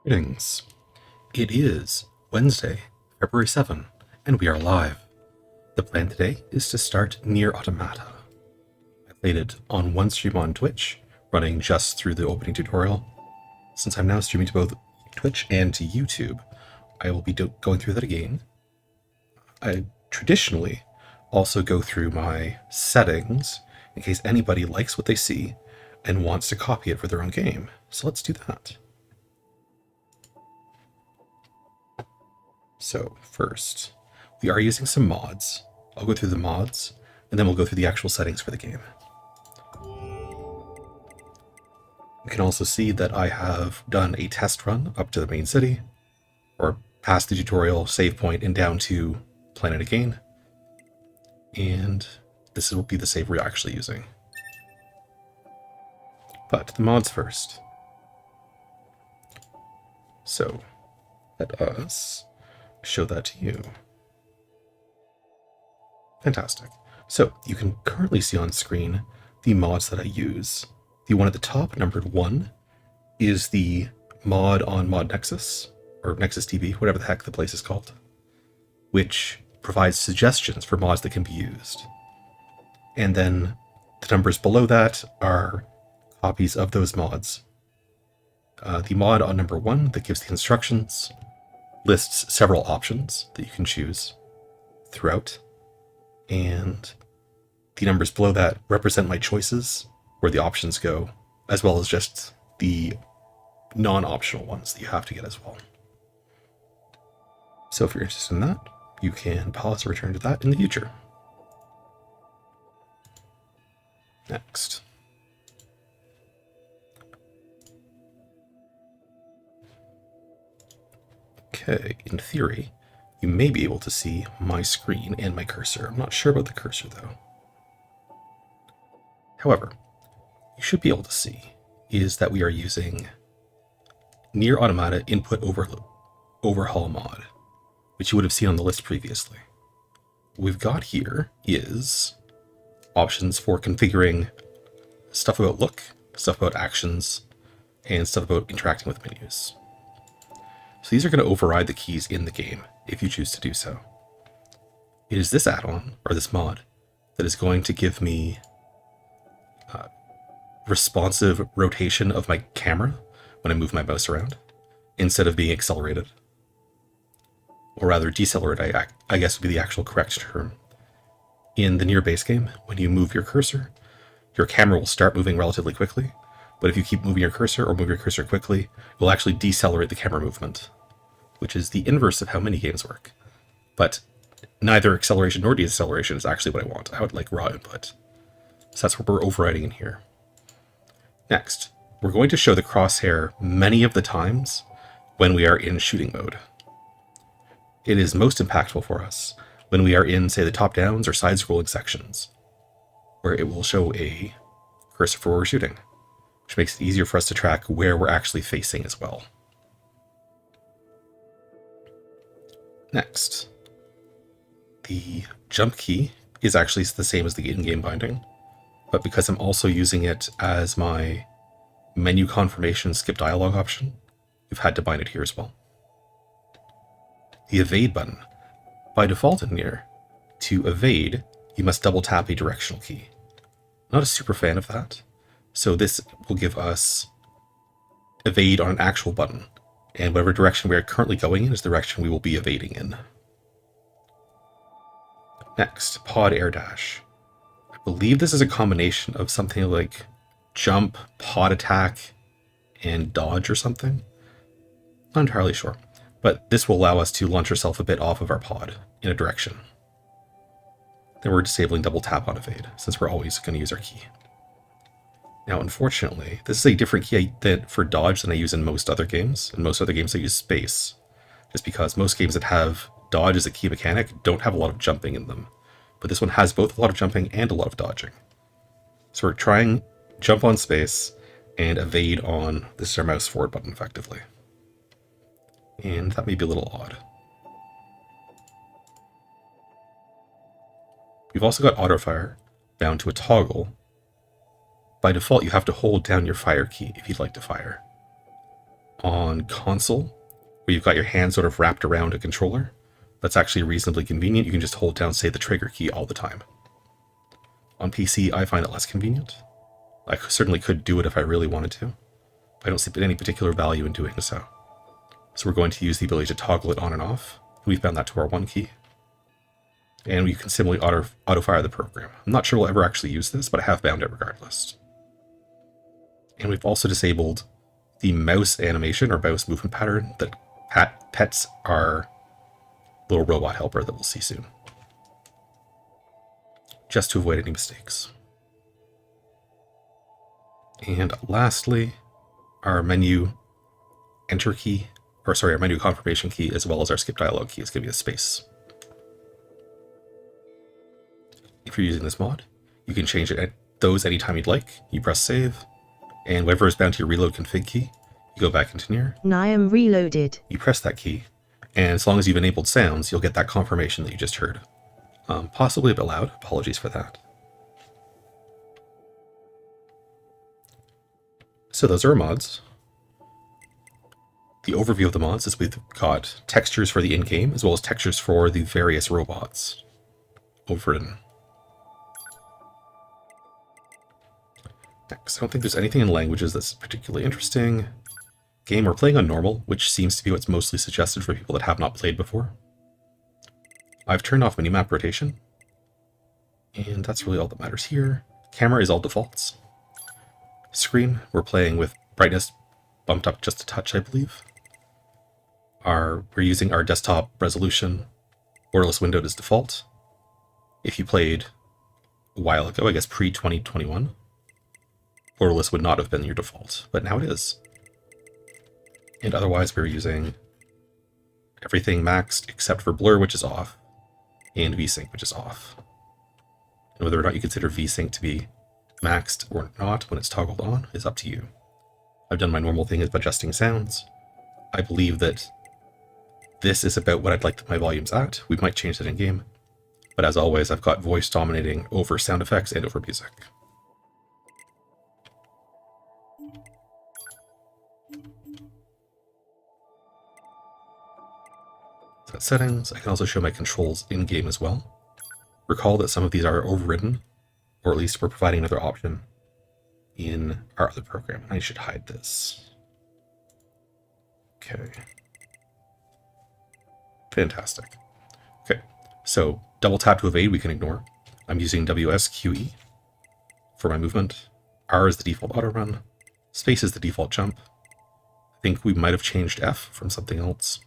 Greetings. It is Wednesday, February 7, and we are live. The plan today is to start NieR Automata. I played it on one stream on Twitch, running just through the opening tutorial. Since I'm now streaming to both Twitch and to YouTube, I will be going through that again. I traditionally also go through my settings in case anybody likes what they see and wants to copy it for their own game. So let's do that. So first, we are using some mods. I'll go through the mods, and then we'll go through the actual settings for the game. You can also see that I have done a test run up to the main city, or past the tutorial save point and down to Planet Again. And this will be the save we're actually using. But the mods first. So let us show that to you. Fantastic. So you can currently see on screen the mods that I use. The one at the top, numbered 1, is the mod on Mod Nexus, or Nexus TV, whatever the heck the place is called, which provides suggestions for mods that can be used. And then the numbers below that are copies of those mods. The mod on number 1 that gives the instructions lists several options that you can choose throughout, and the numbers below that represent my choices where the options go, as well as just the non-optional ones that you have to get as well. So if you're interested in that, you can pause or return to that in the future. Next. Okay, in theory, you may be able to see my screen and my cursor. I'm not sure about the cursor though. However, you should be able to see is that we are using NieR Automata Input Overhaul mod, which you would have seen on the list previously. What we've got here is options for configuring stuff about look, stuff about actions, and stuff about interacting with menus. So these are going to override the keys in the game if you choose to do so. It is this add-on, or this mod, that is going to give me responsive rotation of my camera when I move my mouse around, instead of being accelerated. Or rather, decelerated, I guess would be the actual correct term. In the NieR base game, when you move your cursor, your camera will start moving relatively quickly, but if you keep moving your cursor or move your cursor quickly, it will actually decelerate the camera movement, which is the inverse of how mini games work. But neither acceleration nor deceleration is actually what I want. I would like raw input. So that's what we're overriding in here. Next, we're going to show the crosshair many of the times when we are in shooting mode. It is most impactful for us when we are in, say, the top-downs or side-scrolling sections, where it will show a cursor for where we're shooting, which makes it easier for us to track where we're actually facing as well. Next, the jump key is actually the same as the in-game binding, but because I'm also using it as my menu confirmation skip dialog option, we've had to bind it here as well. The evade button. By default in NieR, to evade, you must double tap a directional key. Not a super fan of that, so this will give us evade on an actual button, and whatever direction we are currently going in is the direction we will be evading in. Next, pod air dash. I believe this is a combination of something like jump, pod attack, and dodge or something. Not entirely sure, but this will allow us to launch ourselves a bit off of our pod in a direction. Then we're disabling double tap on evade, since we're always going to use our key. Now, unfortunately, this is a different key for dodge than I use in most other games. In most other games, I use space, just because most games that have dodge as a key mechanic don't have a lot of jumping in them. But this one has both a lot of jumping and a lot of dodging. So we're trying jump on space and evade on, this is our mouse forward button effectively. And that may be a little odd. We've also got auto fire bound to a toggle. By default, you have to hold down your fire key if you'd like to fire. On console, where you've got your hand sort of wrapped around a controller, that's actually reasonably convenient. You can just hold down, say, the trigger key all the time. On PC, I find it less convenient. I certainly could do it if I really wanted to, but I don't see any particular value in doing so. So we're going to use the ability to toggle it on and off. We've bound that to our 1 key. And we can simply auto-fire the program. I'm not sure we'll ever actually use this, but I have bound it regardless. And we've also disabled the mouse animation or mouse movement pattern that pets our little robot helper that we'll see soon, just to avoid any mistakes. And lastly, our menu enter key, our menu confirmation key, as well as our skip dialog key is going to be a space. If you're using this mod, you can change those anytime you'd like. You press save, and whatever is bound to your reload config key, you go back into NieR. I am reloaded. You press that key, and as long as you've enabled sounds, you'll get that confirmation that you just heard. Possibly a bit loud. Apologies for that. So those are our mods. The overview of the mods is we've got textures for the in-game, as well as textures for the various robots overridden. Next, I don't think there's anything in languages that's particularly interesting. Game, we're playing on normal, which seems to be what's mostly suggested for people that have not played before. I've turned off minimap rotation, and that's really all that matters here. Camera is all defaults. Screen, we're playing with brightness bumped up just a touch, I believe. We're using our desktop resolution, borderless windowed as default. If you played a while ago, I guess pre-2021, borderless would not have been your default, but now it is. And otherwise, we're using everything maxed except for blur, which is off, and VSync, which is off. And whether or not you consider VSync to be maxed or not when it's toggled on is up to you. I've done my normal thing of adjusting sounds. I believe that this is about what I'd like my volumes at. We might change that in game, but as always, I've got voice dominating over sound effects and over music. So settings, I can also show my controls in game as well. Recall that some of these are overridden, or at least we're providing another option in our other program. I should hide this. Okay. Fantastic. Okay, so double tap to evade we can ignore. I'm using WSQE for my movement. R is the default auto run. Space is the default jump. I think we might have changed F from something else.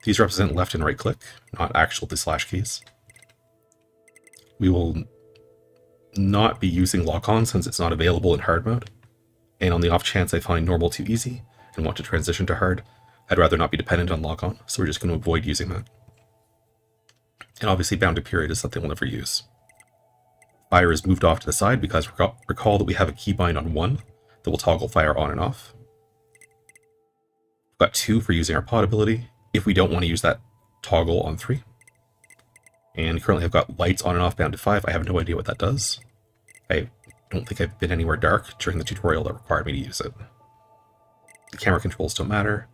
These represent left and right click, not actual the slash keys. We will not be using lock-on since it's not available in hard mode. And on the off chance I find normal too easy and want to transition to hard, I'd rather not be dependent on lock-on, so we're just going to avoid using that. And obviously bounded period is something we'll never use. Fire is moved off to the side because recall that we have a keybind on 1 that will toggle fire on and off. We've got 2 for using our pod ability if we don't want to use that toggle on 3. And currently I've got lights on and off bound to 5. I have no idea what that does. I don't think I've been anywhere dark during the tutorial that required me to use it. The camera controls don't matter.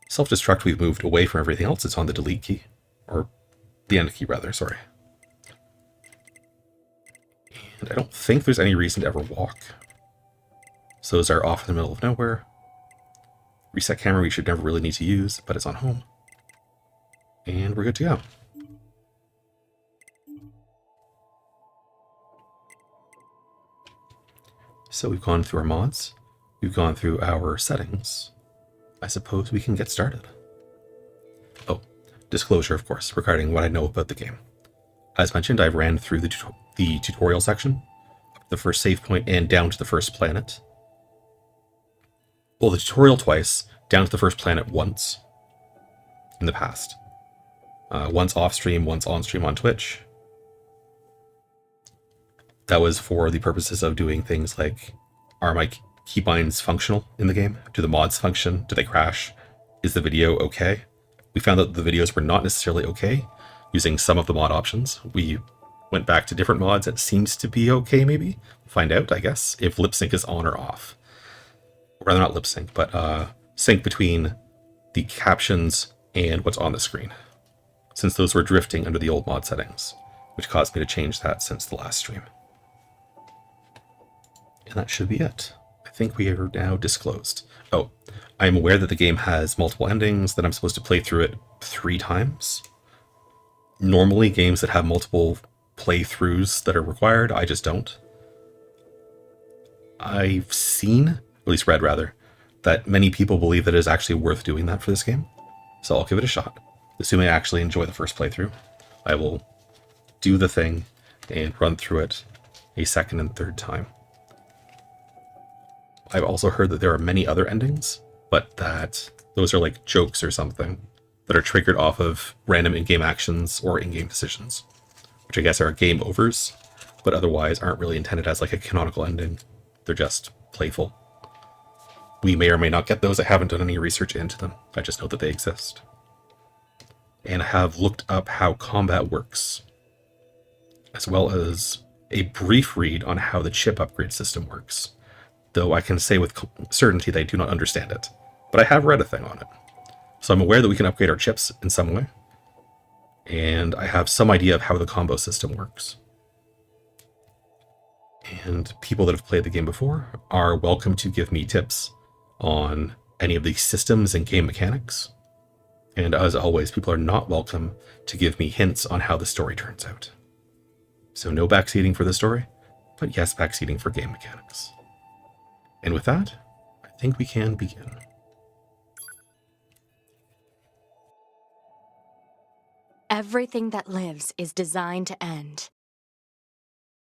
Self-destruct, we've moved away from everything else. It's on the delete key. Or the end key, rather, sorry. And I don't think there's any reason to ever walk. So those are off in the middle of nowhere. Reset camera we should never really need to use, but it's on home. And we're good to go. So we've gone through our mods, we've gone through our settings. I suppose we can get started. Oh, disclosure, of course, regarding what I know about the game. As mentioned, I ran through the tutorial section, the first save point and down to the first planet. Well, the tutorial twice, down to the first planet once in the past. Once off stream, once on stream on Twitch. That was for the purposes of doing things like, are my keybinds functional in the game? Do the mods function? Do they crash? Is the video okay? We found that the videos were not necessarily okay using some of the mod options. We went back to different mods. It seems to be okay, maybe. We'll find out, I guess, if lip sync is on or off. Or rather, not lip sync, but sync between the captions and what's on the screen, since those were drifting under the old mod settings, which caused me to change that since the last stream. And that should be it. I think we are now disclosed. Oh, I'm aware that the game has multiple endings, that I'm supposed to play through it 3 times. Normally, games that have multiple playthroughs that are required, I just don't. I've seen, at least read rather, that many people believe that it is actually worth doing that for this game. So I'll give it a shot. Assuming I actually enjoy the first playthrough, I will do the thing and run through it a second and third time. I've also heard that there are many other endings, but that those are like jokes or something that are triggered off of random in-game actions or in-game decisions, which I guess are game overs, but otherwise aren't really intended as like a canonical ending. They're just playful. We may or may not get those. I haven't done any research into them. I just know that they exist. And I have looked up how combat works, as well as a brief read on how the chip upgrade system works, though I can say with certainty that I do not understand it. But I have read a thing on it. So I'm aware that we can upgrade our chips in some way, and I have some idea of how the combo system works. And people that have played the game before are welcome to give me tips on any of the systems and game mechanics. And as always, people are not welcome to give me hints on how the story turns out. So no backseating for the story, but yes, backseating for game mechanics. And with that, I think we can begin. Everything that lives is designed to end.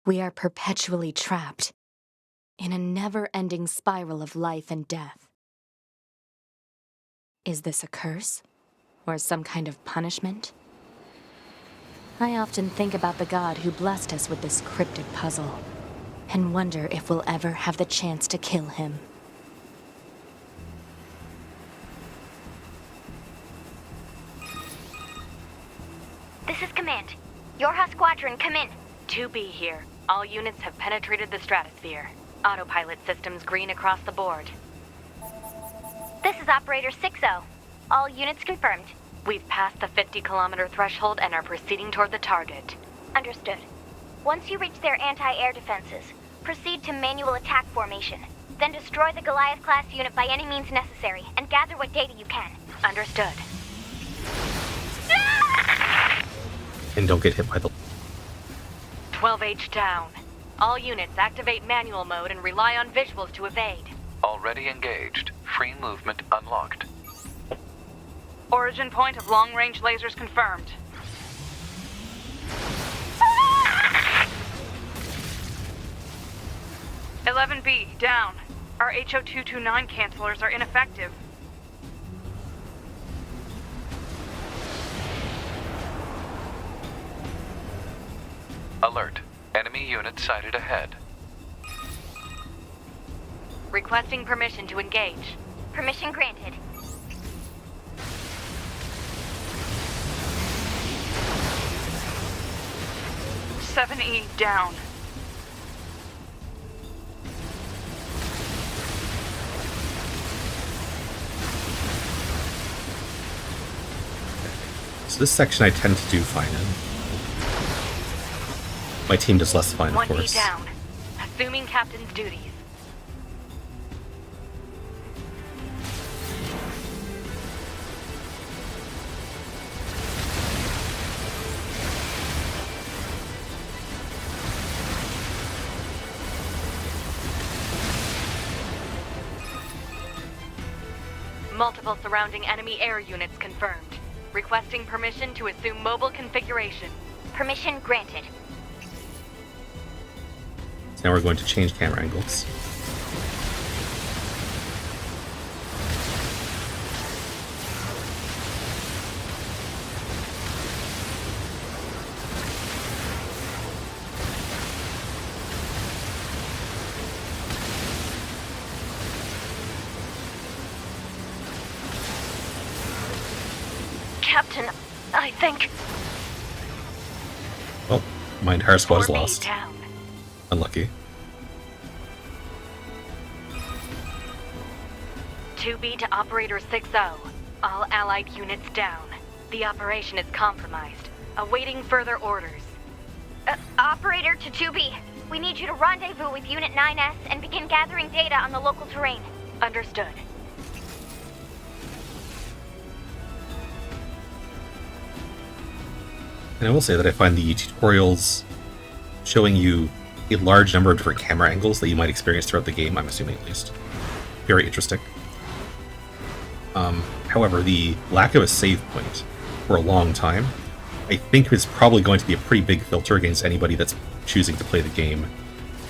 We are perpetually trapped in a never-ending spiral of life and death. Is this a curse? Or some kind of punishment? I often think about the god who blessed us with this cryptic puzzle, and wonder if we'll ever have the chance to kill him. This is Command. Yorha Squadron, come in. 2B here. All units have penetrated the stratosphere. Autopilot systems green across the board. This is Operator 6-0. All units confirmed. We've passed the 50-kilometer threshold and are proceeding toward the target. Understood. Once you reach their anti-air defenses, proceed to manual attack formation. Then destroy the Goliath-class unit by any means necessary, and gather what data you can. Understood. And don't get hit by the... 12H down. All units activate manual mode and rely on visuals to evade. Already engaged. Free movement unlocked. Origin point of long-range lasers confirmed. (11B) down. Our HO229 cancelers are ineffective. Alert. Enemy unit sighted ahead. Requesting permission to engage. Permission granted. (7E) down. So this section I tend to do fine in. My team does less fine, of 1E course. down. Assuming captain's duties. Multiple surrounding enemy air units confirmed. Requesting permission to assume mobile configuration. Permission granted. So now we're going to change camera angles. Captain, I think... Well, my entire squad is 4B lost. down. Unlucky. 2B to Operator 6-0. All Allied units down. The operation is compromised. Awaiting further orders. Operator to 2B. We need you to rendezvous with Unit 9S and begin gathering data on the local terrain. Understood. And I will say that I find the tutorials showing you a large number of different camera angles that you might experience throughout the game, I'm assuming at least, very interesting. However, the lack of a save point for a long time, I think is probably going to be a pretty big filter against anybody that's choosing to play the game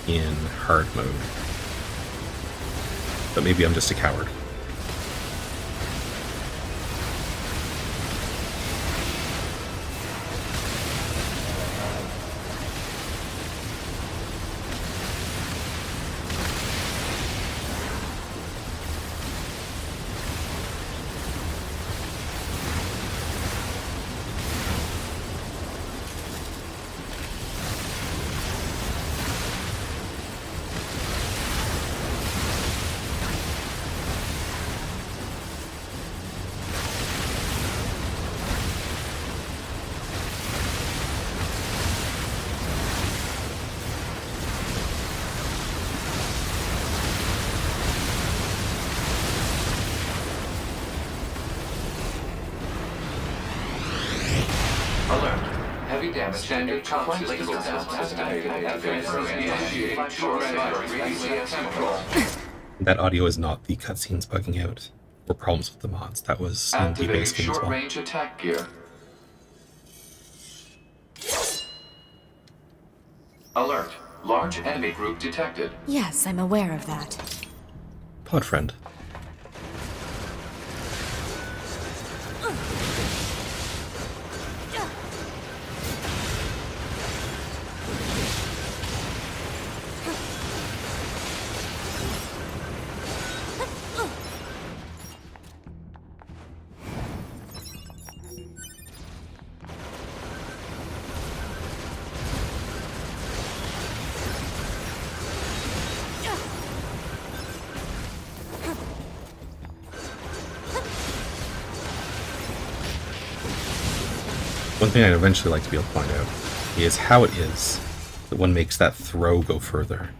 in hard mode. But maybe I'm just a coward. Alert. Heavy damage. Standard complex laser estimated. That audio is not the cutscenes bugging out or problems with the mods. That was in the base game as well. Short-range attack gear. Alert. Large enemy group detected. Yes, I'm aware of that. Pod friend. One thing I'd eventually like to be able to find out is how it is that one makes that throw go further.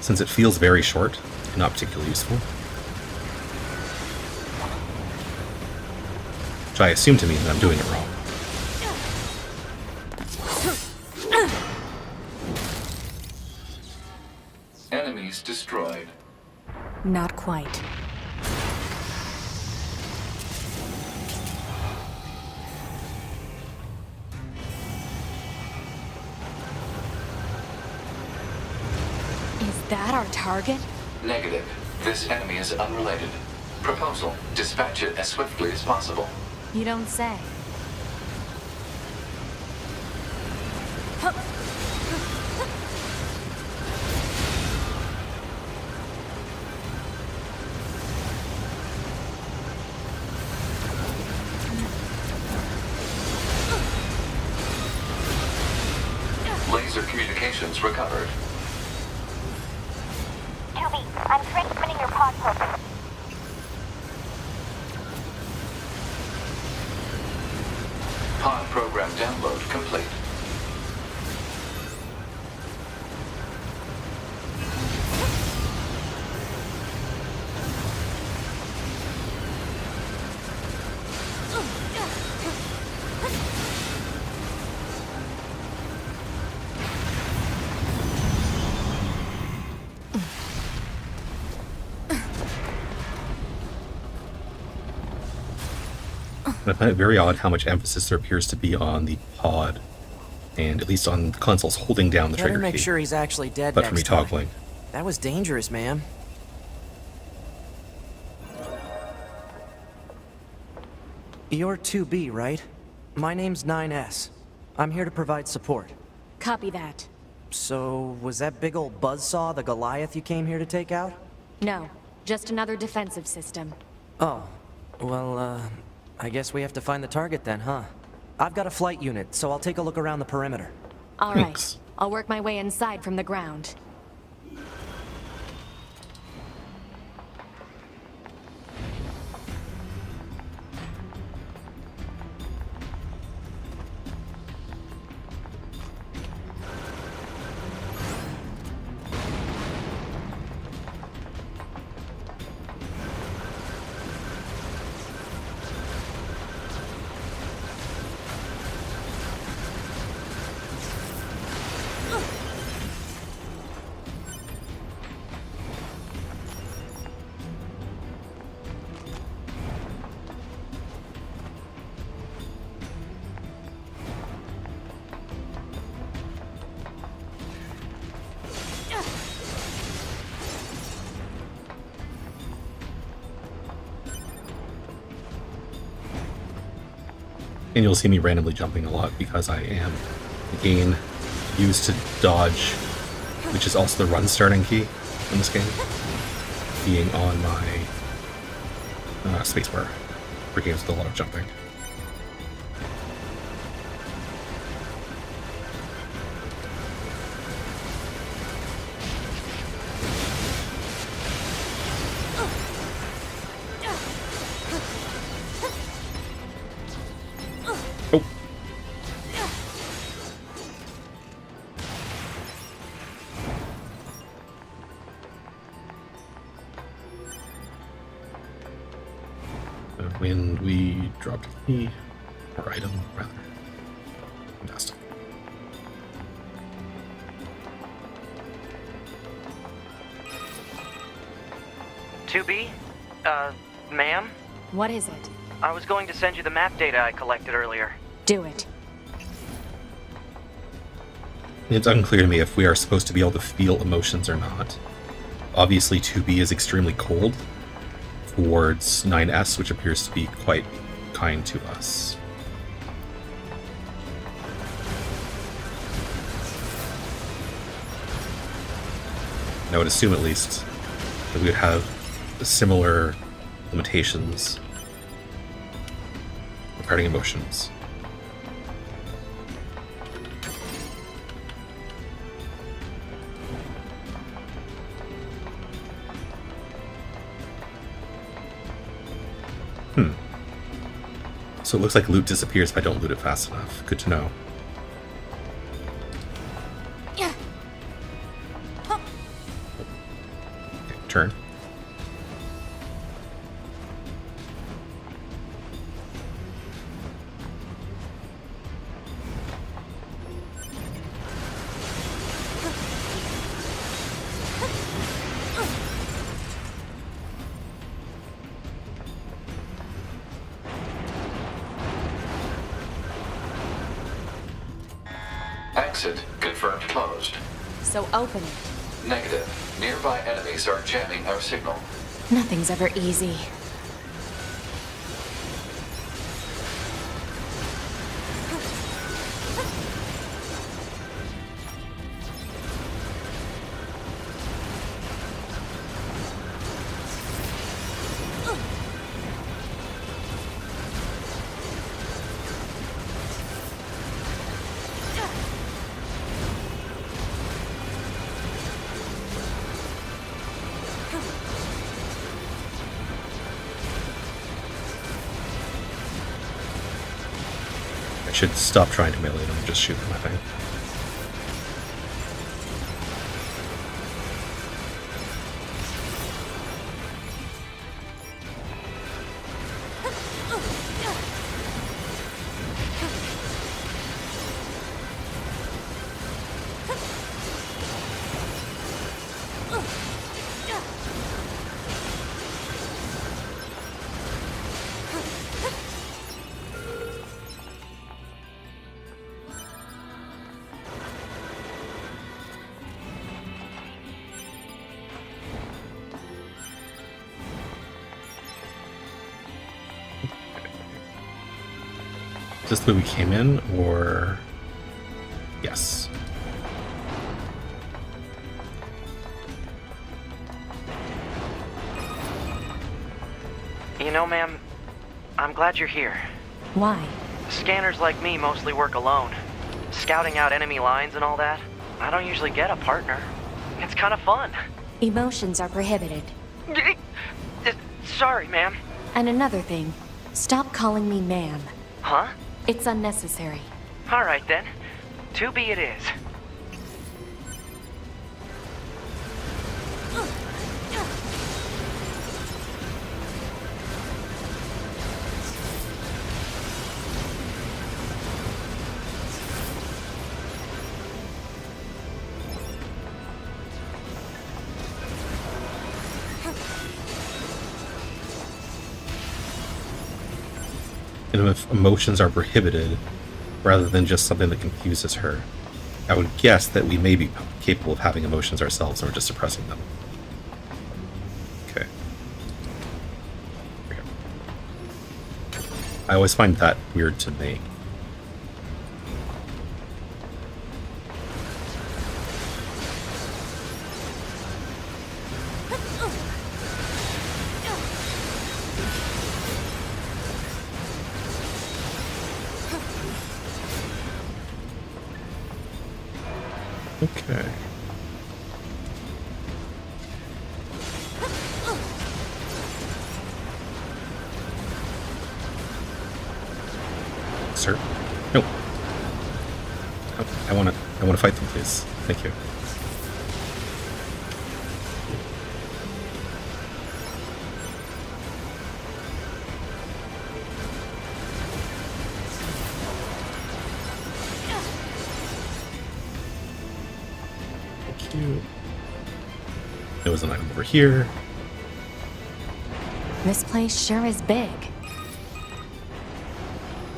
Since it feels very short and not particularly useful. Which I assume to mean that I'm doing it wrong. Enemies destroyed. Not quite. Is that our target? Negative. This enemy is unrelated. Proposal. Dispatch it as swiftly as possible. You don't say. Laser communications recovered. 2B, I'm transmitting your pod program. Pod program download complete. And I find it very odd how much emphasis there appears to be on the pod, and at least on the consoles holding down the Better trigger make key, sure he's actually dead but for me next time. toggling. That was dangerous, ma'am. You're 2B, right? My name's 9S. I'm here to provide support. Copy that. So, was that big old buzzsaw the Goliath you came here to take out? No, just another defensive system. Oh, well, I guess we have to find the target then, huh? I've got a flight unit, so I'll take a look around the perimeter. All right, Thanks. I'll work my way inside from the ground. And you'll see me randomly jumping a lot because I am, again, used to dodge, which is also the run starting key in this game, being on my spacebar for games with a lot of jumping. Oh. When we dropped a key, or item, rather. Fantastic. Ma'am? What is it? I was going to send you the map data I collected earlier. Do it. It's unclear to me if we are supposed to be able to feel emotions or not. Obviously, 2B is extremely cold towards 9S, which appears to be quite kind to us. I would assume, at least, that we would have similar limitations regarding emotions. So it looks like loot disappears if I don't loot it fast enough. Good to know. Okay, turn. Exit confirmed closed. So open it. Negative. Nearby enemies are jamming our signal. Nothing's ever easy. I should stop trying to melee them and just shoot them, I think. Is this the way we came in, or... Yes. You know, ma'am, I'm glad you're here. Why? Scanners like me mostly work alone. Scouting out enemy lines and all that. I don't usually get a partner. It's kind of fun. Emotions are prohibited. Sorry, ma'am. And another thing, stop calling me ma'am. Huh? It's unnecessary. All right, then. 2B it is. And if emotions are prohibited, rather than just something that confuses her, I would guess that we may be capable of having emotions ourselves and we're just suppressing them. Okay. Here we go. I always find that weird to make. Okay. Sir? No. I want to fight them, please. Thank you. Thank you. There was an item over here. This place sure is big.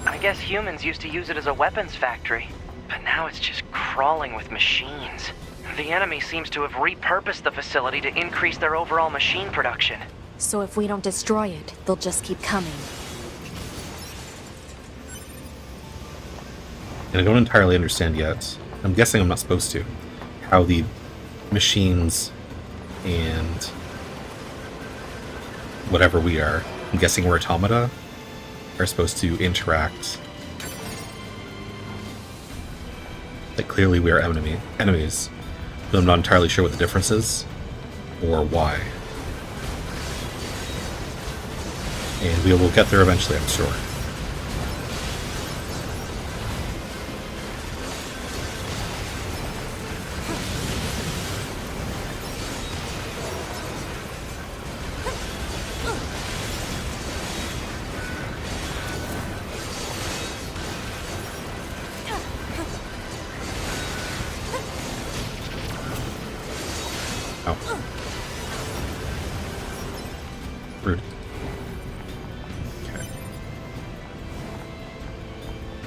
I guess humans used to use it as a weapons factory, but now it's just crawling with machines. The enemy seems to have repurposed the facility to increase their overall machine production. So if we don't destroy it, they'll just keep coming. And I don't entirely understand yet. I'm guessing I'm not supposed to. How the machines and whatever we are, I'm guessing we're automata, are supposed to interact. Like clearly we are enemies, but I'm not entirely sure what the difference is or why. And we will get there eventually, I'm sure. Oh. Rude. Okay.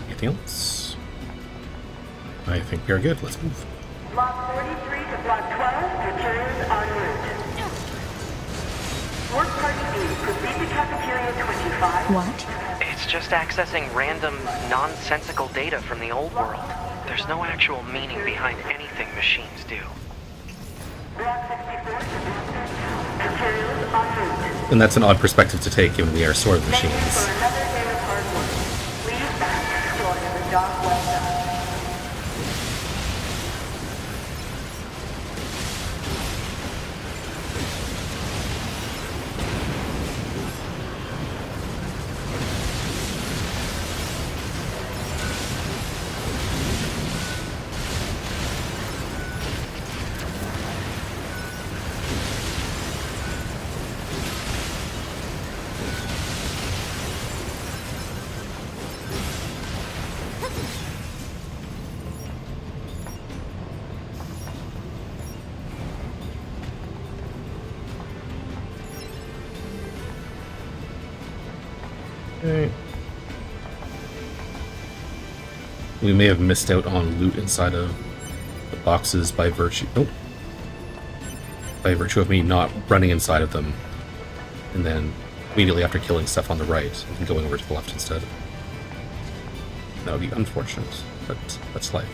Anything else? I think we are good. Let's move. Block 43 to Block 12, materials en route. Work Party B, proceed to Cafeteria 25. What? It's just accessing random, nonsensical data from the old world. There's no actual meaning behind anything machines do. Block 64 to Block 32, materials en route. And that's an odd perspective to take, given we are sort of Thank you machines. for another day of hard work. Please back exploring the job well done. Okay. We may have missed out on loot inside of the boxes by virtue... Oh. By virtue of me not running inside of them. And then immediately after killing stuff on the right and going over to the left instead. That would be unfortunate, but that's life.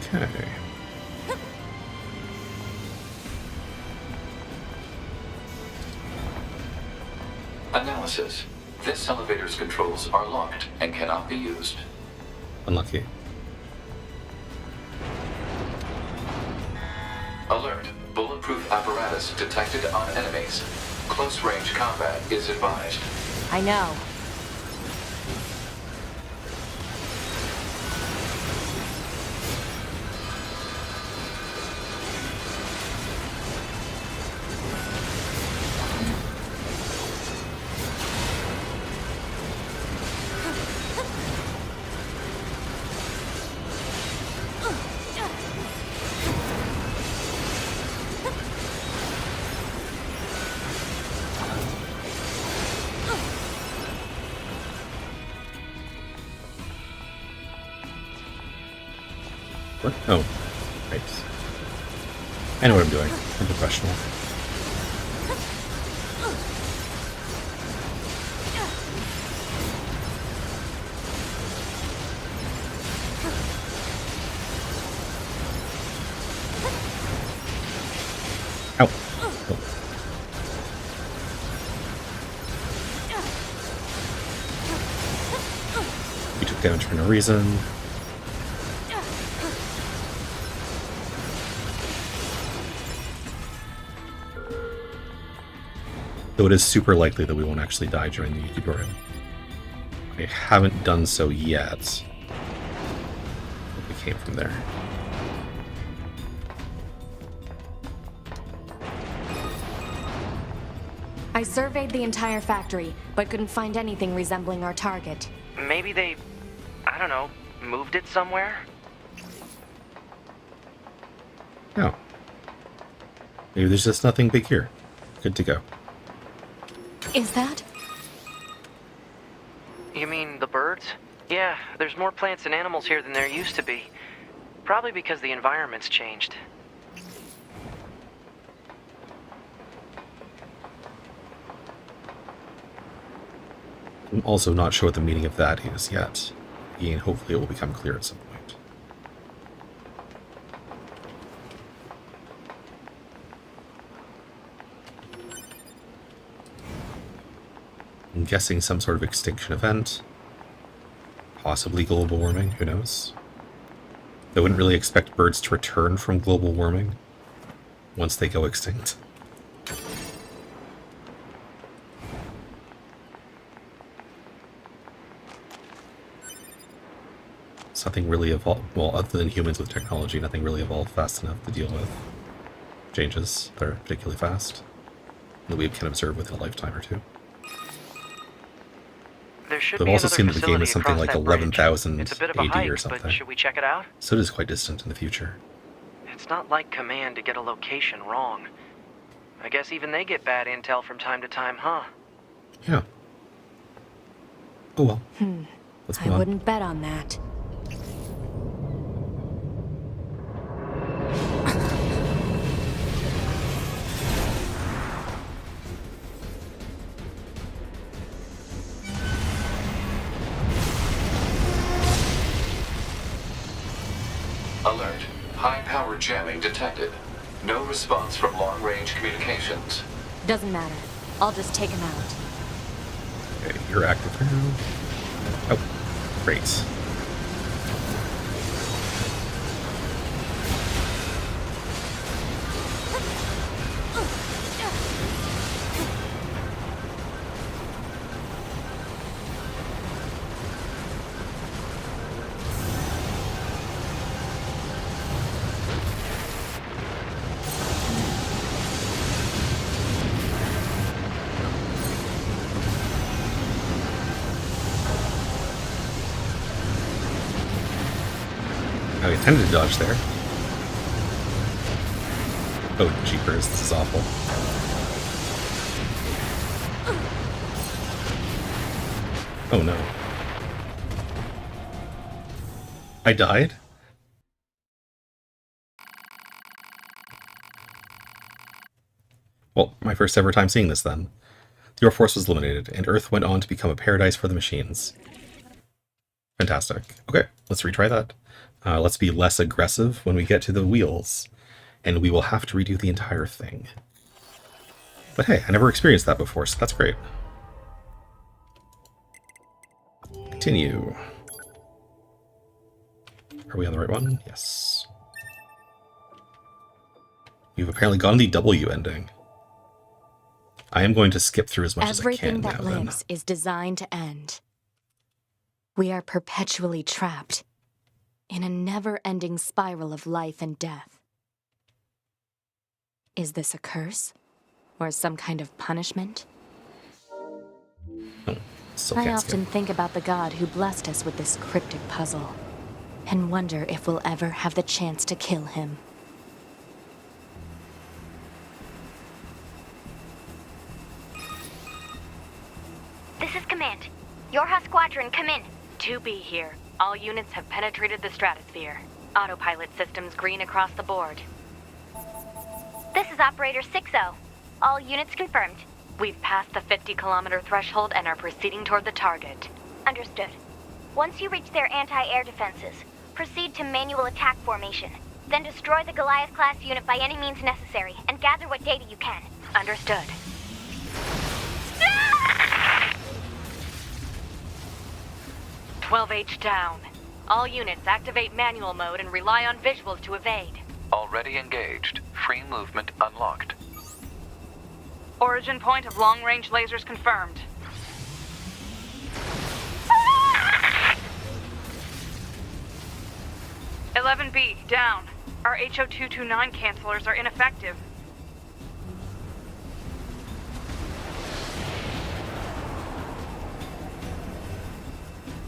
Okay. Analysis. This elevator's controls are locked and cannot be used. Unlucky. Alert. Bulletproof apparatus detected on enemies. Close range combat is advised. I know. What? Oh, right. I know what I'm doing. I'm professional. Ow. Oh. You took damage for no reason. Though it is super likely that we won't actually die during the tutorial. I haven't done so yet. We came from there. I surveyed the entire factory, but couldn't find anything resembling our target. Maybe they, I don't know, moved it somewhere? Oh. Maybe there's just nothing big here. Good to go. Is that? You mean the birds? Yeah, there's more plants and animals here than there used to be. Probably because the environment's changed. I'm also not sure what the meaning of that is yet. Again, hopefully it will become clear at some point. I'm guessing some sort of extinction event. Possibly global warming, who knows? I wouldn't really expect birds to return from global warming once they go extinct. Nothing really evolved, well, other than humans with technology, nothing really evolved fast enough to deal with changes that are particularly fast that we can observe within a lifetime or two. There should I've be also another seen that the game facility is something across like that bridge. 11,000 It's a bit of a AD hike, or something. but should we check it out? So it is quite distant in the future. It's not like Command to get a location wrong. I guess even they get bad intel from time to time, huh? Yeah. Oh well. Let's move I on. wouldn't bet on that. Alert. High-power jamming detected. No response from long-range communications. Doesn't matter. I'll just take him out. Okay, you're active now. Oh, great. I intended to dodge there. Oh, jeepers, this is awful. Oh no. I died? Well, my first ever time seeing this then. The Air Force was eliminated, and Earth went on to become a paradise for the machines. Fantastic. Okay, let's retry that. Let's be less aggressive when we get to the wheels, and we will have to redo the entire thing. But hey, I never experienced that before, so that's great. Continue. Are we on the right one? Yes. You've apparently gone the W ending. I am going to skip through as much as I Everything can that now, then. lives is designed to end. We are perpetually trapped in a never-ending spiral of life and death. Is this a curse? Or some kind of punishment? Oh, still I can't often skip. think about the God who blessed us with this cryptic puzzle, and wonder if we'll ever have the chance to kill him. This is Command. Yorha Squadron, come in. 2B here. All units have penetrated the stratosphere. Autopilot systems green across the board. This is Operator 6-0. All units confirmed. We've passed the 50-kilometer threshold and are proceeding toward the target. Understood. Once you reach their anti-air defenses, proceed to manual attack formation. Then destroy the Goliath-class unit by any means necessary, and gather what data you can. Understood. Ah! 12H down. All units activate manual mode and rely on visuals to evade. Already engaged. Free movement unlocked. Origin point of long-range lasers confirmed. Ah! 11B, down. Our HO229 cancelers are ineffective.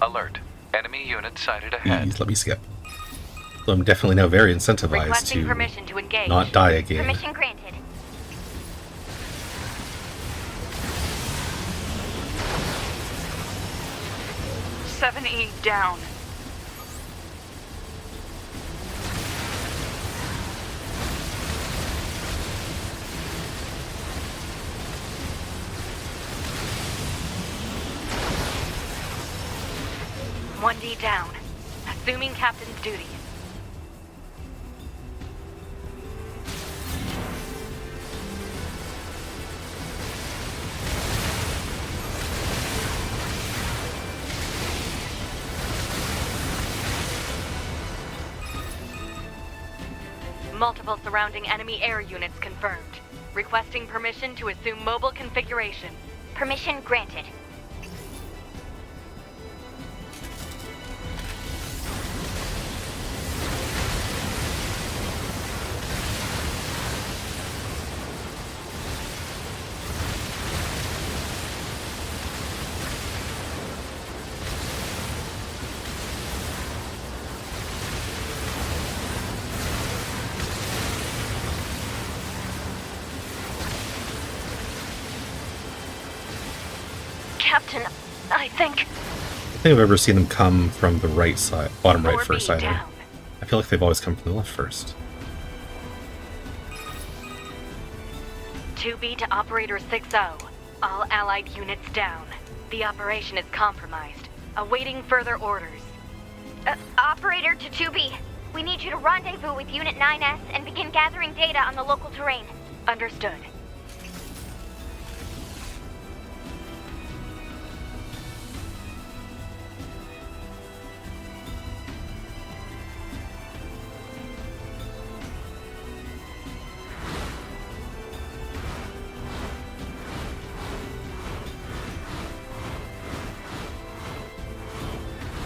Alert. Enemy unit sighted ahead. Please let me skip. So I'm definitely now very incentivized Requesting to permission to engage. not die again. Permission granted. E down. One D down. Assuming captain's duty. Multiple surrounding enemy air units confirmed. Requesting permission to assume mobile configuration. Permission granted. Captain, I think... I think I've ever seen them come from the right side, bottom right 4B first either. down. I feel like they've always come from the left first. 2B to Operator 6-0. All allied units down. The operation is compromised. Awaiting further orders. Operator to 2B. We need you to rendezvous with Unit 9S and begin gathering data on the local terrain. Understood.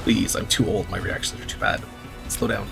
Please, I'm too old. My reactions are too bad. Slow down.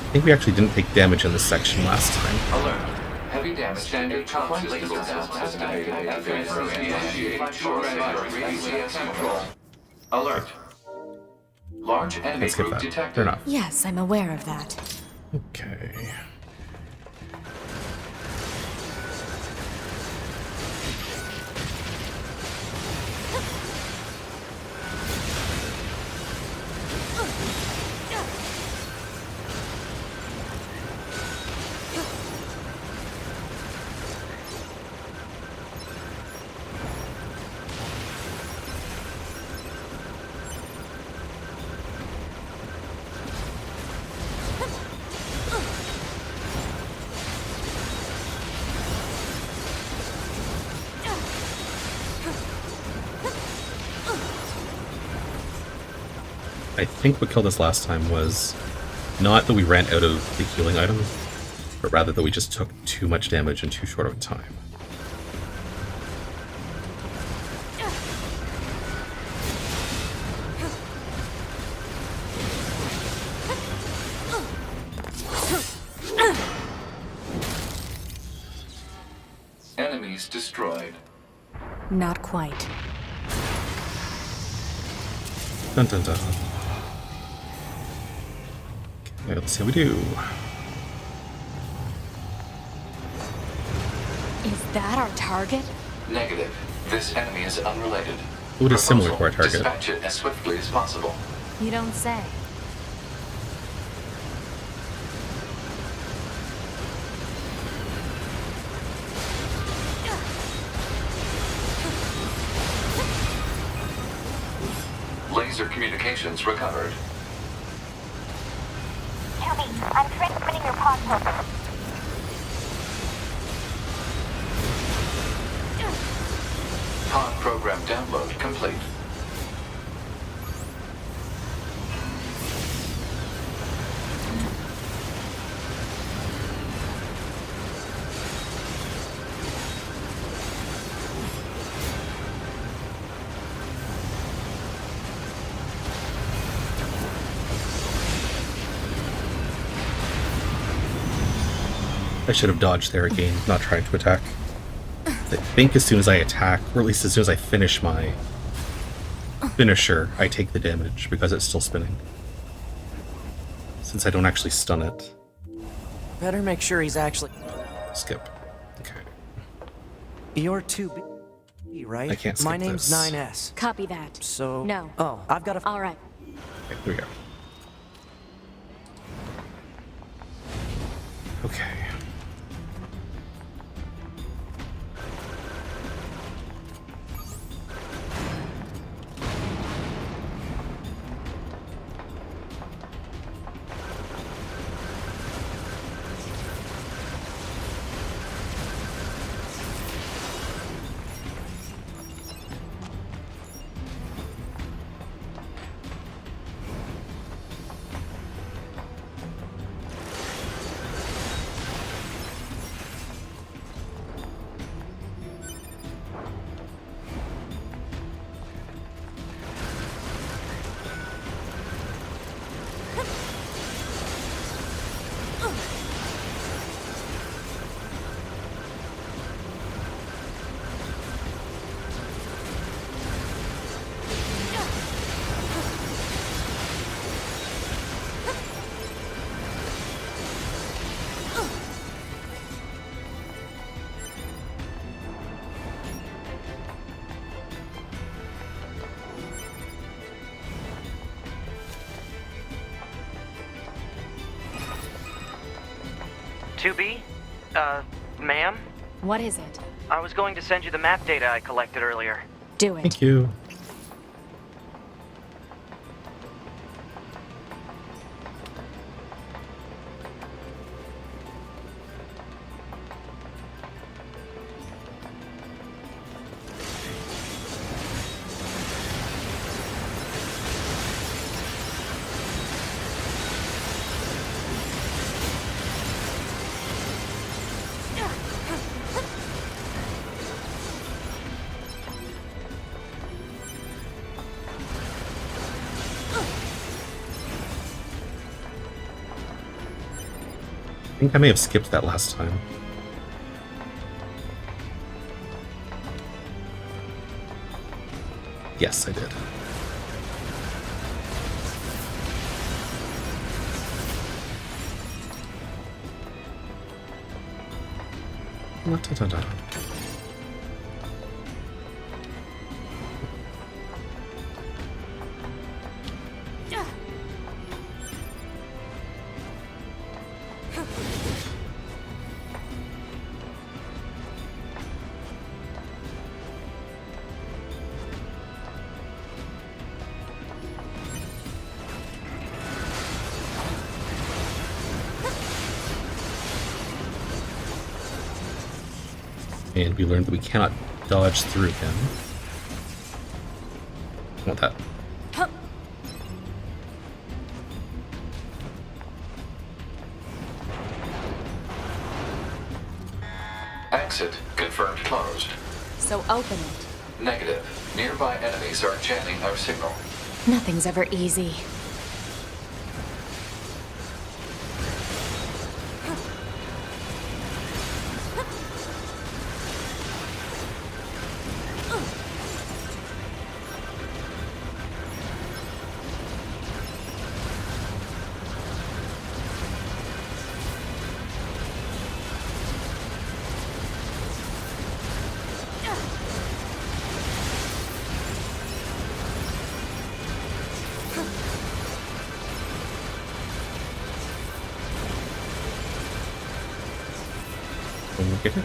I think we actually didn't take damage in this section last time. Alert. Heavy damage. Standard comms system estimated. Control. Alert. Large enemy Let's skip group that. Fair detected. enough. Yes, I'm aware of that. Okay. I think what killed us last time was not that we ran out of the healing item, but rather that we just took too much damage in too short of a time. Enemies destroyed. Not quite. Dun dun dun. Okay, let's see how we do. Is that our target? Negative. This enemy is unrelated. It is similar to our Proposal, target. Dispatch it as swiftly as possible. You don't say. Laser communications recovered. 2B, I'm transmitting your pod program. Pod program download complete. I should have dodged there again, not trying to attack. I think as soon as I attack, or at least as soon as I finish my finisher, I take the damage because it's still spinning. Since I don't actually stun it. Better make sure he's actually... Skip. Okay. You're 2B, right? I can't skip My name's this. 9S. Copy that. So... No. Oh, I've got a... All right. Okay, here we go. Okay. Ma'am? What is it? I was going to send you the map data I collected earlier. Do it. Thank you. I think I may have skipped that last time. Yes, I did. Da-da-da-da. And we learned that we cannot dodge through him. I want that. Exit confirmed closed. So open it. Negative. Nearby enemies are jamming our signal. Nothing's ever easy. Get it.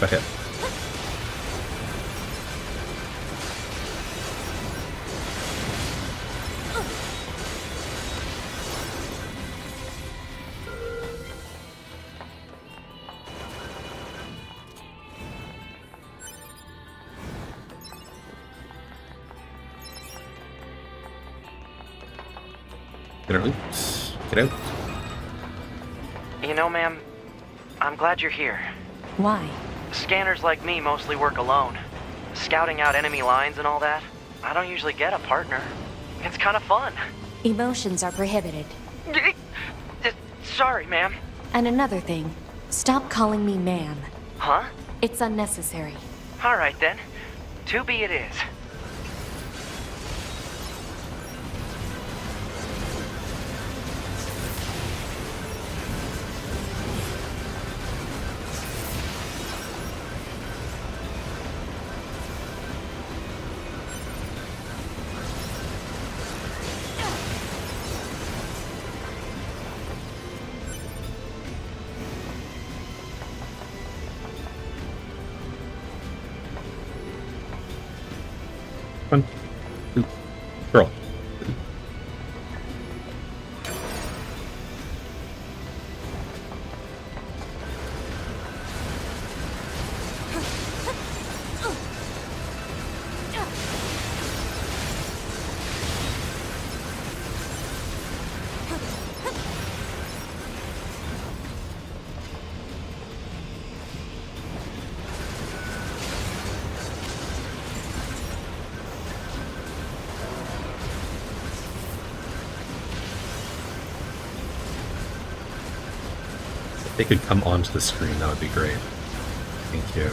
Got hit. Get out. Get out. You know, ma'am, I'm glad you're here. Why? Scanners like me mostly work alone. Scouting out enemy lines and all that, I don't usually get a partner. It's kind of fun. Emotions are prohibited. Sorry, ma'am. And another thing, stop calling me ma'am. Huh? It's unnecessary. All right, then. 2B it is. One, two, girl. If they could come onto the screen, that would be great. Thank you.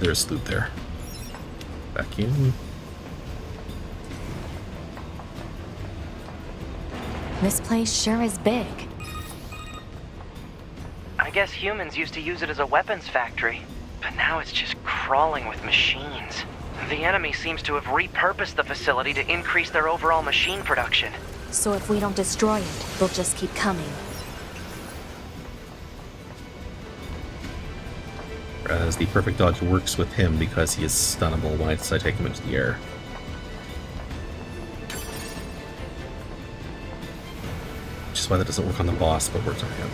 There's loot there. Back in. This place sure is big. I guess humans used to use it as a weapons factory, but now it's just crawling with machines. The enemy seems to have repurposed the facility to increase their overall machine production. So if we don't destroy it, they'll just keep coming. Whereas the perfect dodge works with him because he is stunnable once I take him into the air. Which is why that doesn't work on the boss, but works on him.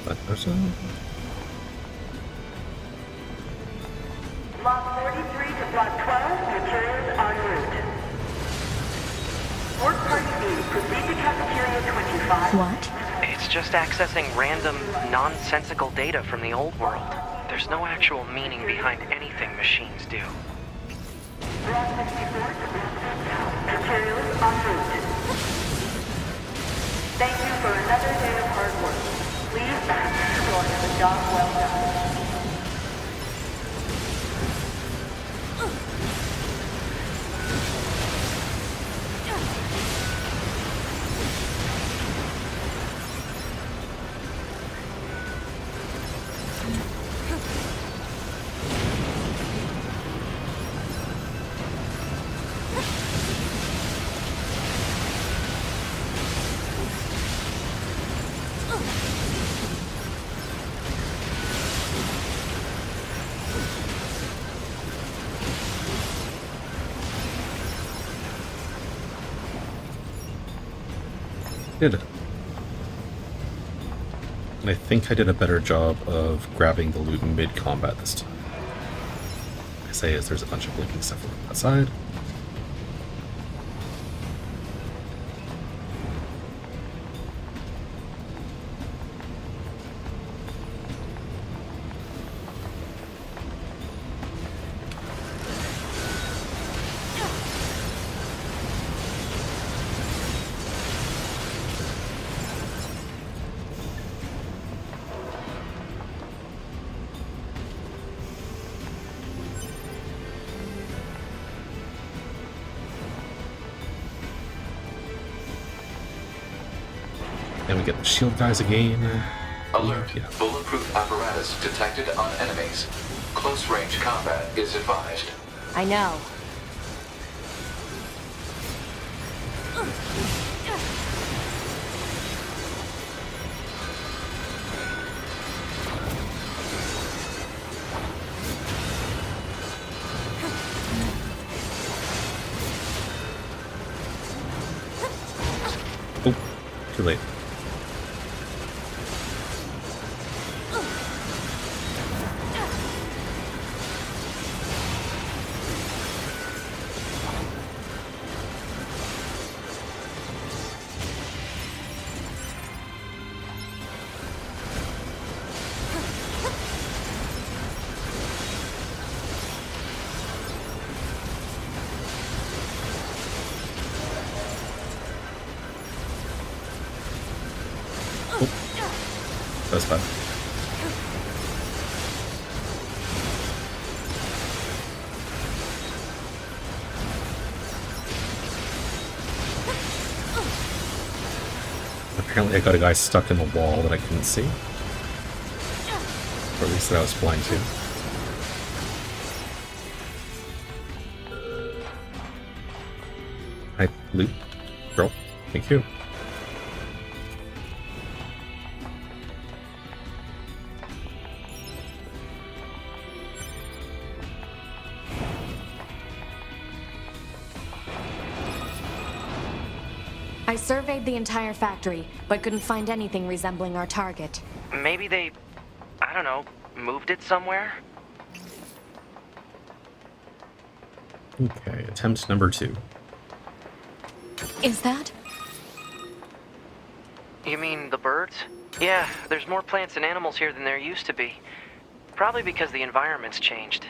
But there's a... Block 33 to Block 12, materials en route. Work Party B, proceed to Cafeteria 25. What? It's just accessing random, nonsensical data from the old world. There's no actual meaning behind anything machines do. Block 64 to Block 12, materials en route. Thank you for another day of hard work. Please enjoy the job well done. Did it. And I think I did a better job of grabbing the loot mid-combat this time. I say as there's a bunch of blinking stuff on that side. And we get the shield guys again. Alert. Yeah. Bulletproof apparatus detected on enemies. Close range combat is advised. I know. Oh, too late. That's bad. Apparently I got a guy stuck in the wall that I couldn't see. Or at least that I was blind to. Hi, loot. Girl. Thank you. I surveyed the entire factory, but couldn't find anything resembling our target. Maybe they, I don't know, moved it somewhere? Okay, attempt number 2. Is that? You mean the birds? Yeah, there's more plants and animals here than there used to be. Probably because the environment's changed.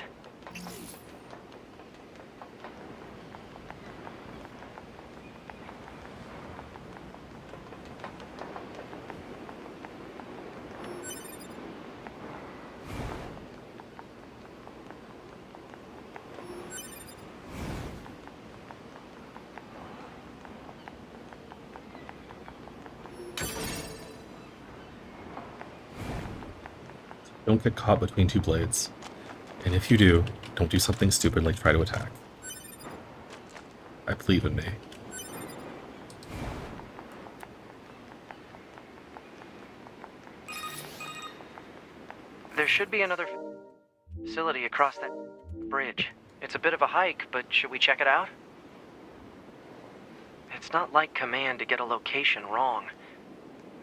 Don't get caught between two blades. And if you do, don't do something stupid like try to attack. I believe in me. There should be another facility across that bridge. It's a bit of a hike, but should we check it out? It's not like Command to get a location wrong.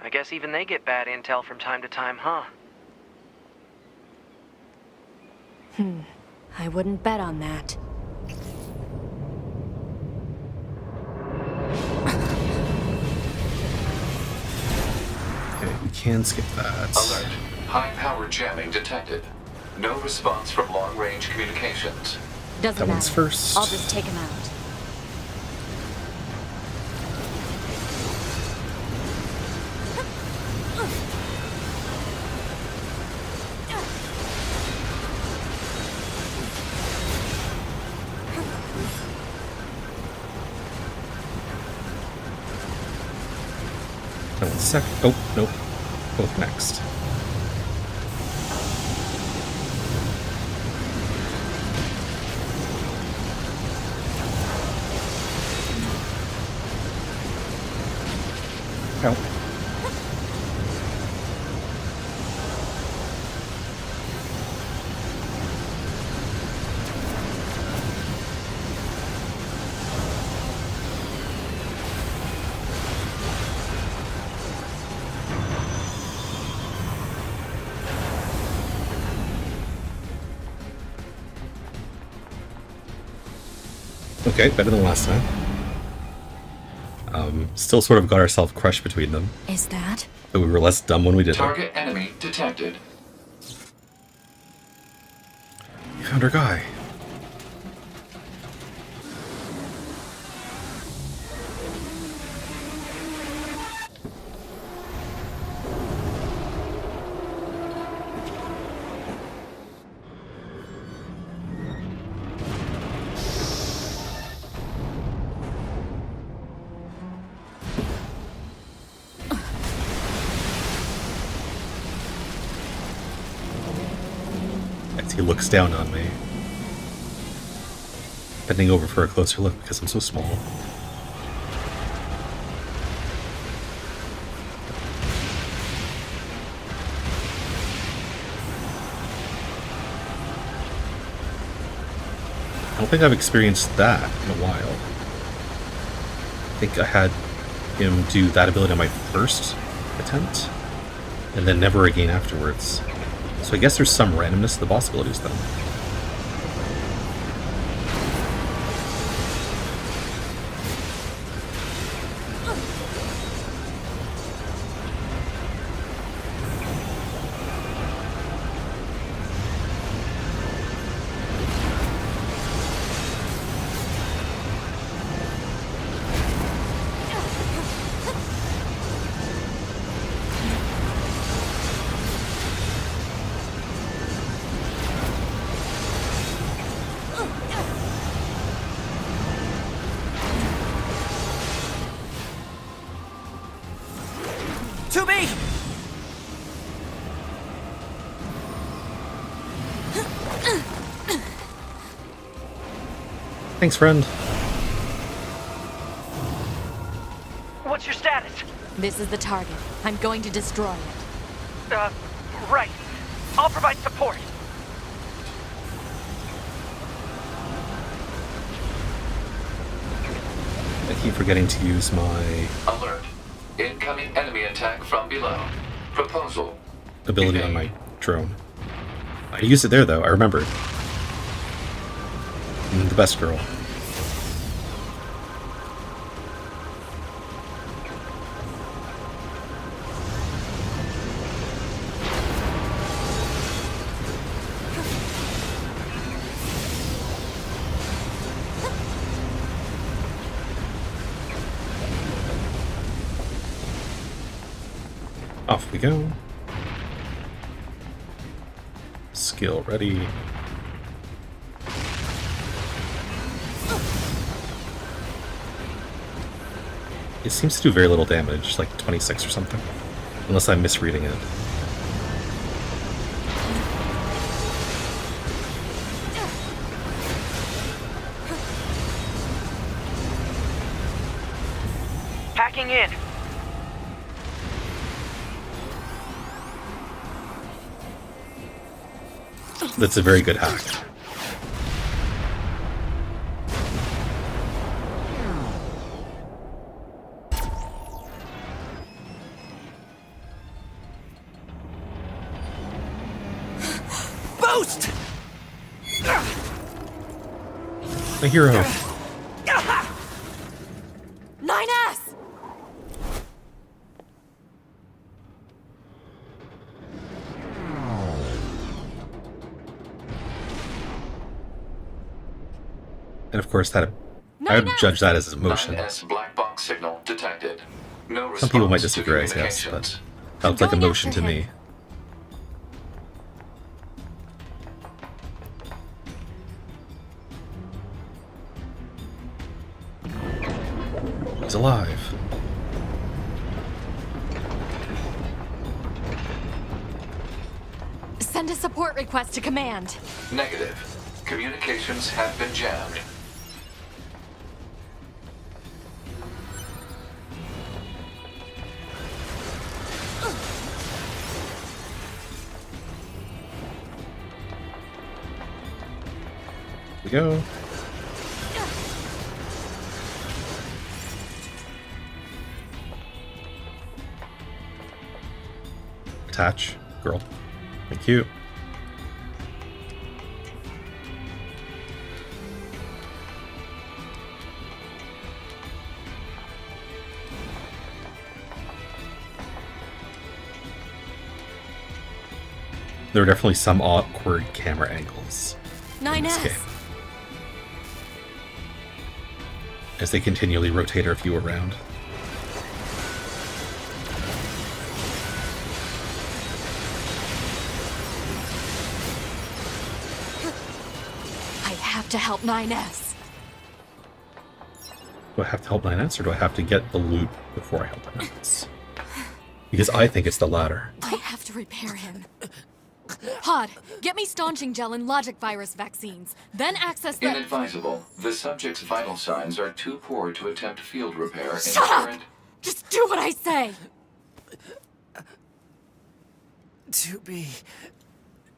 I guess even they get bad intel from time to time, huh? I wouldn't bet on that. Okay, we can skip that. Alert. High power jamming detected. No response from long range communications. Doesn't That matter. one's first. I'll just take him out. That one's second. Oh, nope. Both next. Help. Okay, better than last time. Still sort of got ourselves crushed between them, Is that? but we were less dumb when we did it. Target enemy detected. You found our guy. As he looks down on me, bending over for a closer look because I'm so small. I don't think I've experienced that in a while. I think I had him do that ability on my first attempt, and then never again afterwards. So I guess there's some randomness to the boss abilities, though. To me! Thanks, friend. What's your status? This is the target. I'm going to destroy it. Right. I'll provide support. I keep forgetting to use my Alert. Incoming enemy attack from below. Proposal. ability on my drone. I used it there, though. I remembered. I'm the best girl. Off we go. Skill ready. It seems to do very little damage, like 26 or something. Unless I'm misreading it. Hacking in. That's a very good hack. Boost! My hero. 9S! And of course, that I would judge that as emotion. 9S black box signal detected. No Some people might response to disagree, I guess, communications. but felt like going emotion after to him. me. He's alive. Send a support request to command. Negative. Communications have been jammed. Here we go. Attach, girl. Thank you. There are definitely some awkward camera angles in this 9S. game, as they continually rotate our view around. I have to help 9S. Do I have to help 9S, or do I have to get the loot before I help 9S? Because I think it's the latter. I have to repair him. Pod, get me staunching gel and logic virus vaccines. Then access the... Inadvisable. The subject's vital signs are too poor to attempt field repair in Shut up! current... Just do what I say! 2B.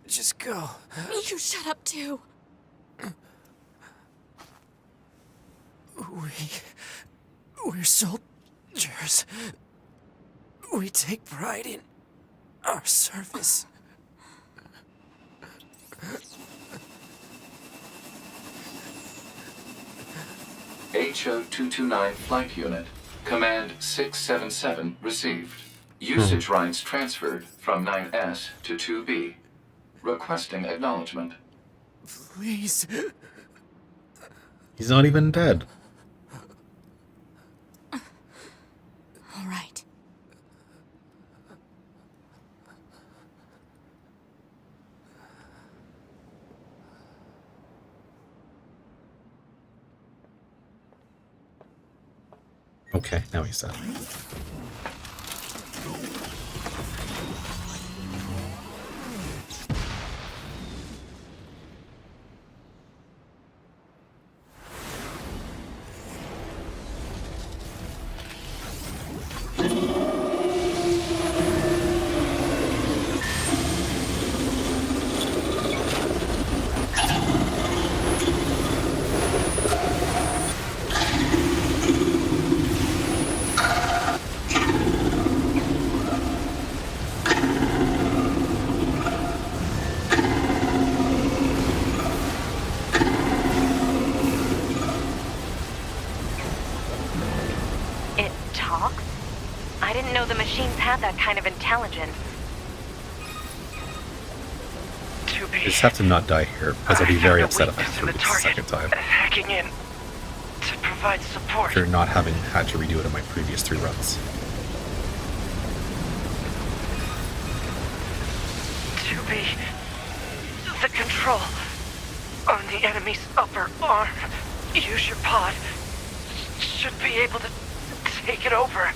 Just go. You shut up too. We're soldiers. We take pride in our service. HO-229 Flight Unit. Command 677 received. Usage rights transferred from 9S to 2B. Requesting acknowledgement. Please. He's not even dead. All right. Okay, now he's dead. It talks? I didn't know the machines had that kind of intelligence. I just have to not die here, because I'll be very upset if I have to redo it the second time. Hacking in to provide support. After not having had to redo it in my previous 3 runs. 2B. The control on the enemy's upper arm. Use your pod. Should be able to take it over.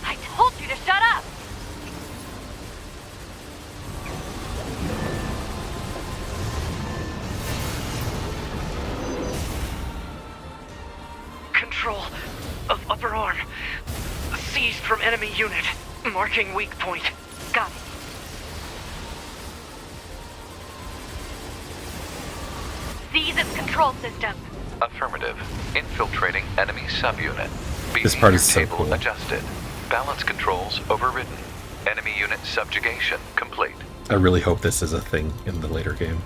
I told you to shut up! Control of upper arm. Seized from enemy unit. Marking weak point. Got it. Seize its control system. Affirmative. Infiltrating enemy subunit. This part is so Behavior table cool. adjusted. Balance controls overridden. Enemy unit subjugation complete. I really hope this is a thing in the later game.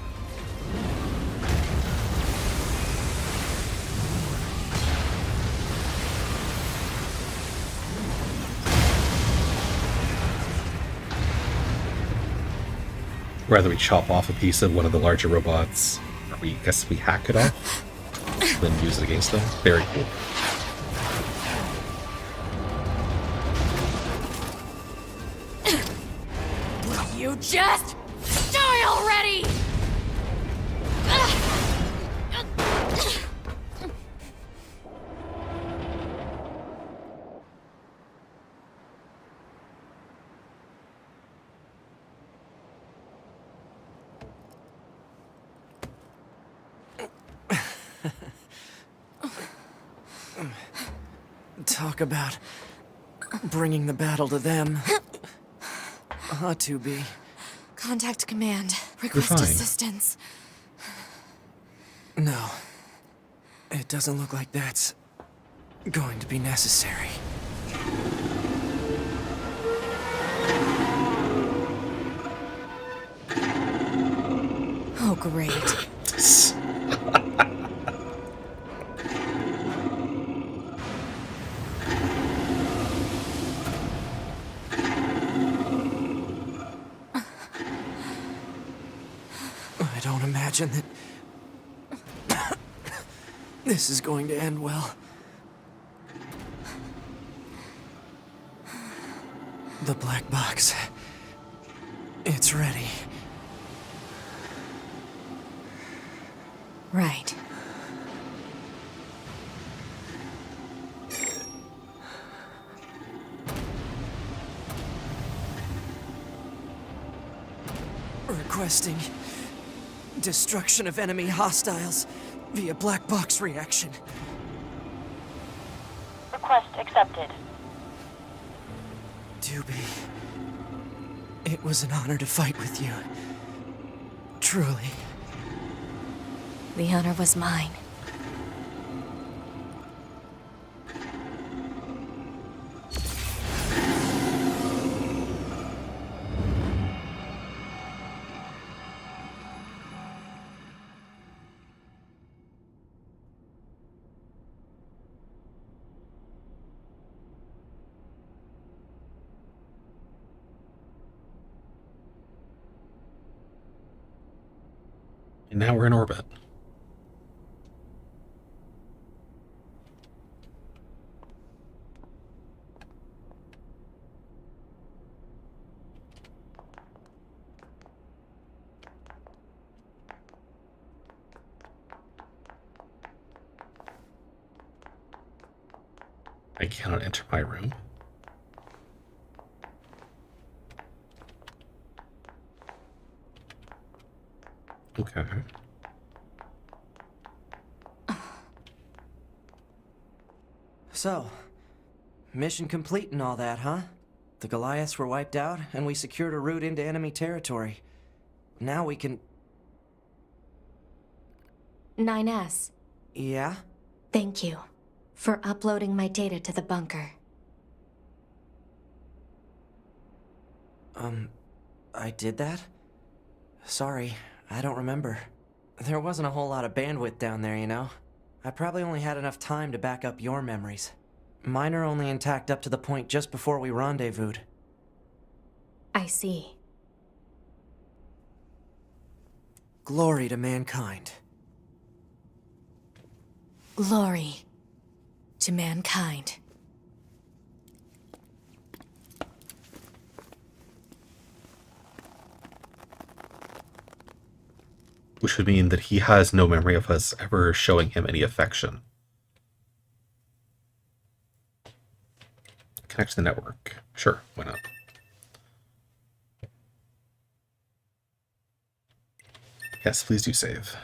Rather we chop off a piece of one of the larger robots, or we guess we hack it off, then use it against them. Very cool. You just die already! Talk about bringing the battle to them. 2B. Contact command. Request fine. assistance. No. It doesn't look like that's going to be necessary. Oh, great. imagine that this is going to end well. The black box. It's ready. Right. Requesting destruction of enemy hostiles via black box reaction. Request accepted. Doobie, it was an honor to fight with you. Truly. The honor was mine. And now we're in orbit. I cannot enter my room. Okay. So, mission complete and all that, huh? The Goliaths were wiped out, and we secured a route into enemy territory. Now we can... 9S, Yeah? thank you for uploading my data to the bunker. I did that? Sorry, I don't remember. There wasn't a whole lot of bandwidth down there, you know? I probably only had enough time to back up your memories. Mine are only intact up to the point just before we rendezvoused. I see. Glory to mankind. Glory to mankind. Which would mean that he has no memory of us ever showing him any affection. Connect to the network. Sure, why not? Yes, please do save.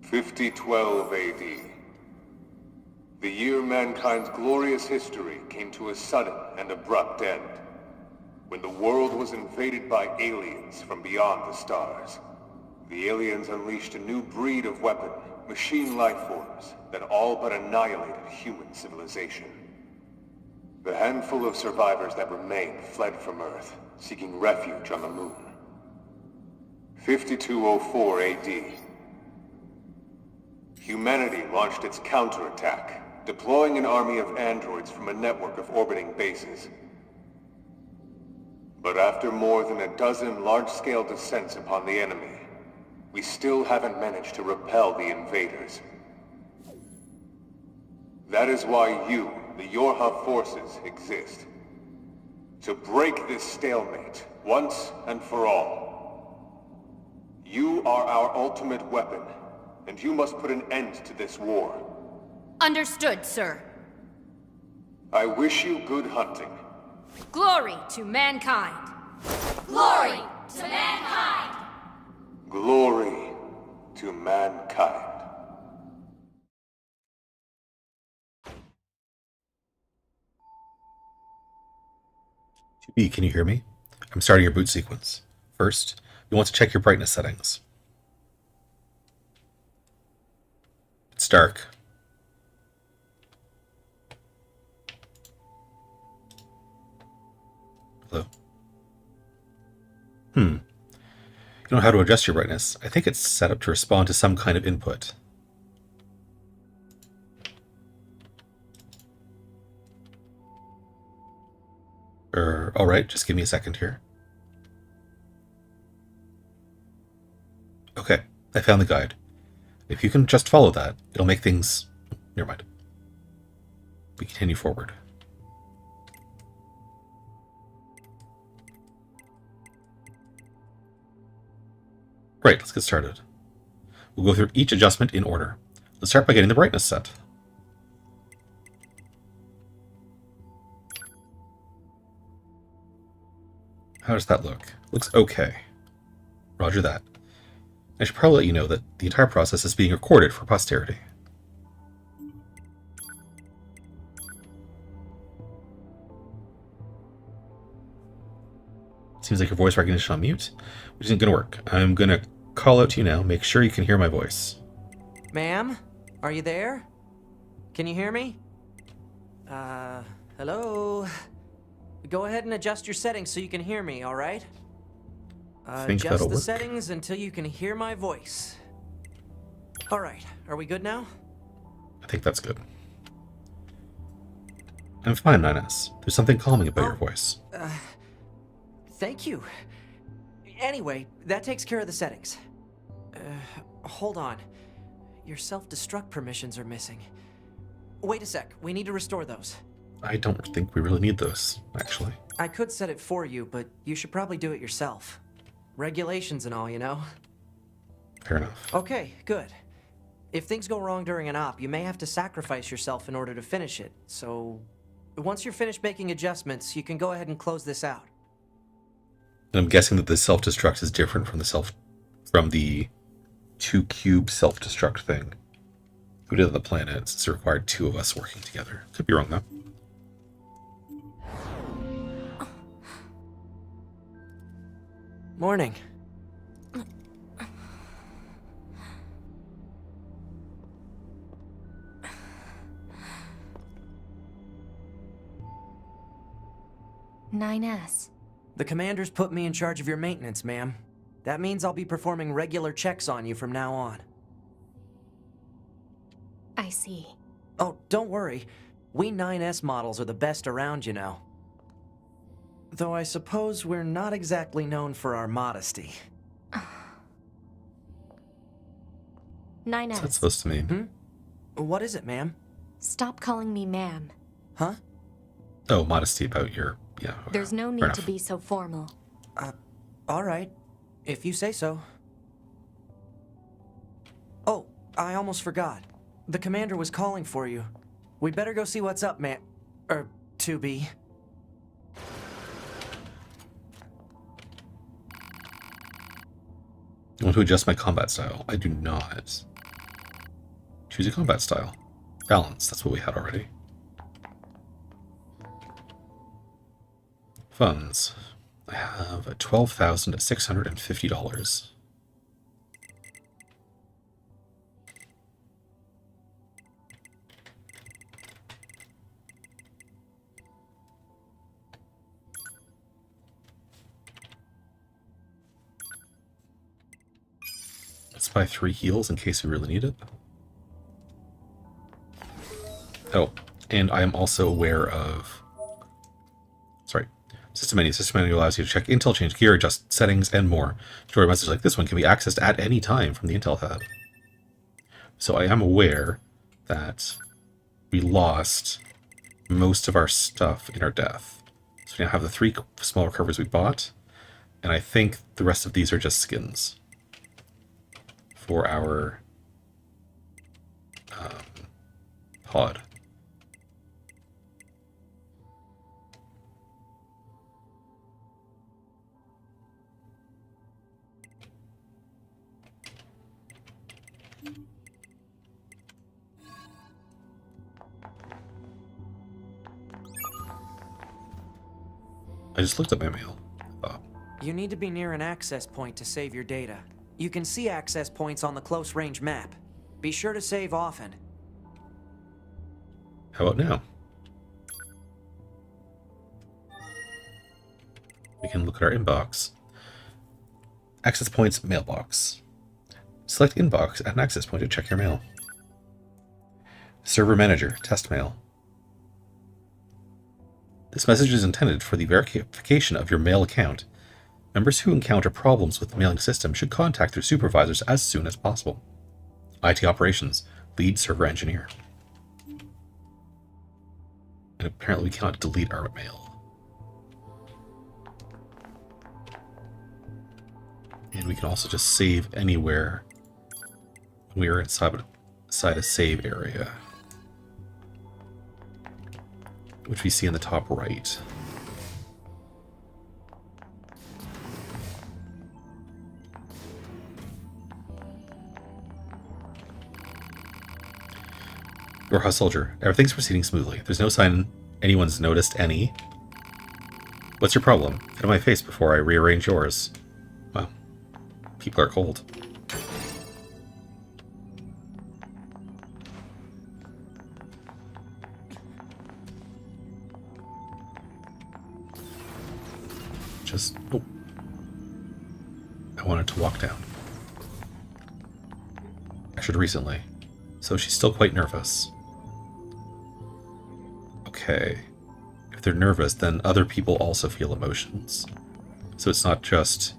(5012 AD). The year mankind's glorious history came to a sudden and abrupt end, when the world was invaded by aliens from beyond the stars. The aliens unleashed a new breed of weapon, machine life forms, that all but annihilated human civilization. The handful of survivors that remained fled from Earth, seeking refuge on the moon. 5204 AD. Humanity launched its counterattack, deploying an army of androids from a network of orbiting bases. But after more than a dozen large-scale descents upon the enemy, we still haven't managed to repel the invaders. That is why you, the Yorha forces, exist. To break this stalemate, once and for all. You are our ultimate weapon, and you must put an end to this war. Understood, sir. I wish you good hunting. Glory to mankind. Glory to mankind. Glory to mankind. B, can you hear me? I'm starting your boot sequence. First, you want to check your brightness settings. It's dark. Hello? You know how to adjust your brightness. I think it's set up to respond to some kind of input. Alright, just give me a second here. Okay, I found the guide. If you can just follow that, it'll make things... Never mind. We continue forward. Right, let's get started. We'll go through each adjustment in order. Let's start by getting the brightness set. How does that look? Looks okay. Roger that. I should probably let you know that the entire process is being recorded for posterity. Seems like your voice recognition on mute, which isn't going to work. I'm going to call out to you now. Make sure you can hear my voice. Ma'am? Are you there? Can you hear me? Hello? Go ahead and adjust your settings so you can hear me, alright? Adjust the settings until you can hear my voice. Alright, are we good now? I think that's good. I'm fine, 9S. There's something calming about your voice. Thank you. Anyway, that takes care of the settings. Hold on. Your self-destruct permissions are missing. Wait a sec, we need to restore those. I don't think we really need those, actually. I could set it for you, but you should probably do it yourself. Regulations and all, you know? Fair enough. Okay, good. If things go wrong during an op, you may have to sacrifice yourself in order to finish it, so... Once you're finished making adjustments, you can go ahead and close this out. And I'm guessing that the self-destruct is different from the 2-cube self-destruct thing. We did on the planet, since it required 2 of us working together. Could be wrong, though. Morning. NieR. The commander's put me in charge of your maintenance, ma'am. That means I'll be performing regular checks on you from now on. I see. Oh, don't worry. We 9S models are the best around, you know. Though I suppose we're not exactly known for our modesty. NieR. What's that supposed to mean? What is it, ma'am? Stop calling me ma'am. Huh? Oh, modesty about your... Yeah. There's no need to be so formal. Alright. If you say so. Oh, I almost forgot. The commander was calling for you. We better go see what's up, man. 2B. You want to adjust my combat style? I do not. Choose a combat style. Balance, that's what we had already. Funds. I have $12,650. Let's buy 3 heals in case we really need it. Oh, and I am also aware of... Sorry. System menu. System menu allows you to check intel, change gear, adjust settings, and more. Story message like this one can be accessed at any time from the intel tab. So I am aware that we lost most of our stuff in our death. So we now have the 3 small recovers we bought, and I think the rest of these are just skins for our pod. I just looked at my mail. You need to be near an access point to save your data. You can see access points on the close range map. Be sure to save often. How about now? We can look at our inbox. Access points, mailbox. Select inbox, add an access point to check your mail. Server manager, test mail. This message is intended for the verification of your mail account. Members who encounter problems with the mailing system should contact their supervisors as soon as possible. IT Operations, Lead Server Engineer. And apparently we cannot delete our mail. And we can also just save anywhere when we are inside a save area, which we see in the top right. Yorha Soldier, everything's proceeding smoothly. There's no sign anyone's noticed any. What's your problem? Get on my face before I rearrange yours. Well, people are cold. Oh. I wanted to walk down. I should recently. So she's still quite nervous. Okay. If they're nervous, then other people also feel emotions. So it's not just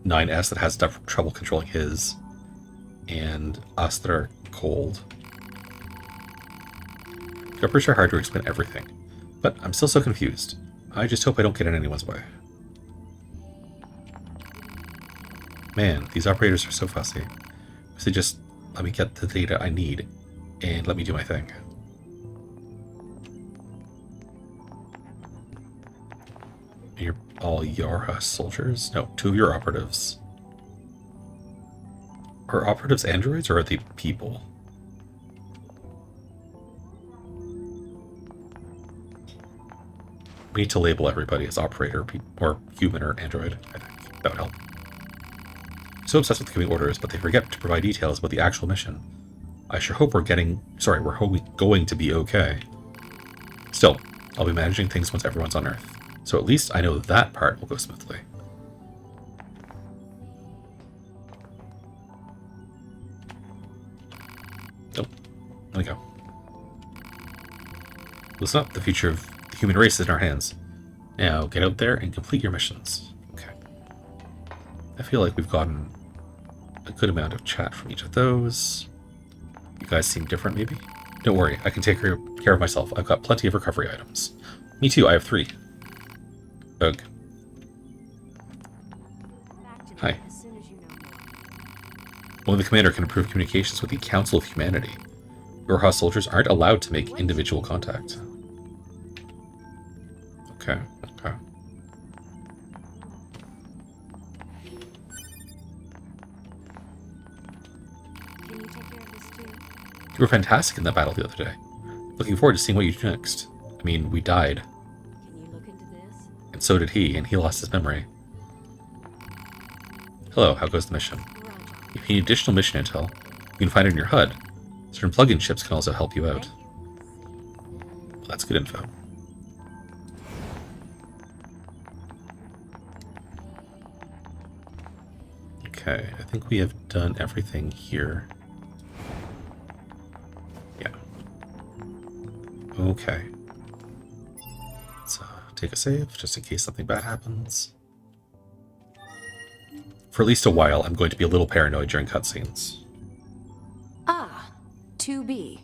9S that has trouble controlling his, and us that are cold. Grippers are hard to explain everything, but I'm still so confused. I just hope I don't get in anyone's way. Man, these operators are so fussy. If they just let me get the data I need and let me do my thing. You're all Yorha soldiers? No, 2 of your operatives. Are operatives androids or are they people? We need to label everybody as operator or human or android. I think that would help. So obsessed with giving orders, but they forget to provide details about the actual mission. I sure hope we're going to be okay. Still, I'll be managing things once everyone's on Earth. So at least I know that part will go smoothly. Oh, let me go. Listen up, the future of the human race is in our hands. Now get out there and complete your missions. Okay. I feel like we've gotten a good amount of chat from each of those. You guys seem different, maybe? Don't worry, I can take care of myself. I've got plenty of recovery items. Me too, I have 3. Ugh. Hi. Only the commander can improve communications with the Council of Humanity. Yorha soldiers aren't allowed to make individual contact. Okay, okay. You were fantastic in that battle the other day. Looking forward to seeing what you do next. I mean, we died. Can you look into this? And so did he, and he lost his memory. Hello, how goes the mission? If you need additional mission intel, you can find it in your HUD. Certain plug-in chips can also help you out. Well, that's good info. Okay, I think we have done everything here. Yeah. Okay. Let's take a save, just in case something bad happens. For at least a while, I'm going to be a little paranoid during cutscenes. Ah, 2B.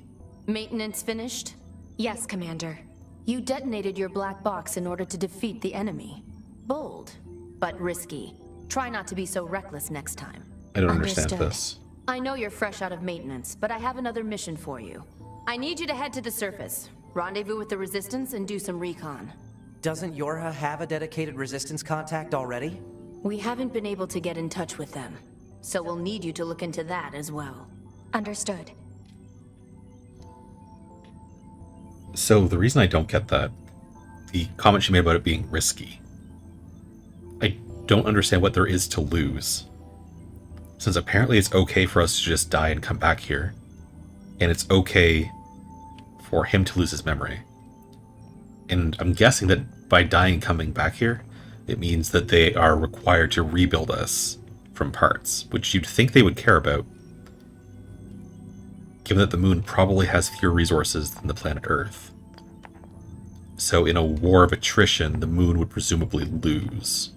Maintenance finished? Yes, Commander. You detonated your black box in order to defeat the enemy. Bold, but risky. Try not to be so reckless next time. I don't understand Understood. this. I know you're fresh out of maintenance, but I have another mission for you. I need you to head to the surface, rendezvous with the Resistance, and do some recon. Doesn't Yorha have a dedicated Resistance contact already? We haven't been able to get in touch with them, so we'll need you to look into that as well. Understood. So the reason I don't get that, the comment she made about it being risky, I don't understand what there is to lose. Since apparently it's okay for us to just die and come back here, and it's okay for him to lose his memory. And I'm guessing that by dying and coming back here, it means that they are required to rebuild us from parts, which you'd think they would care about, given that the moon probably has fewer resources than the planet Earth. So in a war of attrition, the moon would presumably lose.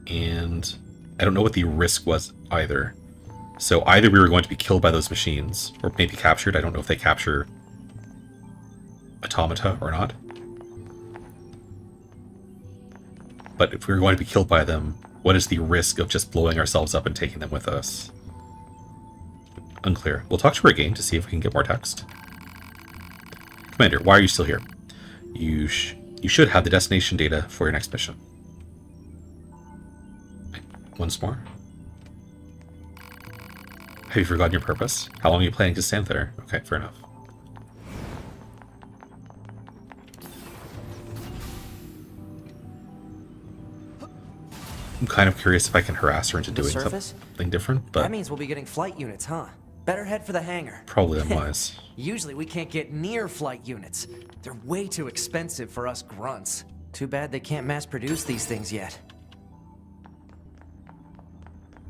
And I don't know what the risk was either. So either we were going to be killed by those machines, or maybe captured. I don't know if they capture Automata or not. But if we were going to be killed by them, what is the risk of just blowing ourselves up and taking them with us? Unclear. We'll talk to her again to see if we can get more text. Commander, why are you still here? You should have the destination data for your next mission. Once more. Have you forgotten your purpose? How long are you planning to stand there? Okay, fair enough. I'm kind of curious if I can harass her into doing something different, but that means we'll be getting flight units, huh? Better head for the hangar. Probably unwise. Usually we can't get near flight units. They're way too expensive for us grunts. Too bad they can't mass produce these things yet.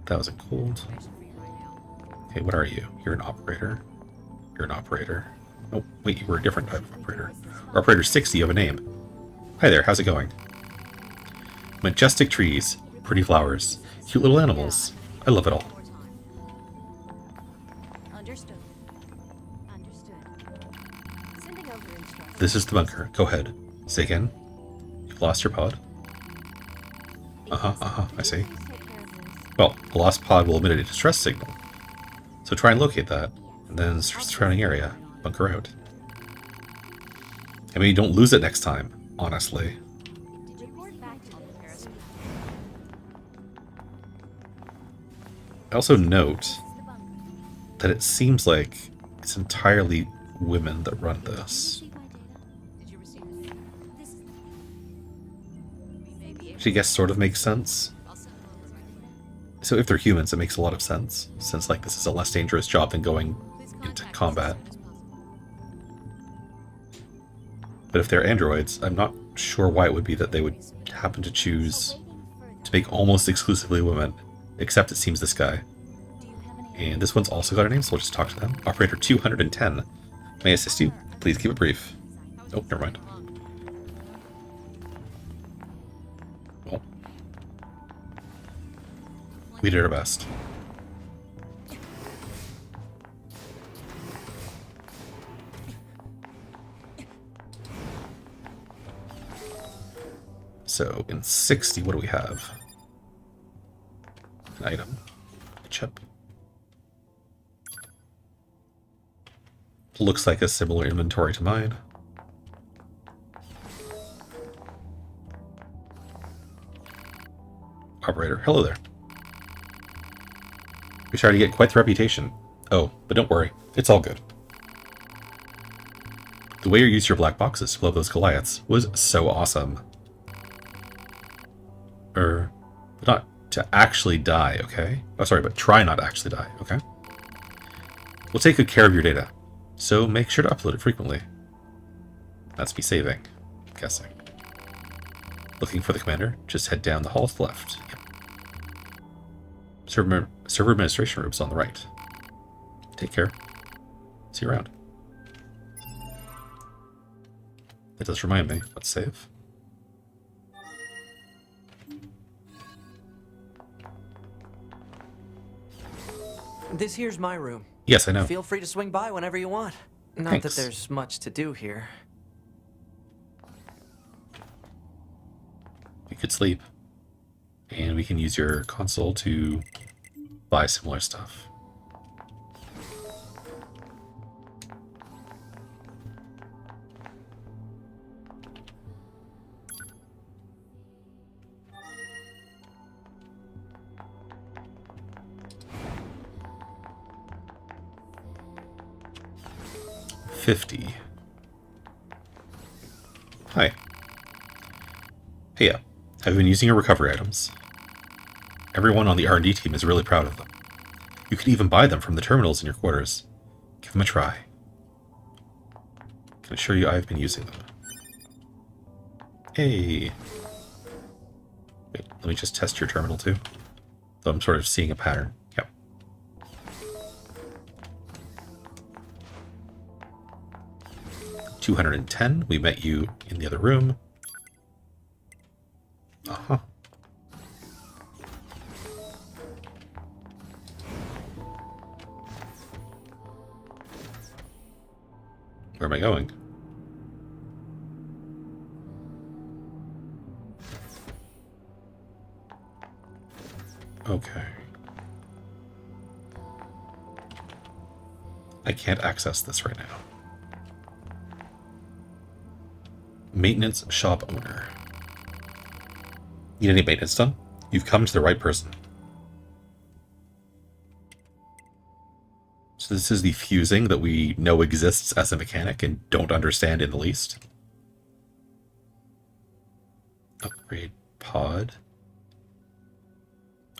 That wasn't cold. Okay, what are you? You're an operator. You're an operator. Oh, wait, you were a different type of operator. Operator 60, you have a name. Hi there, how's it going? Majestic trees, pretty flowers, cute little animals. I love it all. Understood. Understood. Sending over instructions. This is the bunker. Go ahead. Say again. You've lost your pod? I see. Well, a lost pod will emit a distress signal. So try and locate that, and then surrounding area. Bunker out. I mean, don't lose it next time, honestly. I also note that it seems like it's entirely women that run this. Which I guess sort of makes sense. So if they're humans, it makes a lot of sense, since like this is a less dangerous job than going into combat. But if they're androids, I'm not sure why it would be that they would happen to choose to make almost exclusively women, except it seems this guy. And this one's also got a name, so we'll just talk to them. Operator 210. May I assist you? Please keep it brief. Oh, never mind. Well, we did our best. So in 60, what do we have? An item. A chip. Looks like a similar inventory to mine. Operator, hello there. We started to get quite the reputation. Oh, but don't worry, it's all good. The way you used your black boxes to blow up those Goliaths was so awesome. But not to actually die, okay? Oh, sorry, but try not to actually die, okay? We'll take good care of your data, so make sure to upload it frequently. That's me saving, I'm guessing. Looking for the commander? Just head down the hall to the left. Yep. Server administration room's on the right. Take care. See you around. That does remind me. Let's save. This here's my room. Yes, I know. Feel free to swing by whenever you want. Not Thanks. that there's much to do here. You could sleep. And we can use your console to buy similar stuff. $50. Hi. Hey, yeah. I've been using your recovery items. Everyone on the R&D team is really proud of them. You could even buy them from the terminals in your quarters. Give them a try. Can assure you I've been using them. Hey. Wait, let me just test your terminal too. Though I'm sort of seeing a pattern. Yep. 210. We met you in the other room. Uh-huh. Where am I going? Okay. I can't access this right now. Maintenance shop owner. Need any maintenance done? You've come to the right person. So this is the fusing that we know exists as a mechanic and don't understand in the least. Upgrade pod.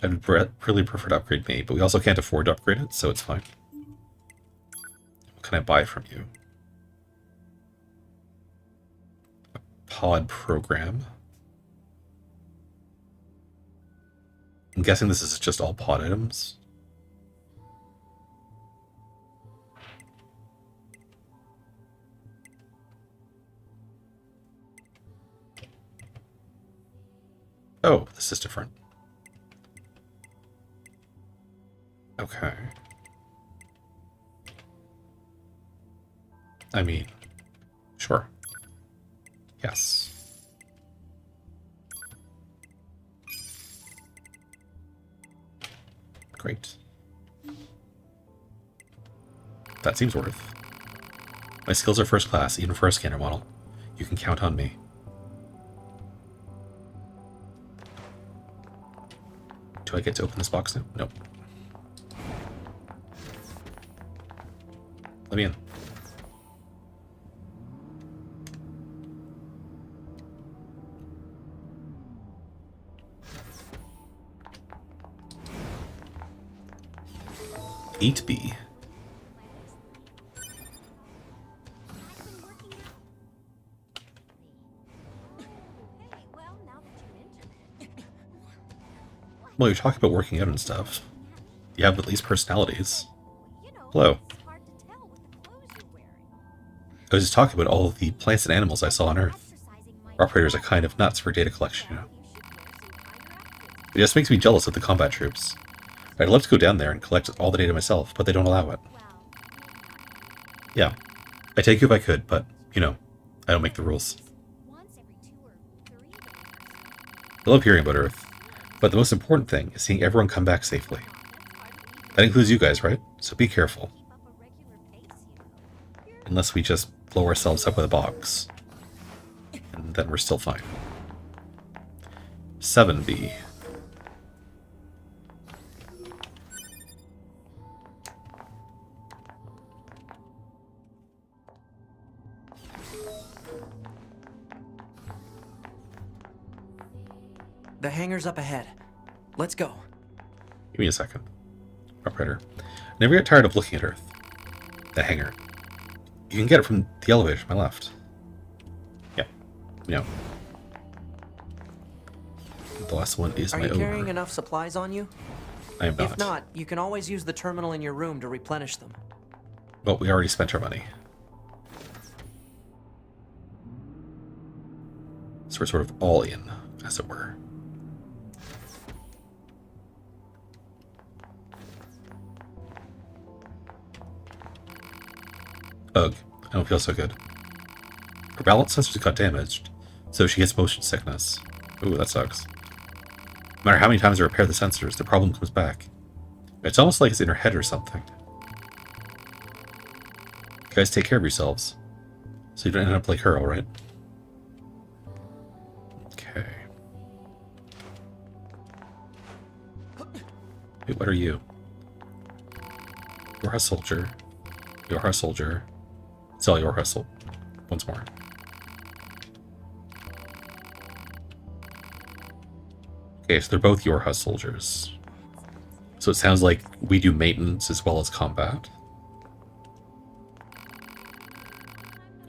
I'd really prefer to upgrade me, but we also can't afford to upgrade it, so it's fine. What can I buy from you? A pod program. I'm guessing this is just all pod items. Oh, this is different. Okay. I mean, sure. Yes. Great. That seems worth. My skills are first class, even for a scanner model. You can count on me. Do I get to open this box now? Nope. Let me in. Eight B. Well, you're talking about working out and stuff. You have at least personalities. Hello. I was just talking about all of the plants and animals I saw on Earth. Our operators are kind of nuts for data collection, you know. It just makes me jealous of the combat troops. I'd love to go down there and collect all the data myself, but they don't allow it. Yeah, I'd take you if I could, but, you know, I don't make the rules. I love hearing about Earth, but the most important thing is seeing everyone come back safely. That includes you guys, right? So be careful. Unless we just blow ourselves up with a box. And then we're still fine. 7B. The hangar's up ahead. Let's go. Give me a second. Operator. Never get tired of looking at Earth. The hangar. You can get it from the elevator to my left. Yeah. No. The last one is my Are you carrying owner. enough supplies on you? I am not. If not, you can always use the terminal in your room to replenish them. Well, we already spent our money. So we're sort of all in, as it were. Ugh, I don't feel so good. Her balance sensors got damaged, so she gets motion sickness. Ooh, that sucks. No matter how many times I repair the sensors, the problem comes back. It's almost like it's in her head or something. You guys take care of yourselves, so you don't end up like her, alright? Okay. Wait, what are you? You're a soldier. You're a soldier. It's all your hustle. Once more. Okay, so they're both your Huss soldiers. So it sounds like we do maintenance as well as combat.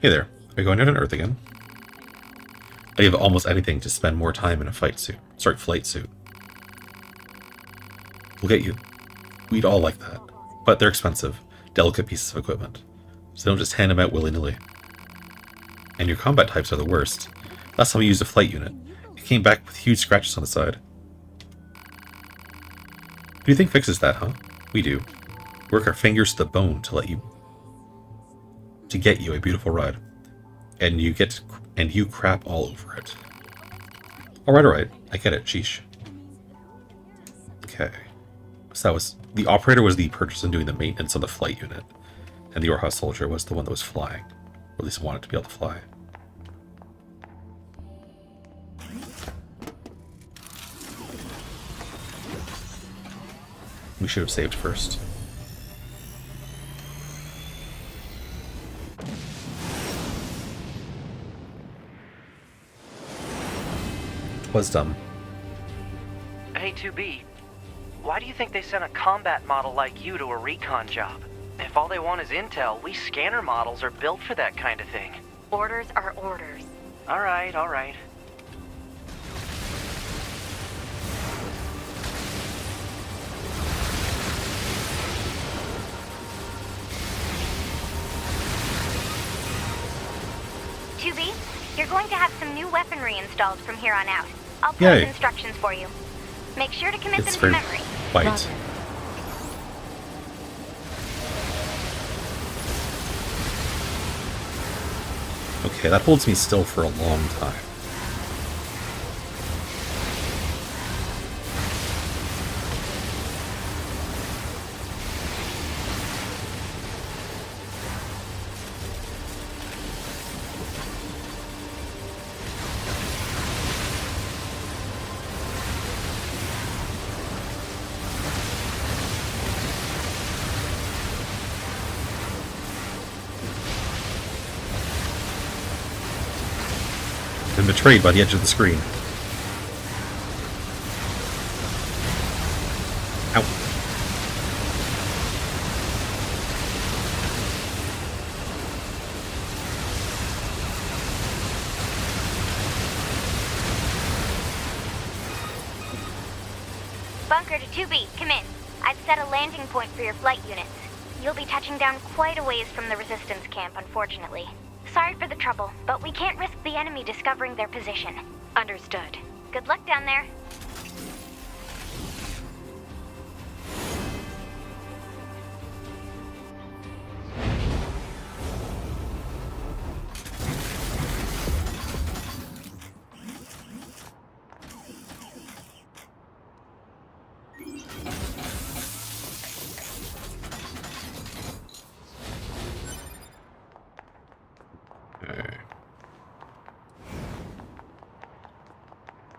Hey there. Are you going out on Earth again? I have almost anything to spend more time in a flight suit. We'll get you. We'd all like that. But they're expensive, delicate pieces of equipment. So don't just hand them out willy-nilly. and your combat types are the worst. Last time we used a flight unit, it came back with huge scratches on the side. Who do you think fixes that, huh? We do. Work our fingers to the bone to get you a beautiful ride. And you crap all over it. Alright. I get it, sheesh. Okay. So that was the operator was the person doing the maintenance on the flight unit. And the Orhaus soldier was the one that was flying. Or at least wanted to be able to fly. We should have saved first. It was dumb. Hey, 2B, why do you think they sent a combat model like you to a recon job? If all they want is intel, we scanner models are built for that kind of thing. Orders are orders. Alright. 2B, you're going to have some new weaponry installed from here on out. I'll Yay. post instructions for you. Make sure to commit It's them to very memory. white. Okay, that holds me still for a long time. Been betrayed by the edge of the screen. Ow. Bunker to 2B, come in. I've set a landing point for your flight units. You'll be touching down quite a ways from the resistance camp, unfortunately. Sorry for the trouble, but we can't risk the enemy discovering their position. Understood. Good luck down there.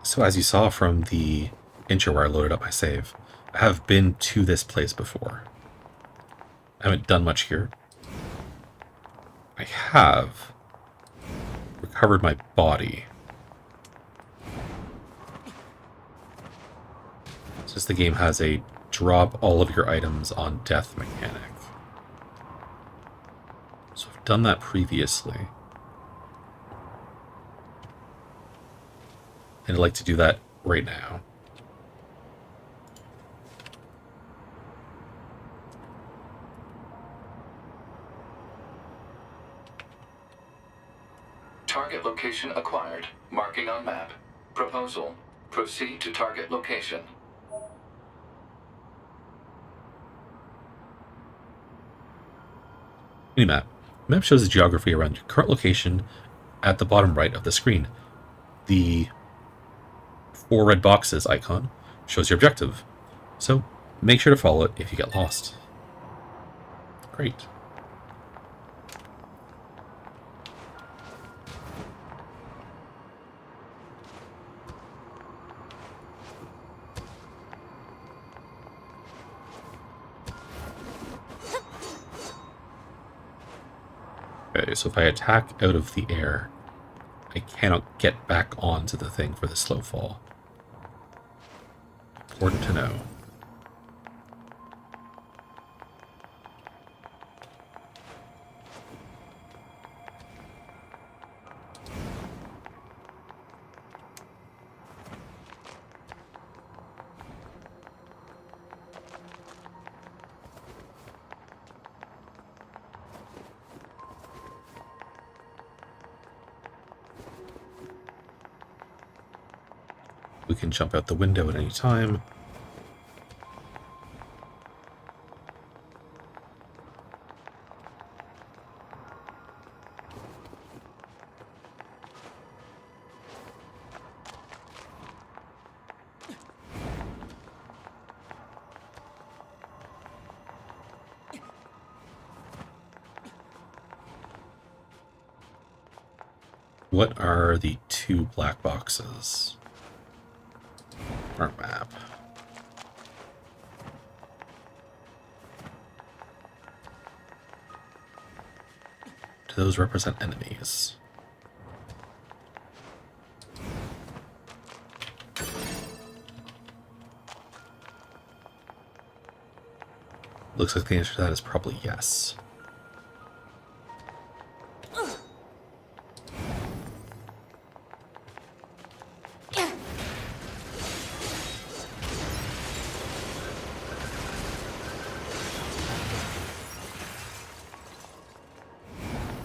So as you saw from the intro where I loaded up my save, I have been to this place before. I haven't done much here. I have recovered my body. Since the game has a drop all of your items on death mechanic. So I've done that previously. And I'd like to do that right now. Target location acquired. Marking on map. Proposal. Proceed to target location. Minimap. The map shows the geography around your current location at the bottom right of the screen. The 4 red boxes icon shows your objective. So make sure to follow it if you get lost. Great. Okay, so if I attack out of the air, I cannot get back onto the thing for the slow fall. Important to know. We can jump out the window at any time. What are the two black boxes? Our map. Do those represent enemies? Looks like the answer to that is probably yes.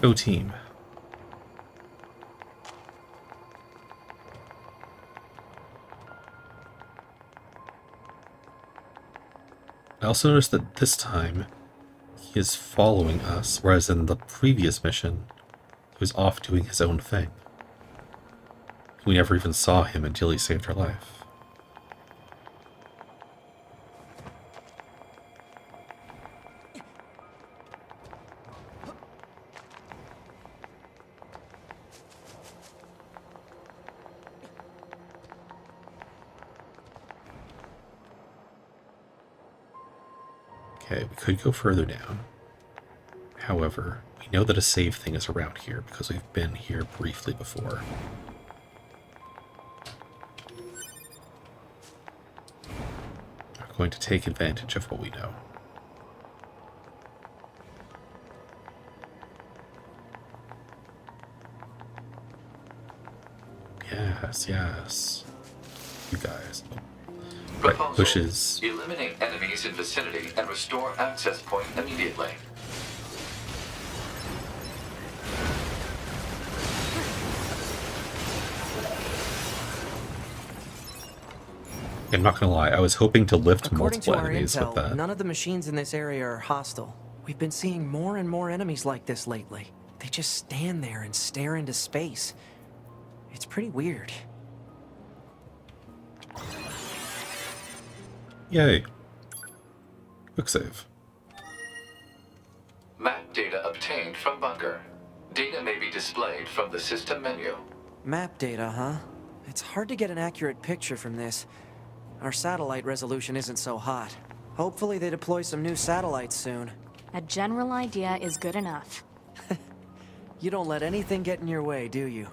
Go team. I also noticed that this time he is following us, whereas in the previous mission he was off doing his own thing. We never even saw him until he saved our life. Okay, we could go further down. However, we know that a save thing is around here because we've been here briefly before. We're going to take advantage of what we know. Yes, yes. You guys. Right, Proposal. pushes. Eliminate enemies in vicinity and restore access point immediately. I'm not gonna lie, I was hoping to lift According to multiple our enemies with intel, that. none of the machines in this area are hostile. We've been seeing more and more enemies like this lately. They just stand there and stare into space. It's pretty weird. Yay. Quick save. Map data obtained from bunker. Data may be displayed from the system menu. Map data, huh? It's hard to get an accurate picture from this. Our satellite resolution isn't so hot. Hopefully they deploy some new satellites soon. A general idea is good enough. You don't let anything get in your way, do you?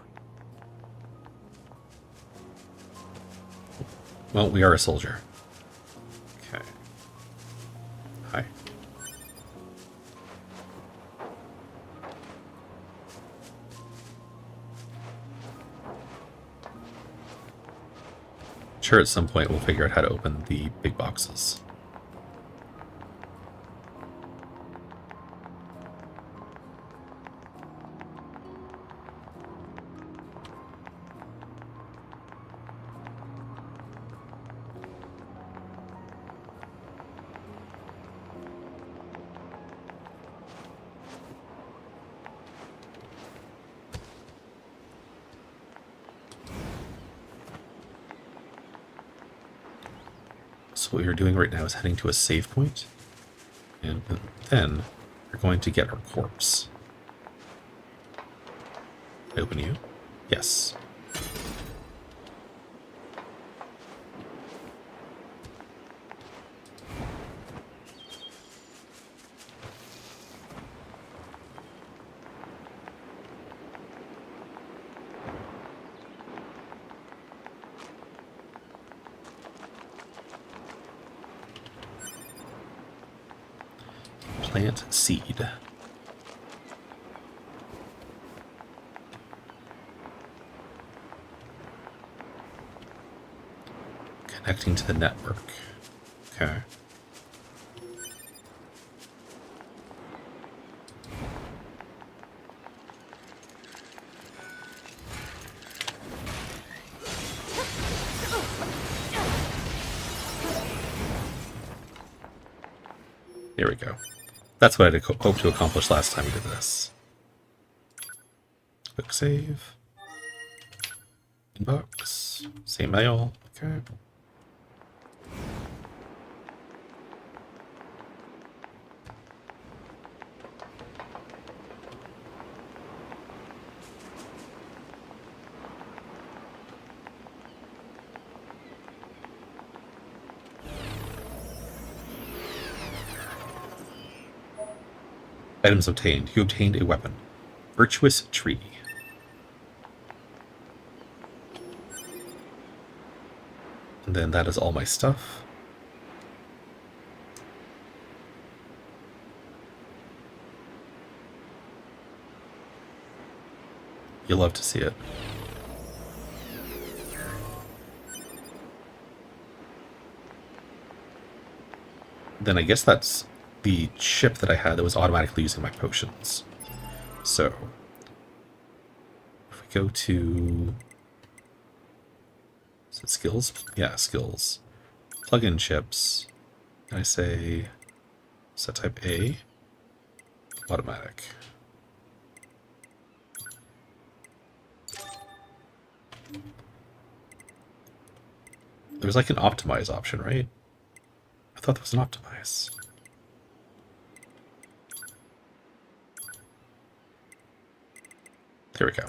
Well, we are a soldier. Okay. Hi. Sure, at some point we'll figure out how to open the big boxes. So what we're doing right now is heading to a save point, and then we're going to get our corpse. Open you? Yes. Plant seed. Connecting to the network. Okay. There we go. That's what I hoped to accomplish last time we did this. Quick save. Inbox. Same mail. Okay. Items obtained. You obtained a weapon. Virtuous Tree. And then that is all my stuff. You'll love to see it. Then I guess that's the chip that I had that was automatically using my potions. So, if we go to... Is it skills? Yeah, skills. Plug-in chips. And I say set type A. Automatic. There's like an optimize option, right? I thought there was an optimize. There we go.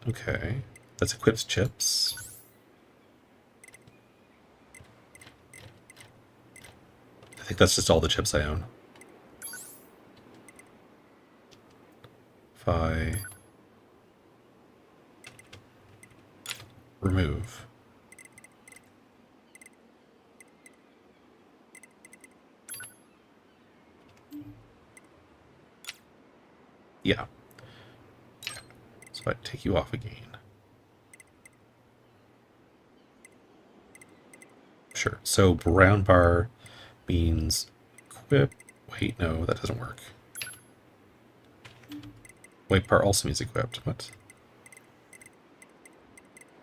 Okay, that's equips chips. I think that's just all the chips I own. If I remove. Yeah. So I take you off again. Sure. So brown bar means equip. Wait, no, that doesn't work. White bar also means equipped. What?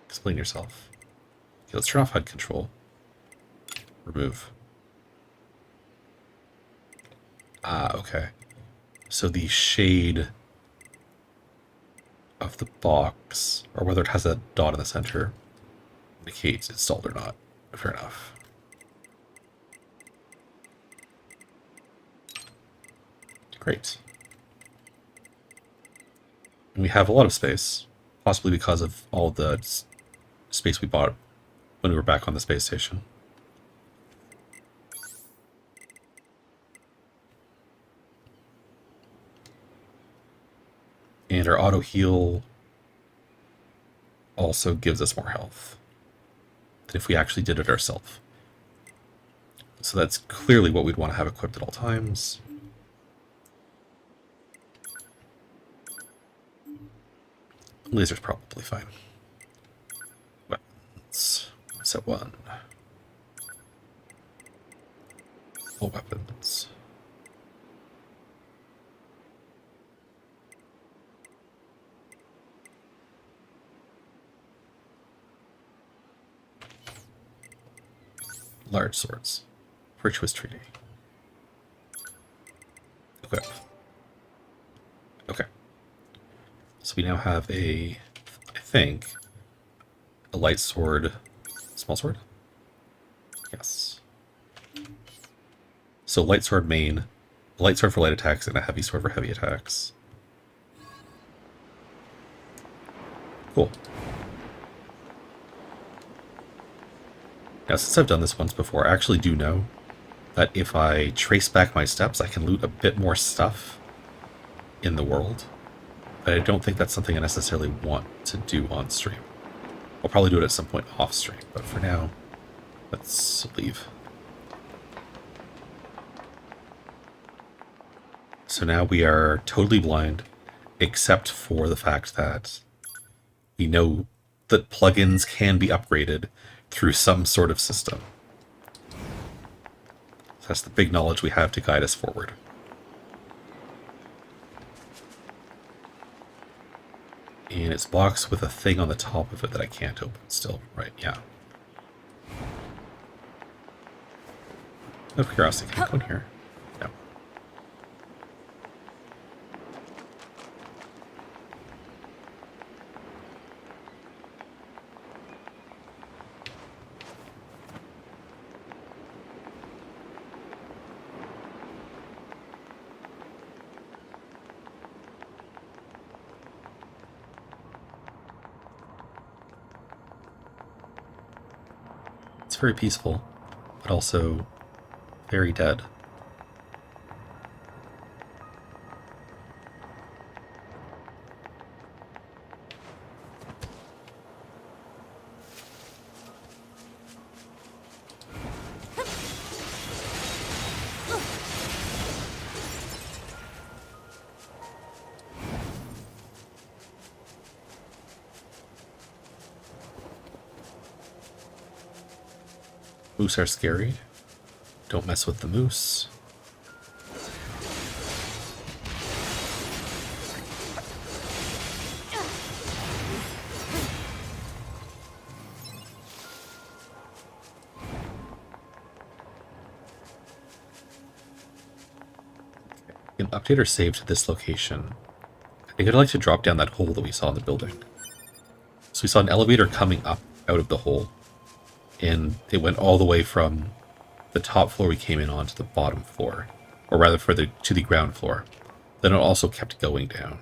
Explain yourself. Okay, let's turn off HUD control. Remove. Ah, okay. So the shade of the box, or whether it has a dot in the center, indicates it's installed or not. Fair enough. Great. And we have a lot of space, possibly because of all the space we bought when we were back on the space station. And our auto heal also gives us more health than if we actually did it ourselves. So that's clearly what we'd want to have equipped at all times. Laser's probably fine. Weapons. Set 1. All weapons. Large swords. Virtuous Treaty. Equip. Okay. So we now have I think, a light sword, small sword? Yes. So light sword main, a light sword for light attacks, and a heavy sword for heavy attacks. Cool. Now, since I've done this once before, I actually do know that if I trace back my steps, I can loot a bit more stuff in the world. But I don't think that's something I necessarily want to do on stream. I'll probably do it at some point off stream, but for now, let's leave. So now we are totally blind, except for the fact that we know that plugins can be upgraded through some sort of system. So that's the big knowledge we have to guide us forward. And it's boxed with a thing on the top of it that I can't open still. Right, yeah. Out of curiosity, can I go in here? No. It's very peaceful, but also very dead. Moose are scary. Don't mess with the moose. We can update our save to this location. I think I'd like to drop down that hole that we saw in the building. So we saw an elevator coming up out of the hole, and it went all the way from the top floor we came in on to the bottom floor, or rather to the ground floor. Then it also kept going down.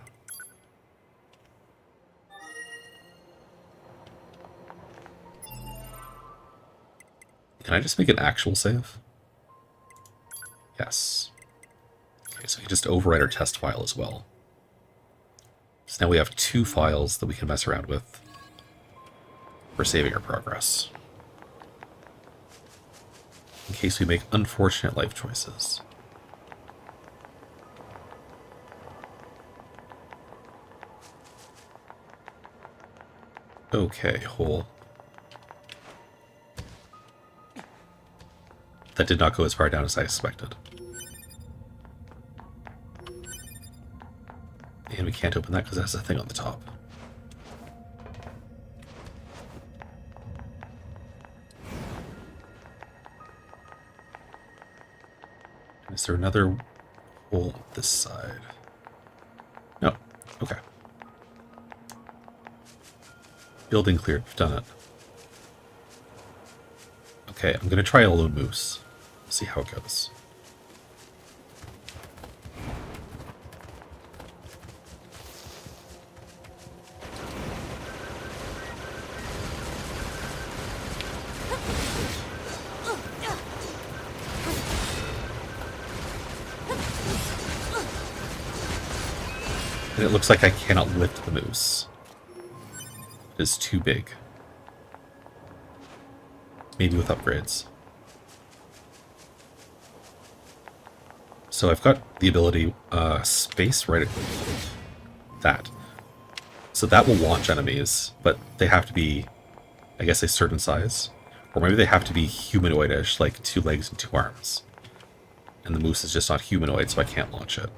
Can I just make an actual save? Yes. Okay, so we just overwrite our test file as well. So now we have 2 files that we can mess around with for saving our progress, in case we make unfortunate life choices. Okay, hole. That did not go as far down as I expected. And we can't open that because it has a thing on the top. Is there another hole on this side? No. Okay. Building cleared. We've done it. Okay, I'm going to try a lone moose. See how it goes. And it looks like I cannot lift the moose. It is too big. Maybe with upgrades. So I've got the ability, space right at that. So that will launch enemies, but they have to be, I guess, a certain size. Or maybe they have to be humanoid-ish, like 2 legs and 2 arms. And the moose is just not humanoid, so I can't launch it.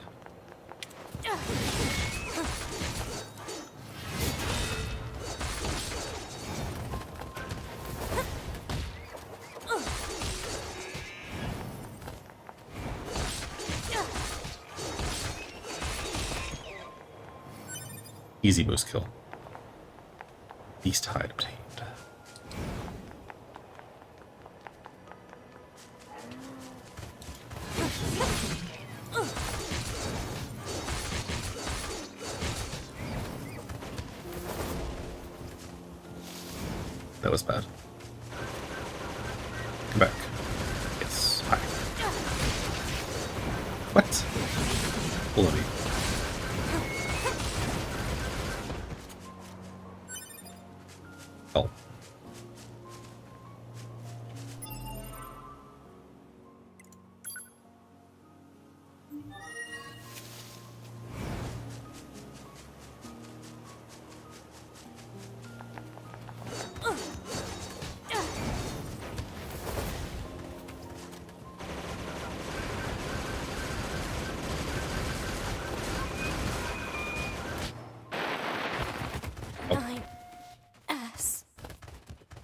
Easy moose kill. Beast hide obtained. That was bad. Come back. Yes. Hi. What? Below me. Oh.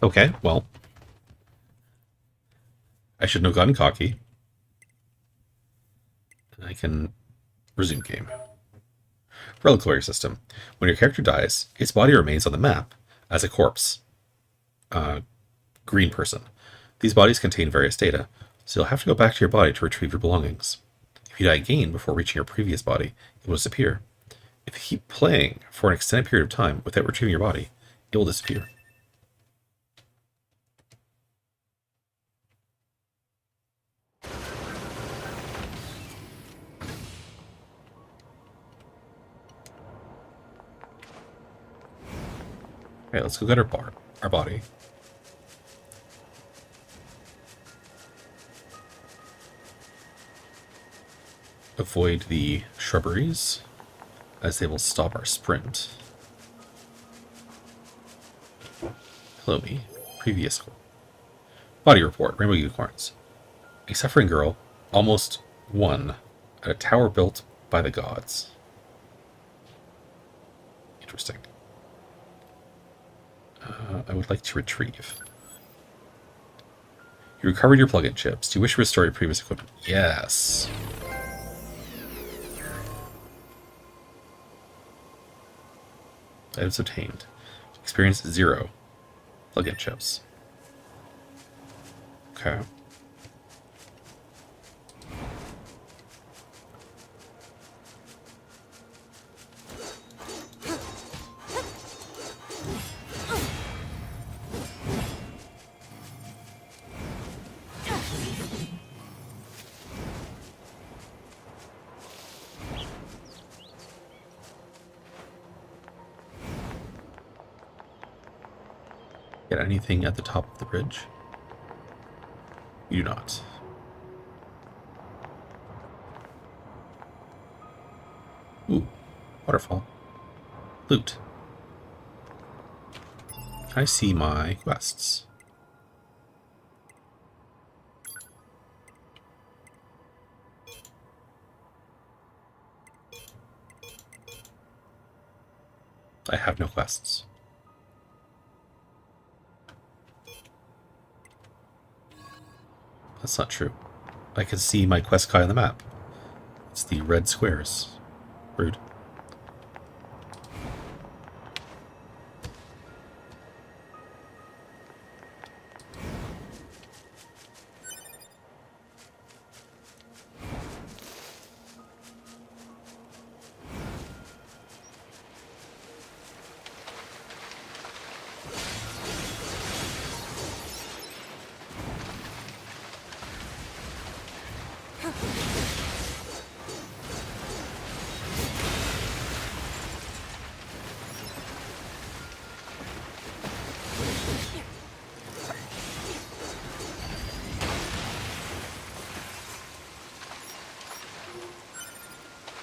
Okay, well, I shouldn't have gotten cocky. I can resume game. Reliquary system. When your character dies, its body remains on the map as a corpse. Green person. These bodies contain various data, so you'll have to go back to your body to retrieve your belongings. If you die again before reaching your previous body, it will disappear. If you keep playing for an extended period of time without retrieving your body, it will disappear. Alright, let's go get our body. Avoid the shrubberies, as they will stop our sprint. Hello me. Previous body report. Rainbow unicorns. A suffering girl almost won at a tower built by the gods. Interesting. I would like to retrieve. You recovered your plug-in chips. Do you wish to restore your previous equipment? Yes. Items obtained. Experience 0. Plug-in chips. Okay. Get anything at the top of the bridge? You do not. Ooh, waterfall. Loot. I see my quests. I have no quests. That's not true. I can see my quest guy on the map. It's the red squares. Rude.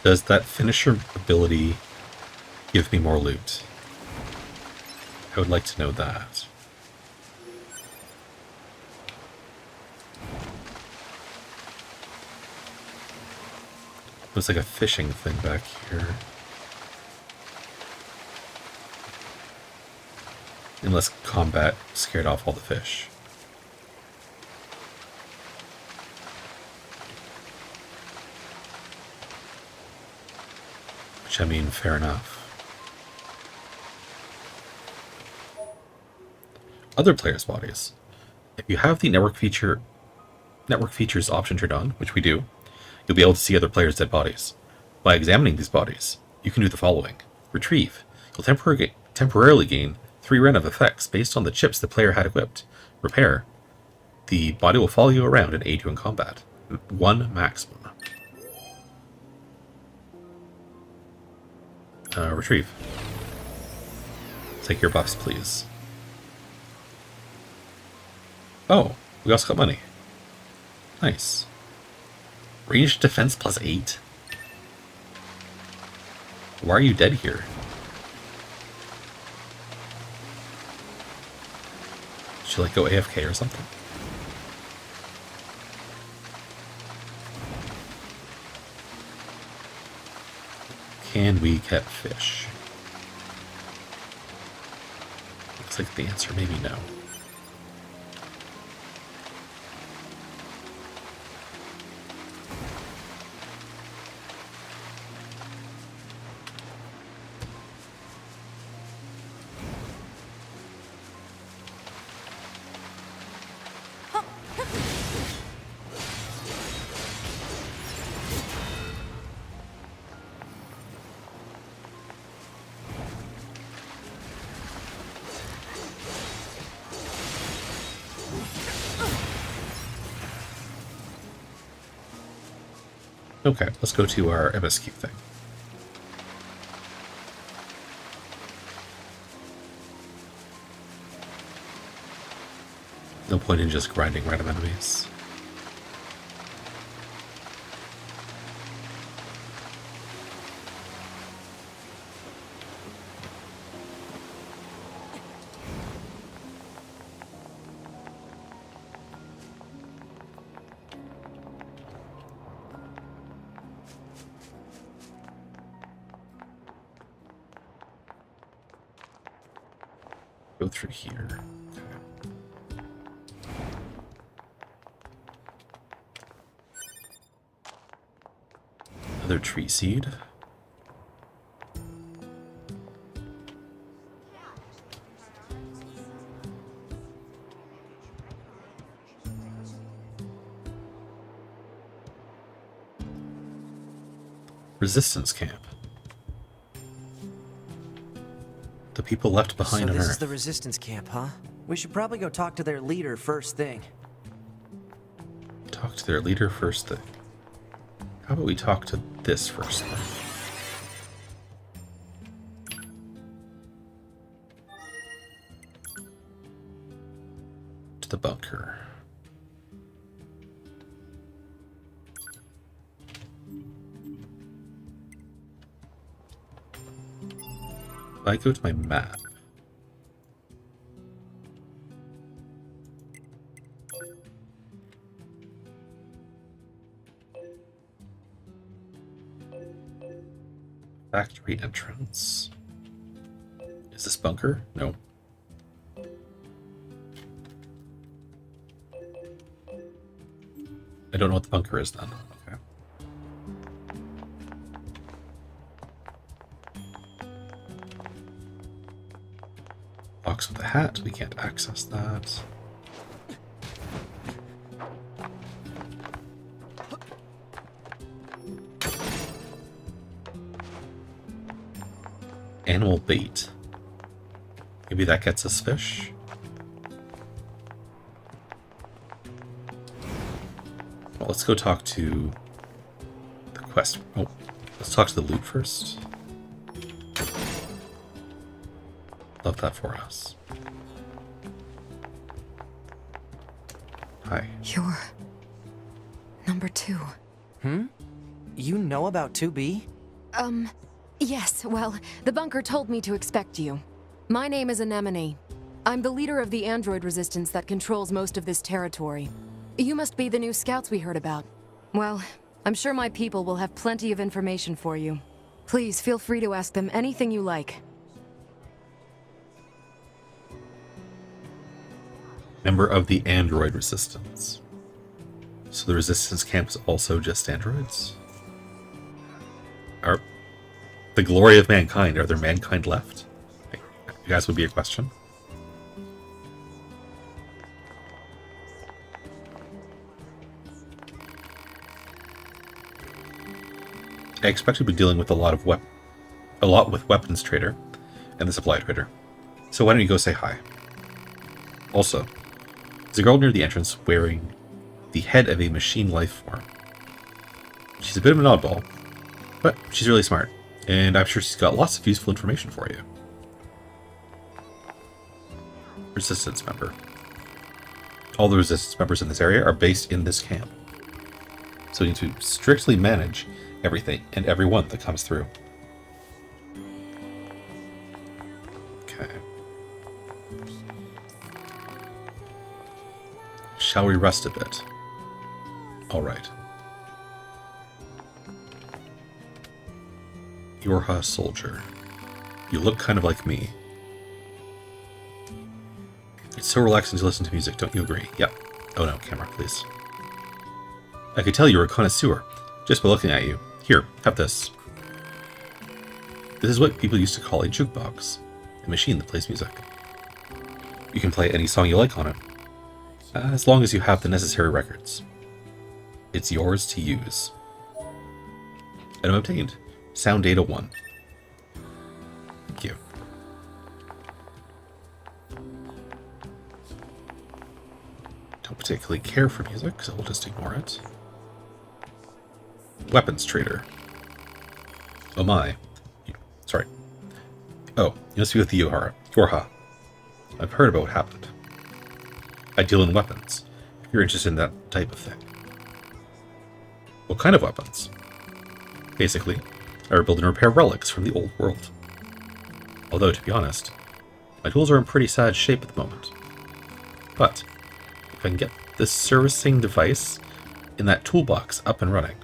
Does that finisher ability give me more loot? I would like to know that. There's like a fishing thing back here. Unless combat scared off all the fish. Which, I mean, fair enough. Other players' bodies. If you have the network features option turned on, which we do, you'll be able to see other players' dead bodies. By examining these bodies, you can do the following. Retrieve. You'll temporarily gain 3 random effects based on the chips the player had equipped. Repair. The body will follow you around and aid you in combat. 1 maximum. Retrieve. Take your buffs, please. Oh, we also got money. Nice. Ranged defense plus 8. Why are you dead here? Should you like go AFK or something? Can we get fish? Looks like the answer maybe no. Okay, let's go to our MSQ thing. No point in just grinding random enemies. Go through here. Another tree seed. Resistance camp. The people left behind on this Earth. is the resistance camp, huh? We should probably go talk to their leader first thing. Talk to their leader first thing. How about we talk to this first thing? To the bunker. If I go to my map, factory entrance. Is this bunker? No. I don't know what the bunker is then. Okay. Box with a hat. We can't access that. Animal bait. Maybe that gets us fish? Well, let's go talk to the quest. Oh, let's talk to the loot first. Love that for us. Hi. You're number 2. You know about 2B? Yes, well, the bunker told me to expect you. My name is Anemone. I'm the leader of the android resistance that controls most of this territory. You must be the new scouts we heard about. Well, I'm sure my people will have plenty of information for you. Please feel free to ask them anything you like. Member of the android resistance. So the resistance camp is also just androids? Are the glory of mankind, are there mankind left? You guys would be a question. I expect to be dealing with a lot with weapons trader and the supply trader. So why don't you go say hi? Also, there's a girl near the entrance wearing the head of a machine life form. She's a bit of an oddball, but she's really smart, and I'm sure she's got lots of useful information for you. Resistance member. All the resistance members in this area are based in this camp. So you need to strictly manage everything and everyone that comes through. Okay. Shall we rest a bit? Alright. You're a soldier. You look kind of like me. It's so relaxing to listen to music, don't you agree? Yep. Oh no, camera, please. I could tell you were a connoisseur just by looking at you. Here, have this. This is what people used to call a jukebox, a machine that plays music. You can play any song you like on it, as long as you have the necessary records. It's yours to use. Item obtained. Sound data 1. Thank you. Don't particularly care for music, so we'll just ignore it. weapons trader. Oh my. Sorry. Oh, you must be with the Yorha. I've heard about what happened. I deal in weapons, if you're interested in that type of thing. What kind of weapons? Basically, I rebuild and repair relics from the old world. Although, to be honest, my tools are in pretty sad shape at the moment. But, if I can get this servicing device in that toolbox up and running,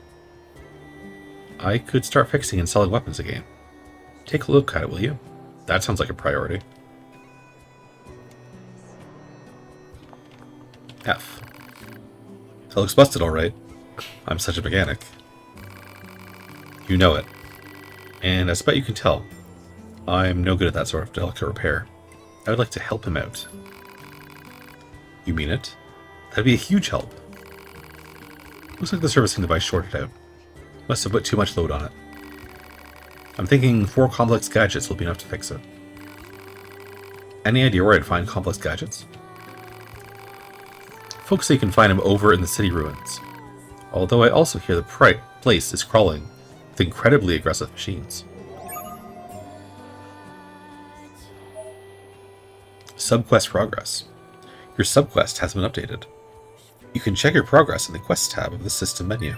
I could start fixing and selling weapons again. Take a look at it, will you? That sounds like a priority. F. That looks busted, alright. I'm such a mechanic. You know it. And I bet you can tell, I'm no good at that sort of delicate repair. I would like to help him out. You mean it? That'd be a huge help. Looks like the servicing device shorted out. Must have put too much load on it. I'm thinking 4 complex gadgets will be enough to fix it. Any idea where I'd find complex gadgets? Folks say you can find them over in the city ruins. Although I also hear the place is crawling with incredibly aggressive machines. Subquest progress. Your subquest has been updated. You can check your progress in the Quest tab of the system menu.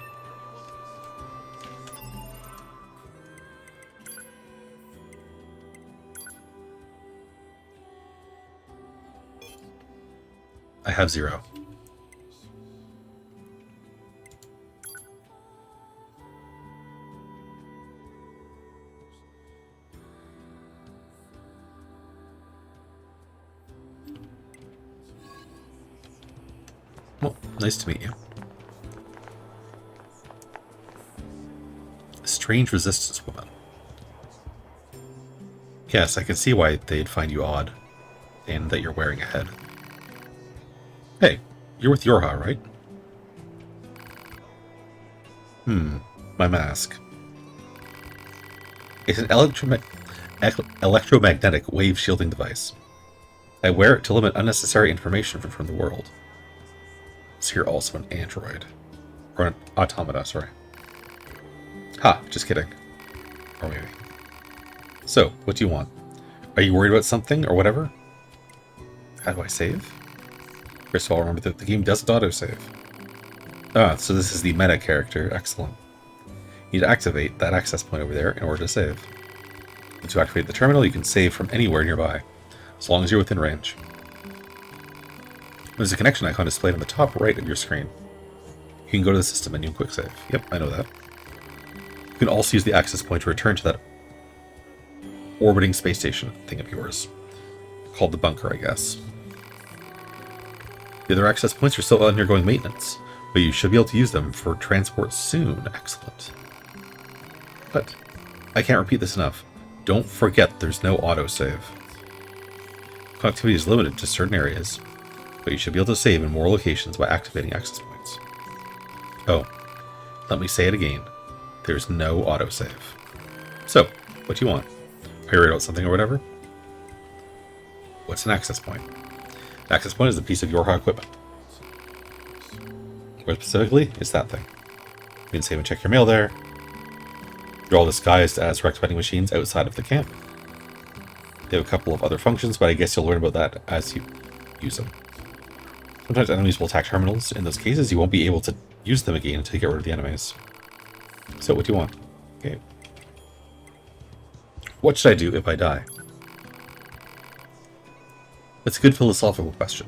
I have 0. Well, nice to meet you. A strange resistance woman. Yes, I can see why they'd find you odd, and that you're wearing a head. Hey, you're with Yorha, right? My mask. It's an electromagnetic wave shielding device. I wear it to limit unnecessary information from the world. So you're also an android. Or an automata, sorry. Ha, just kidding. Or maybe. So, what do you want? Are you worried about something or whatever? How do I save? First of all, remember that the game doesn't autosave. Ah, so this is the meta character. Excellent. You need to activate that access point over there in order to save. Once you activate the terminal, you can save from anywhere nearby, as long as you're within range. There's a connection icon displayed on the top right of your screen. You can go to the system menu and quick save. Yep, I know that. You can also use the access point to return to that orbiting space station thing of yours. Called the bunker, I guess. The other access points are still undergoing maintenance, but you should be able to use them for transport soon. Excellent. But I can't repeat this enough. Don't forget there's no autosave. Connectivity is limited to certain areas, but you should be able to save in more locations by activating access points. Oh, let me say it again. There's no autosave. So, what do you want? Are you worried about something or whatever? What's an access point? An access point is a piece of Yorha equipment. More specifically, it's that thing. You can save and check your mail there. They're all disguised as rec vending machines outside of the camp. They have a couple of other functions, but I guess you'll learn about that as you use them. Sometimes enemies will attack terminals. In those cases, you won't be able to use them again until you get rid of the enemies. So, what do you want? Okay. What should I do if I die? It's a good philosophical question.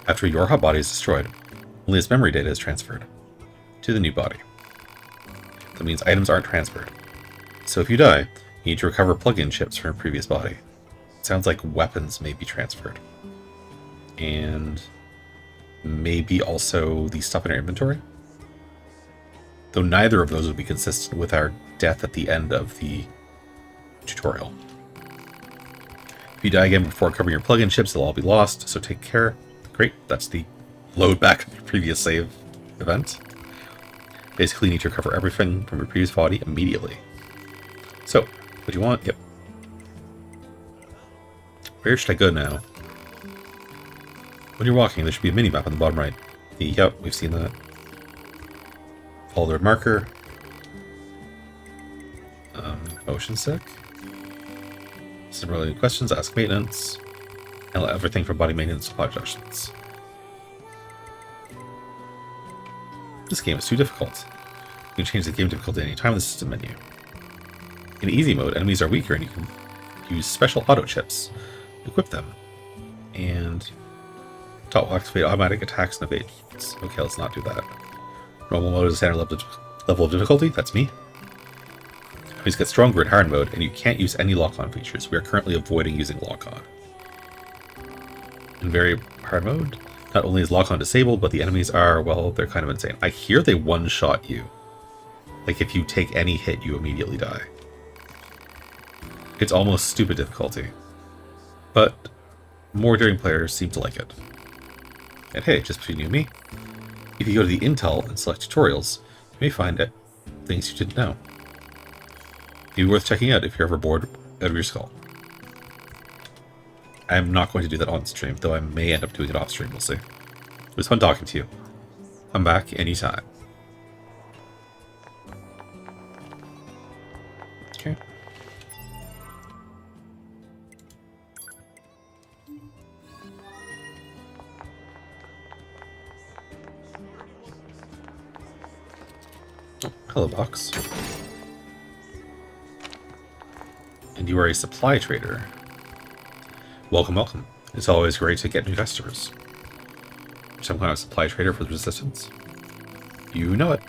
After your Yorha body is destroyed, only its memory data is transferred to the new body. That means items aren't transferred. So if you die, you need to recover plug-in chips from your previous body. It sounds like weapons may be transferred. And maybe also the stuff in our inventory? Though neither of those would be consistent with our death at the end of the tutorial. If you die again before recovering your plug-in chips, they'll all be lost, so take care. Great, that's the load back of your previous save event. Basically, you need to recover everything from your previous body immediately. So, what do you want? Yep. Where should I go now? When you're walking, there should be a mini-map on the bottom right. Yep, we've seen that. Follow the marker. Motion sick. Similarly, questions, ask maintenance. Handle everything from body maintenance to supply adjustments. This game is too difficult. You can change the game difficulty anytime in the system menu. In easy mode, enemies are weaker and you can use special auto chips. Equip them. And top will activate automatic attacks and evasions. Okay, let's not do that. Normal mode is a standard level of difficulty. That's me. Enemies get stronger in hard mode, and you can't use any lock-on features. We are currently avoiding using lock-on. In very hard mode, not only is lock-on disabled, but the enemies are, well, they're kind of insane. I hear they one-shot you. Like, if you take any hit, you immediately die. It's almost stupid difficulty. But more daring players seem to like it. And hey, just between you and me, if you go to the Intel and select tutorials, you may find things you didn't know. It'd be worth checking out if you're ever bored out of your skull. I'm not going to do that on stream, though I may end up doing it off stream, we'll see. It was fun talking to you. Come back anytime. Okay. Oh, hello, box. And you are a supply trader. Welcome, welcome. It's always great to get new customers. Some kind of supply trader for the Resistance. You know it.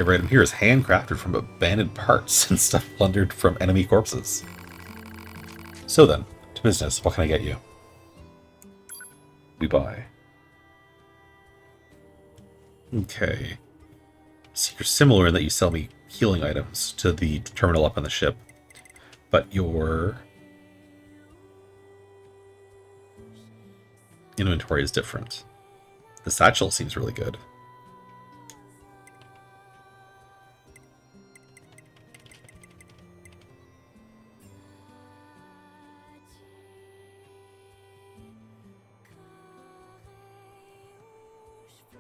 Every item here is handcrafted from abandoned parts and stuff plundered from enemy corpses. So then, to business, what can I get you? We buy. Okay. So you're similar in that you sell me healing items to the terminal up on the ship. But your inventory is different. The satchel seems really good.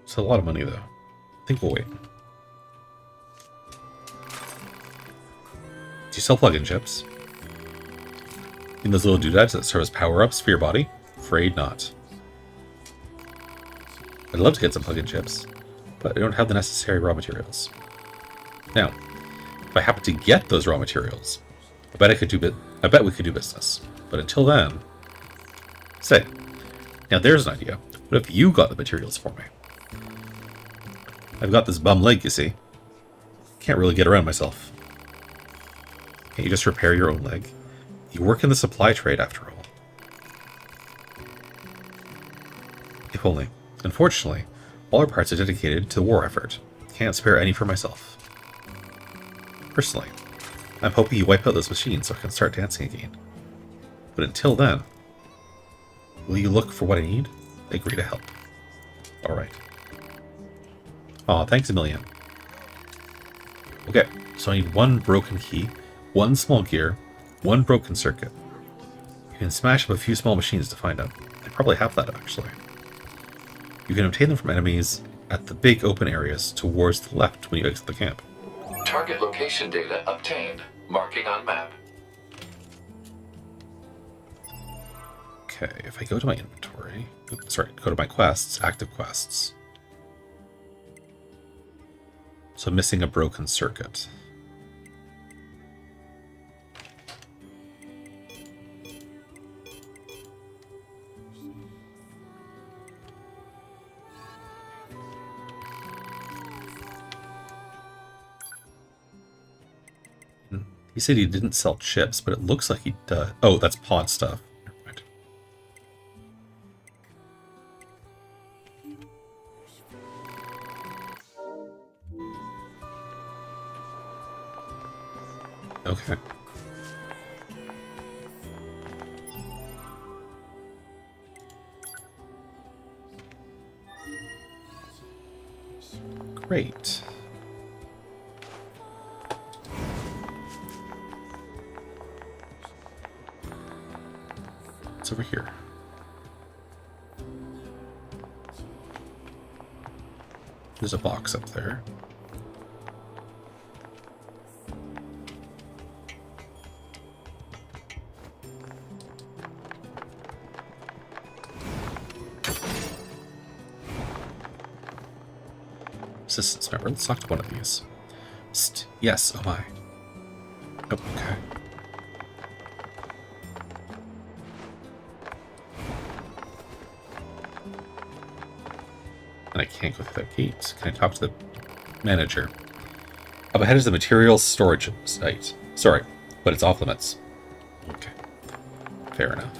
It's a lot of money, though. I think we'll wait. Do you sell plug-in chips? In those little doodads that serve as power-ups for your body? Afraid not. I'd love to get some plug-in chips, but I don't have the necessary raw materials. Now, if I happen to get those raw materials, I bet we could do business. But until then, say, now there's an idea. What if you got the materials for me? I've got this bum leg, you see. Can't really get around myself. Can't you just repair your own leg? You work in the supply trade, after all. If only. Unfortunately, all our parts are dedicated to the war effort. Can't spare any for myself. Personally, I'm hoping you wipe out those machines so I can start dancing again. But until then, will you look for what I need? I agree to help. Alright. Aw, thanks a million. Okay, so I need one broken key, one small gear, one broken circuit. You can smash up a few small machines to find them. I probably have that, actually. You can obtain them from enemies at the big open areas towards the left when you exit the camp. Target location data obtained. Marking on map. Okay, if I go to my inventory... Sorry, go to my quests, active quests. So I'm missing a broken circuit. He said he didn't sell chips, but it looks like he does. Oh, that's pod stuff. Never mind. Okay. Great. It's over here. There's a box up there. Resistance member. Let's talk to one of these. Yes, oh my. Oh, okay. And I can't go through that gate. Can I talk to the manager? Up ahead is the materials storage site. Sorry, but it's off limits. Okay. Fair enough.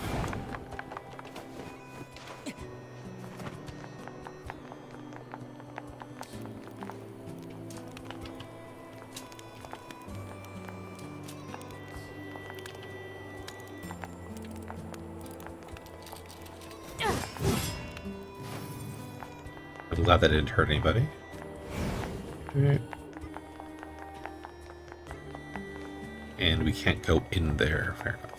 I'm glad that didn't hurt anybody. Okay. And we can't go in there. Fair enough.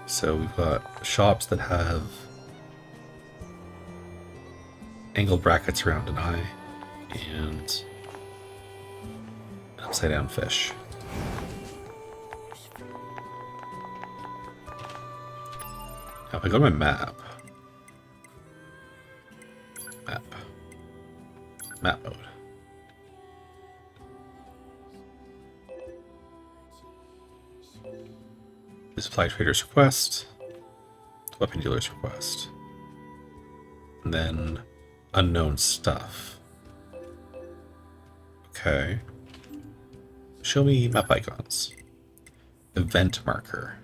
So we've got shops that have angled brackets around an eye and an upside down fish. Now if I go to my map, map mode. Supply trader's request, weapon dealer's request, and then unknown stuff. Okay. Show me map icons. Event marker.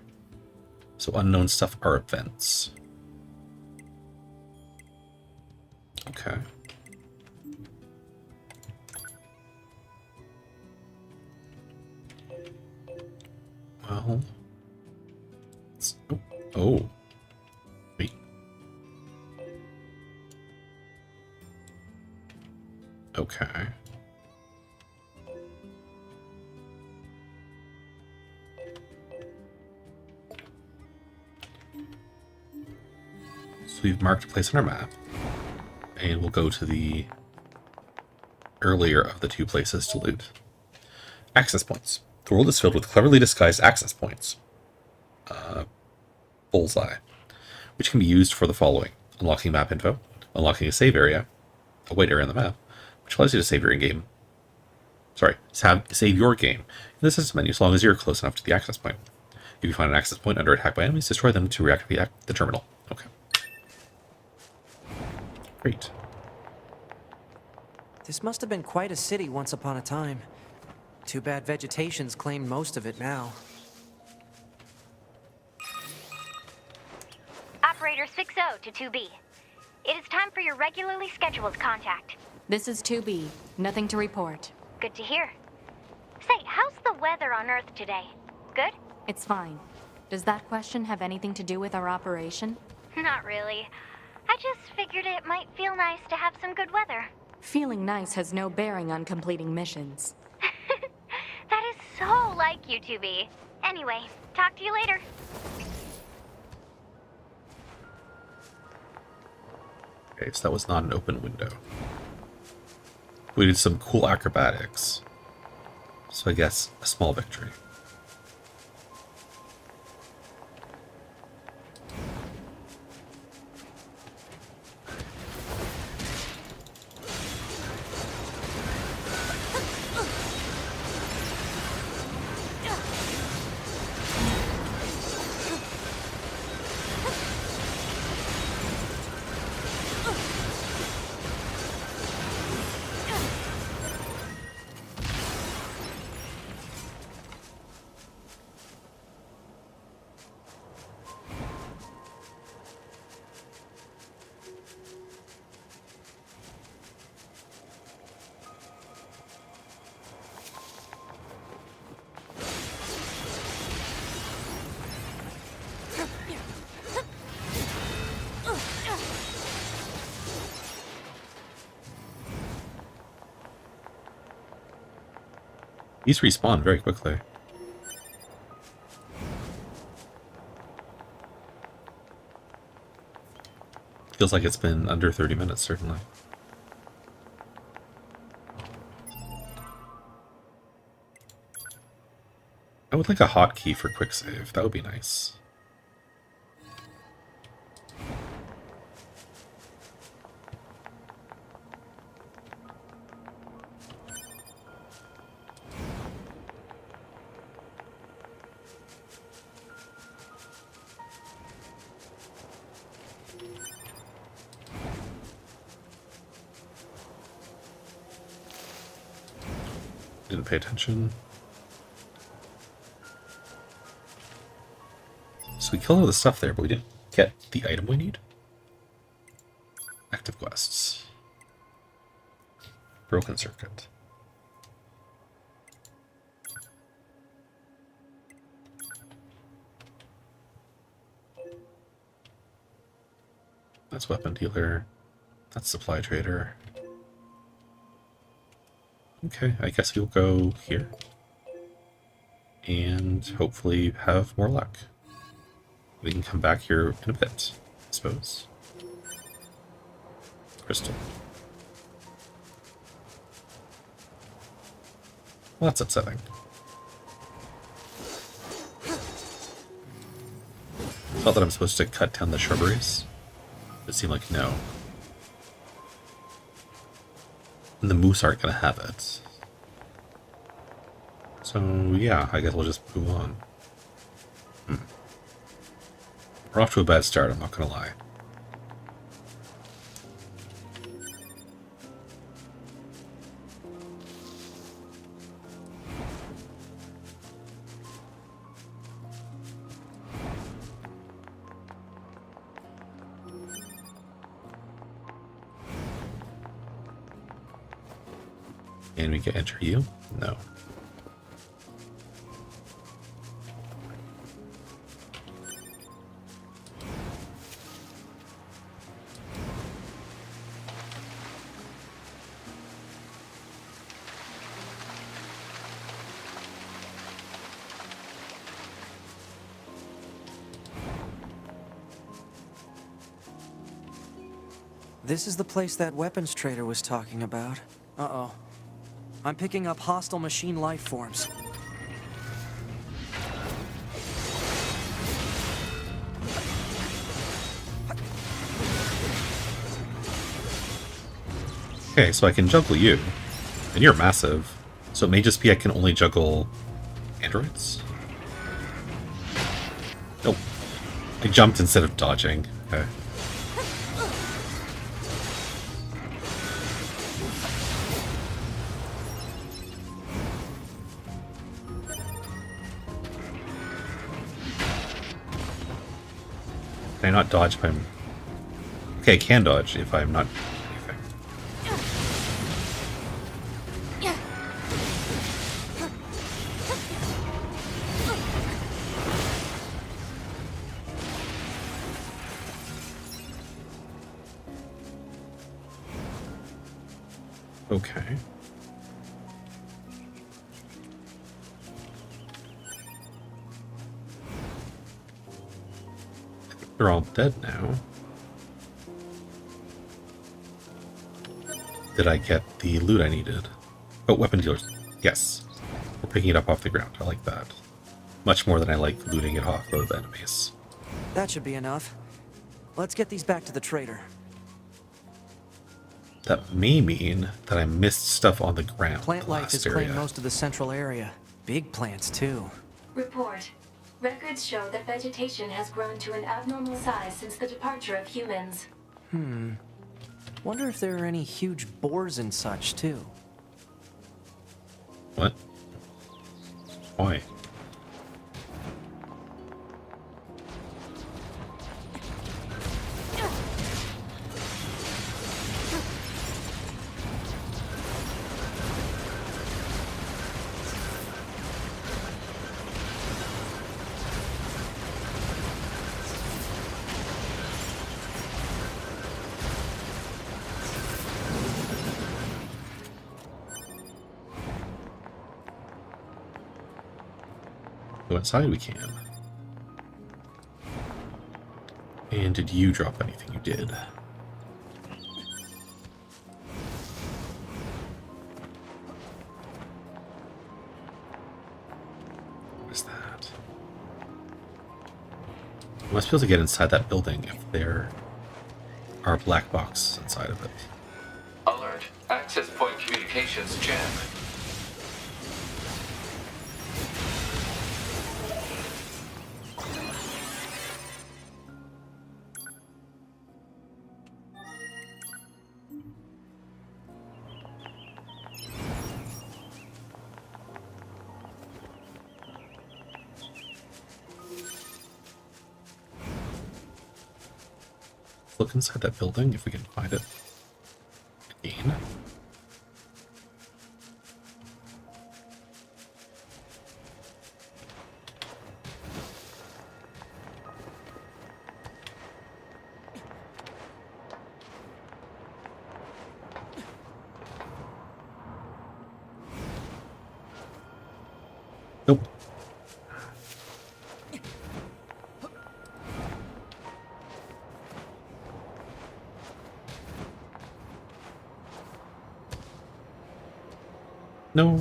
So unknown stuff are events. Okay. Well. Oh. Wait. Okay. So we've marked a place on our map, and we'll go to the earlier of the two places to loot. Access points. The world is filled with cleverly disguised access points. Bullseye, which can be used for the following: unlocking map info, unlocking a save area, a white area on the map, which allows you to save your in-game. Sorry, save your game in the system menu as long as you're close enough to the access point. If you find an access point under attack by enemies, destroy them to reactivate the terminal. Okay. Great. This must have been quite a city once upon a time. Too bad vegetation's claimed most of it now. Operator 60 to 2B. It is time for your regularly scheduled contact. This is 2B. Nothing to report. Good to hear. Say, how's the weather on Earth today? Good? It's fine. Does that question have anything to do with our operation? Not really. I just figured it might feel nice to have some good weather. Feeling nice has no bearing on completing missions. That is so like you, 2B. Anyway, talk to you later. Okay, so that was not an open window. We did some cool acrobatics. So I guess a small victory. These respawn very quickly. Feels like it's been under 30 minutes, certainly. I would like a hotkey for quick save. That would be nice. Didn't pay attention. So we killed all the stuff there, but we didn't get the item we need. Active quests. Broken circuit. That's weapon dealer. That's supply trader. Okay, I guess we'll go here. And hopefully have more luck. We can come back here in a bit, I suppose. Crystal. Well, that's upsetting. Thought that I'm supposed to cut down the shrubberies. It seemed like no. And the moose aren't going to have it. So, yeah, I guess we'll just move on. We're off to a bad start, I'm not going to lie. And we can enter you? No. This is the place that weapons trader was talking about. Uh-oh. I'm picking up hostile machine life forms. Okay, so I can juggle you. And you're massive. So it may just be I can only juggle androids? Nope. I jumped instead of dodging. Okay. Can I not dodge if I'm... Okay, I can dodge if I'm not anything. Okay. They're all dead now. Did I get the loot I needed? Oh, weapon dealers. Yes. We're picking it up off the ground. I like that. Much more than I like looting it off of enemies. That should be enough. Let's get these back to the trader. That may mean that I missed stuff on the ground. Plant life has area. claimed most of the central area. Big plants, too. Report. Records show that vegetation has grown to an abnormal size since the departure of humans. Wonder if there are any huge boars and such, too. What? Why? Go inside we can. And did you drop anything? You did. What is that? I must be able to get inside that building if there are black boxes inside of it. Alert. Access point communications jammed. Look inside that building if we can find it again. Nope. No.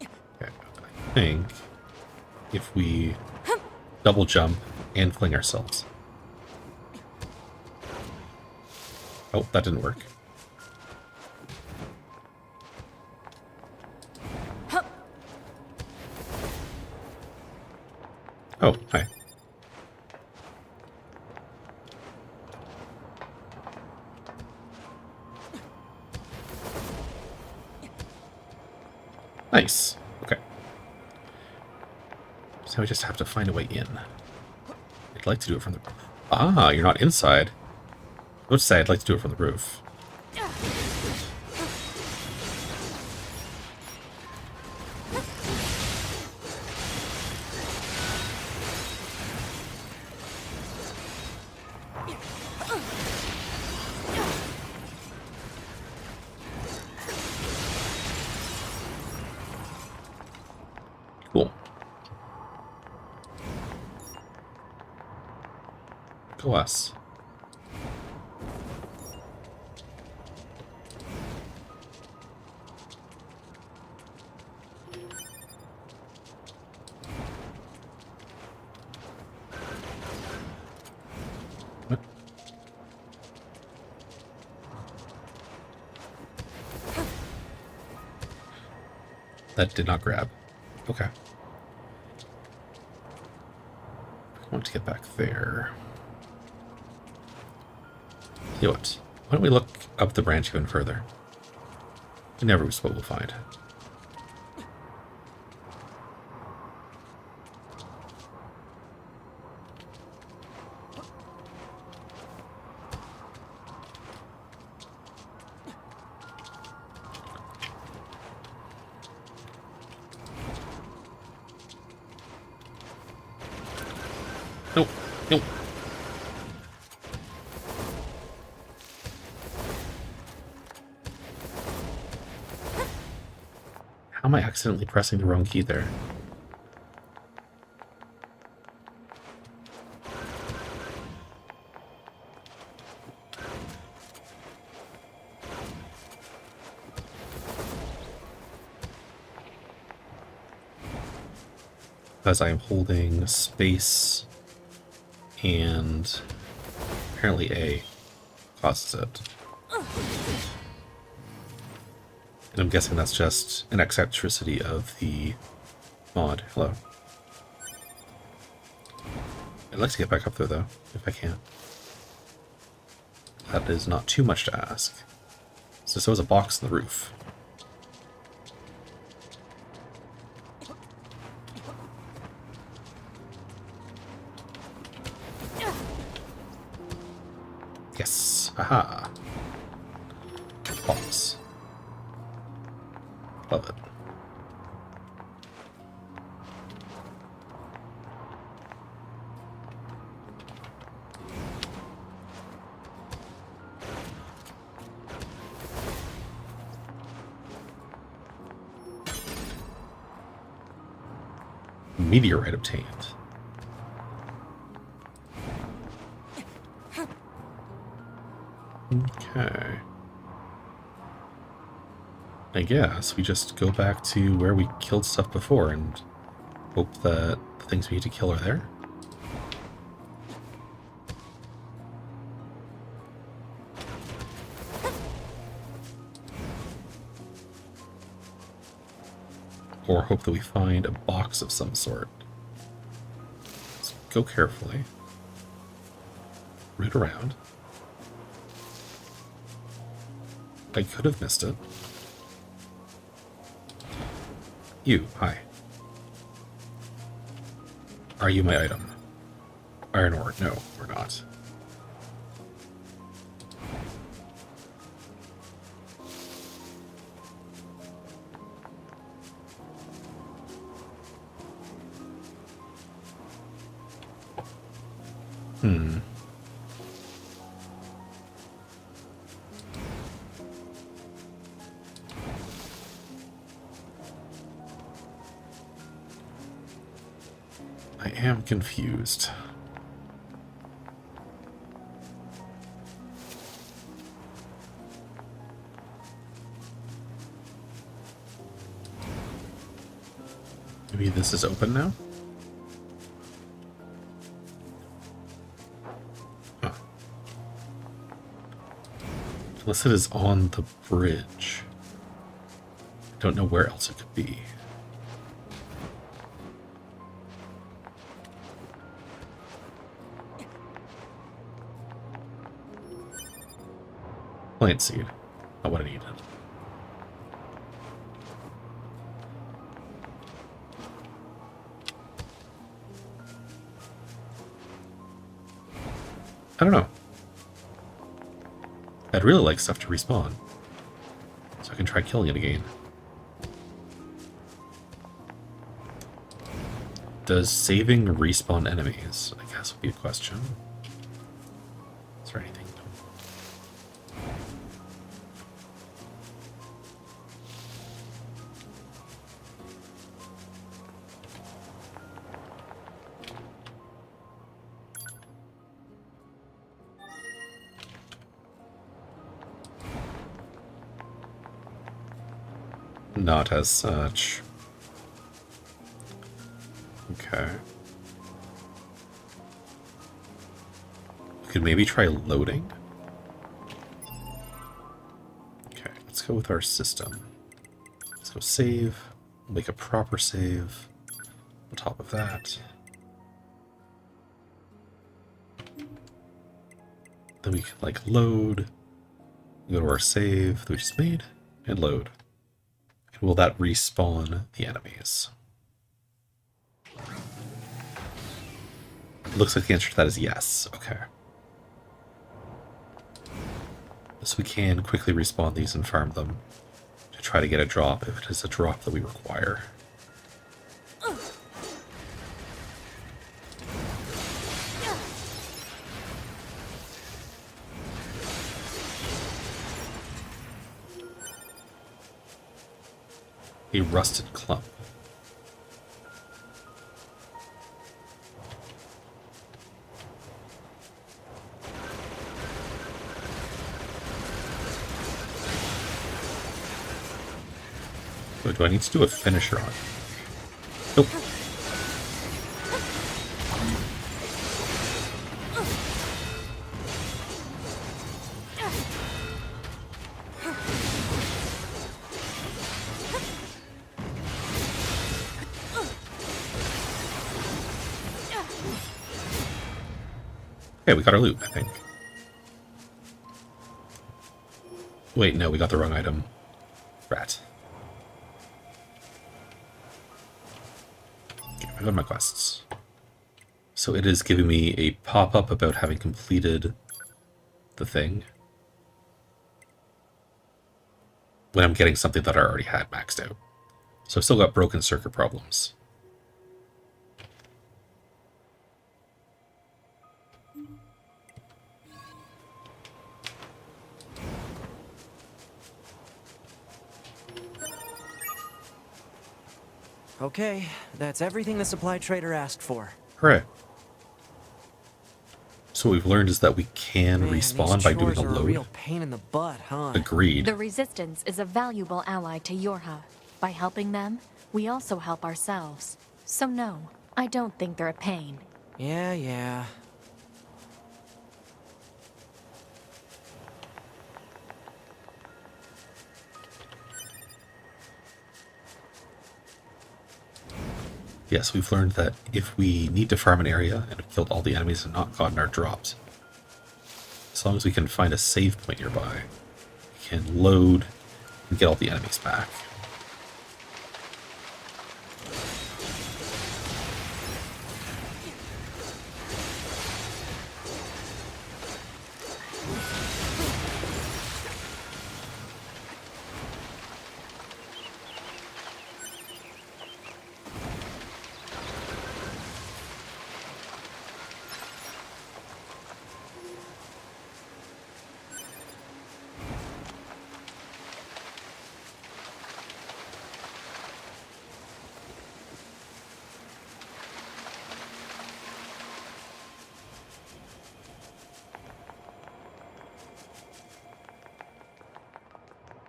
Okay, I think if we double jump and fling ourselves. Oh, that didn't work. Oh, hi. Nice. Okay. So we just have to find a way in. I'd like to do it from the... Ah, you're not inside. I would say I'd like to do it from the roof. Cool. Go us. What? That did not grab. Okay. I want to get back there. You know what? Why don't we look up the branch even further? We never was what we'll find. Nope. Nope. How am I accidentally pressing the wrong key there? Because I am holding space and apparently A causes it. And I'm guessing that's just an eccentricity of the mod. Hello. I'd like to get back up there, though, if I can. That is not too much to ask. So there was a box in the roof. Yes. Aha. Box. Love it. Meteorite obtained. Okay. I guess we just go back to where we killed stuff before and hope that the things we need to kill are there. Or hope that we find a box of some sort. Let's go carefully. Root around. I could have missed it. You, hi. Are you my item? Iron ore. No, we're not. I am confused. Maybe this is open now? Huh. Unless it is on the bridge. I don't know where else it could be. Plant seed. Not what I needed. I don't know. I'd really like stuff to respawn, so I can try killing it again. Does saving respawn enemies? I guess would be a question. Is there anything? Not as such. Okay. We could maybe try loading. Okay, let's go with our system. Let's go save. Make a proper save. On top of that. Then we can like load. Go to our save that we just made and load. And will that respawn the enemies? Looks like the answer to that is yes. Okay. So we can quickly respawn these and farm them to try to get a drop if it is a drop that we require. A rusted clump. So do I need to do a finisher on? Nope. Okay, we got our loot, I think. Wait, no, we got the wrong item. Rat. Okay, I got my quests. So it is giving me a pop-up about having completed the thing. When I'm getting something that I already had maxed out. So I've still got broken circuit problems. Okay, that's everything the supply trader asked for. Hooray. So what we've learned is that we can Man, respawn these by doing a chores are load. real pain in the butt, huh? Agreed. The Resistance is a valuable ally to Yorha. By helping them, we also help ourselves. So no, I don't think they're a pain. Yeah. Yes, we've learned that if we need to farm an area and have killed all the enemies and not gotten our drops, as long as we can find a save point nearby, we can load and get all the enemies back.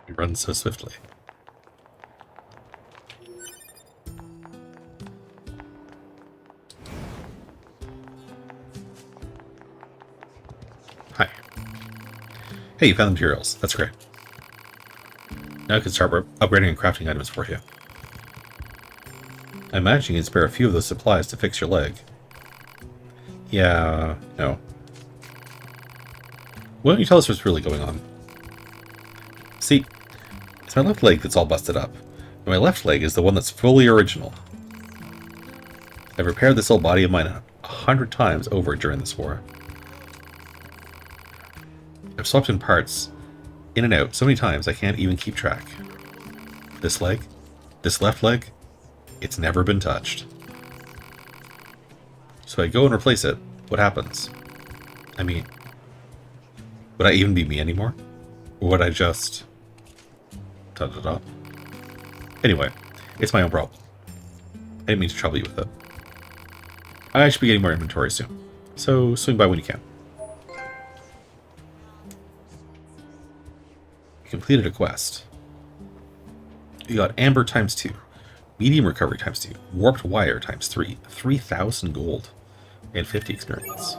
We run so swiftly. Hi. Hey, you found the materials. That's great. Now I can start upgrading and crafting items for you. I imagine you can spare a few of those supplies to fix your leg. Yeah, no. Why don't you tell us what's really going on? See, it's my left leg that's all busted up, and my left leg is the one that's fully original. I've repaired this old body of mine 100 times over during this war. I've swapped in parts, in and out, so many times I can't even keep track. This leg, this left leg, it's never been touched. So I go and replace it, what happens? I mean, would I even be me anymore? Or would I just... da-da-da? Anyway, it's my own problem. I didn't mean to trouble you with it. I should be getting more inventory soon, so swing by when you can. You completed a quest. You got Amber times 2, Medium Recovery times 2, Warped Wire times 3, 3,000 gold, and 50 experience.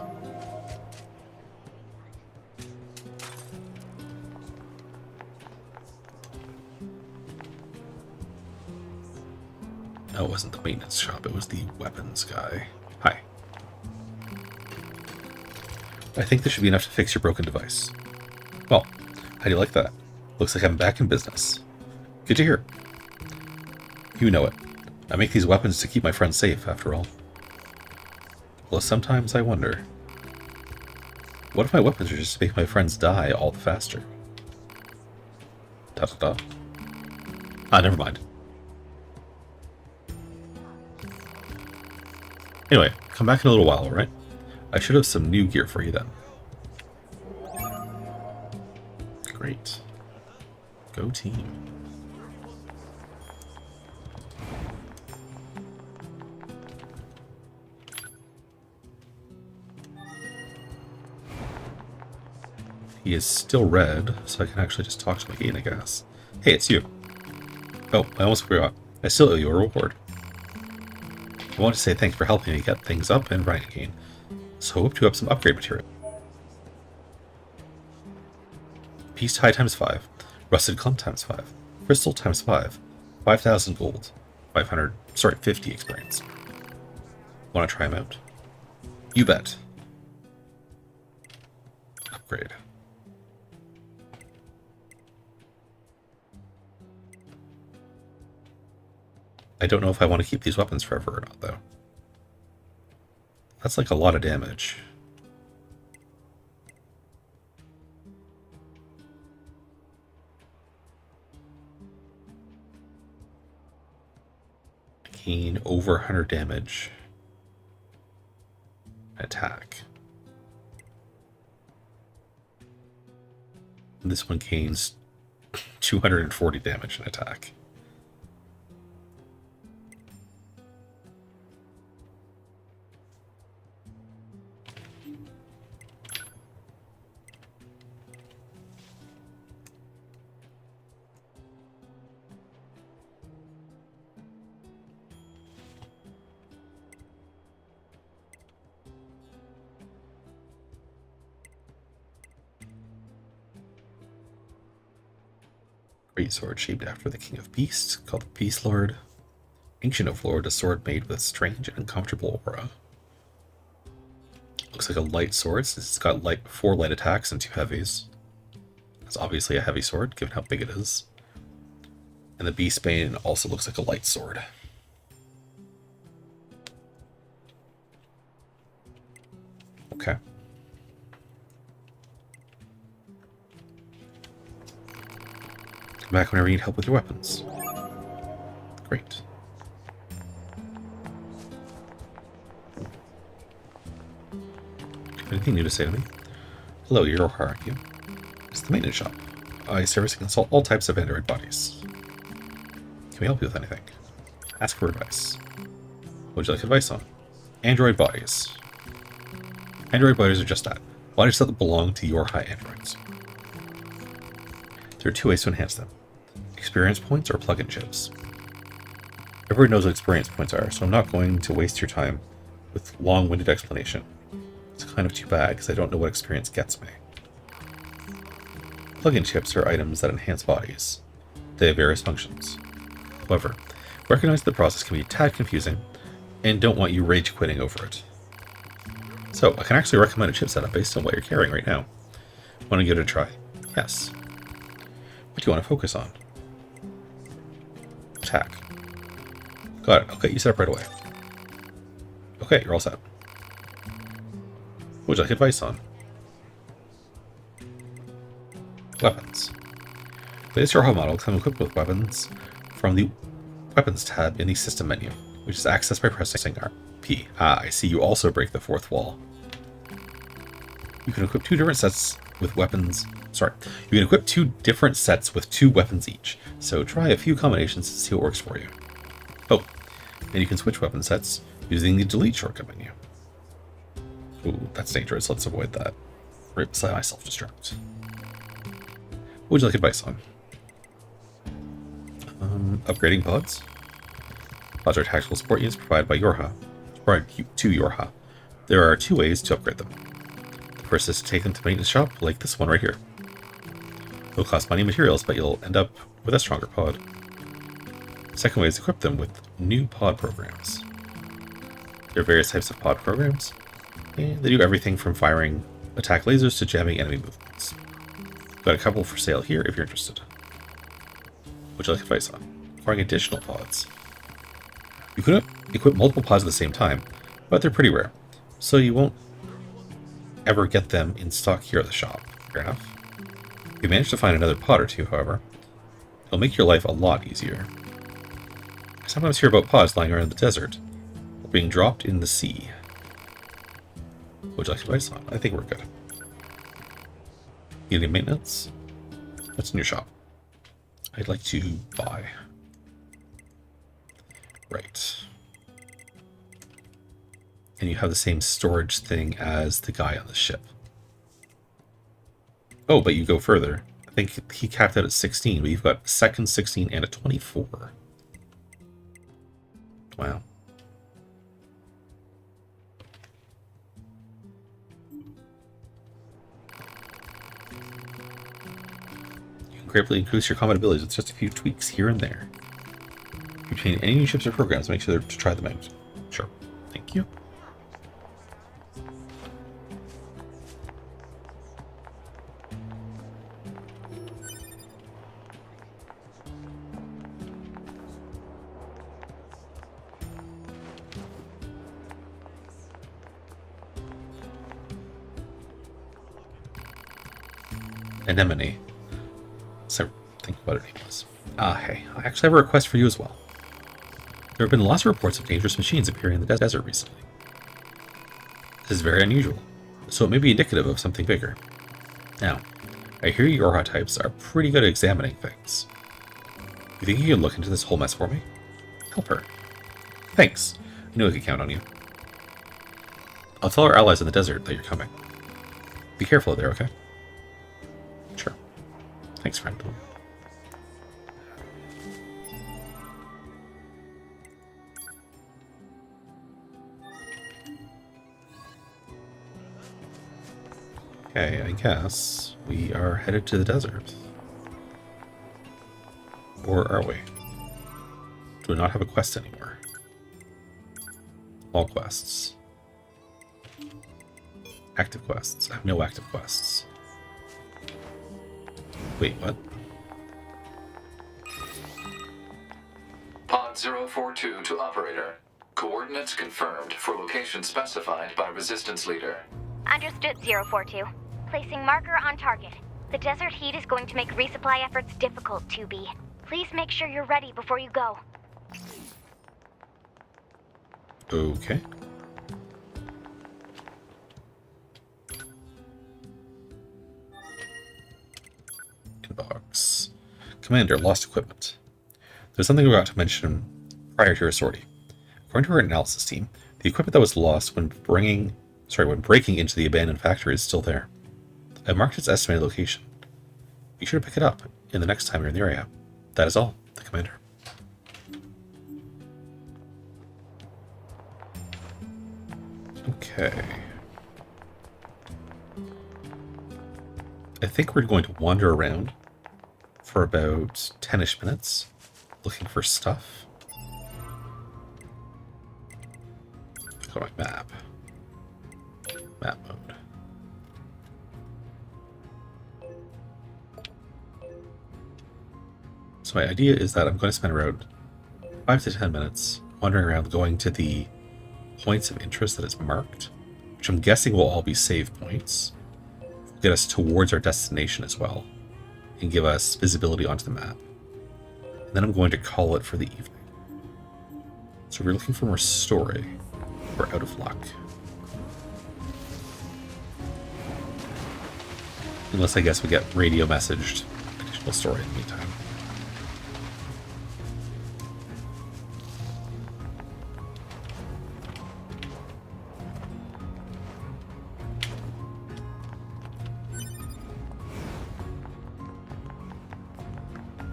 No, it wasn't the maintenance shop, it was the weapons guy. Hi. I think this should be enough to fix your broken device. Well, how do you like that? Looks like I'm back in business. Good to hear. You know it. I make these weapons to keep my friends safe, after all. Well, sometimes I wonder, what if my weapons are just to make my friends die all the faster? Da-da-da. Ah, never mind. Anyway, come back in a little while, alright? I should have some new gear for you then. Great. Go team. He is still red, so I can actually just talk to him again, I guess. Hey, it's you. Oh, I almost forgot. I still owe you a reward. I want to say thanks for helping me get things up and running again. So hope to have some upgrade material. Piece tie times 5, rusted clump times 5, crystal times 5, 5,000 gold, 50 experience. Want to try them out? You bet. Upgrade. I don't know if I want to keep these weapons forever or not, though. That's like a lot of damage. Gain over 100 damage. Attack. And this one gains 240 damage and attack. Great sword shaped after the King of Beasts, called the Beast Lord. Ancient Overlord, a sword made with strange and uncomfortable aura. Looks like a light sword, since it's got 4 light attacks and 2 heavies. It's obviously a heavy sword, given how big it is. And the Beastbane also looks like a light sword. Okay. Come back whenever you need help with your weapons. Great. Anything new to say to me? Hello, you're Hierarchy. It's the maintenance shop. I service and consult all types of Android bodies. Can we help you with anything? Ask for advice. What would you like advice on? Android bodies. Android bodies are just that. Bodies that belong to your high androids. There are 2 ways to enhance them. Experience points or plug-in chips. Everyone knows what experience points are, so I'm not going to waste your time with long-winded explanation. It's kind of too bad, because I don't know what experience gets me. Plug-in chips are items that enhance bodies. They have various functions. However, recognize the process can be a tad confusing, and don't want you rage quitting over it. So, I can actually recommend a chip setup based on what you're carrying right now. Want to give it a try? Yes. What do you want to focus on? Attack. Got it. I'll get you set up right away. Okay, you're all set. What would you like advice on? Weapons. Latest Yorha models come equipped with weapons from the Weapons tab in the System menu, which is accessed by pressing P. Ah, I see you also break the 4th wall. You can equip 2 different sets with weapons. Sorry, you can equip 2 different sets with 2 weapons each, so try a few combinations to see what works for you. Oh, and you can switch weapon sets using the delete shortcut menu. Ooh, that's dangerous. Let's avoid that. Right beside my self-destruct. What would you like advice on? Upgrading pods. Pods are tactical support units provided by Yorha. Provided to Yorha. There are 2 ways to upgrade them. The first is to take them to maintenance shop, like this one right here. It'll cost money and materials, but you'll end up with a stronger pod. The second way is to equip them with new pod programs. There are various types of pod programs, and they do everything from firing attack lasers to jamming enemy movements. Got a couple for sale here if you're interested. What would you like advice on? Acquiring additional pods. You could equip multiple pods at the same time, but they're pretty rare, so you won't ever get them in stock here at the shop. Fair enough. If you manage to find another pod or 2, however, it'll make your life a lot easier. I sometimes hear about pods lying around the desert, or being dropped in the sea. What would you like advice on? I think we're good. Need any maintenance? What's in your shop? I'd like to buy. Right. And you have the same storage thing as the guy on the ship. Oh, but you go further. I think he capped out at 16, but you've got a second 16 and a 24. Wow. You can greatly increase your combat abilities with just a few tweaks here and there. If you obtain any new ships or programs, make sure to try them out. Sure. Thank you. Anemone. So think what her name was. Hey, I actually have a request for you as well. There have been lots of reports of dangerous machines appearing in the desert recently. This is very unusual, so it may be indicative of something bigger. Now, I hear Yorha types are pretty good at examining things. You think you can look into this whole mess for me? Help her. Thanks. I knew I could count on you. I'll tell our allies in the desert that you're coming. Be careful out there, okay? Sure. Thanks, friend. Okay, I guess we are headed to the desert. Or are we? Do we not have a quest anymore? All quests. Active quests. I have no active quests. Wait, what? Pod 042 to operator. Coordinates confirmed for location specified by Resistance Leader. Understood, 042. Placing marker on target. The desert heat is going to make resupply efforts difficult, 2B. Please make sure you're ready before you go. Okay. Inbox. Commander, lost equipment. There's something we forgot to mention prior to your sortie. According to our analysis team, the equipment that was lost when breaking into the abandoned factory is still there. I've marked its estimated location. Be sure to pick it up in the next time you're in the area. That is all, the commander. Okay. I think we're going to wander around for about 10-ish minutes, looking for stuff. Go to my map. Map mode. So my idea is that I'm going to spend around 5 to 10 minutes wandering around, going to the points of interest that is marked, which I'm guessing will all be save points, get us towards our destination as well, and give us visibility onto the map. And then I'm going to call it for the evening. So we're looking for more story. We're out of luck. Unless I guess we get radio messaged additional story in the meantime.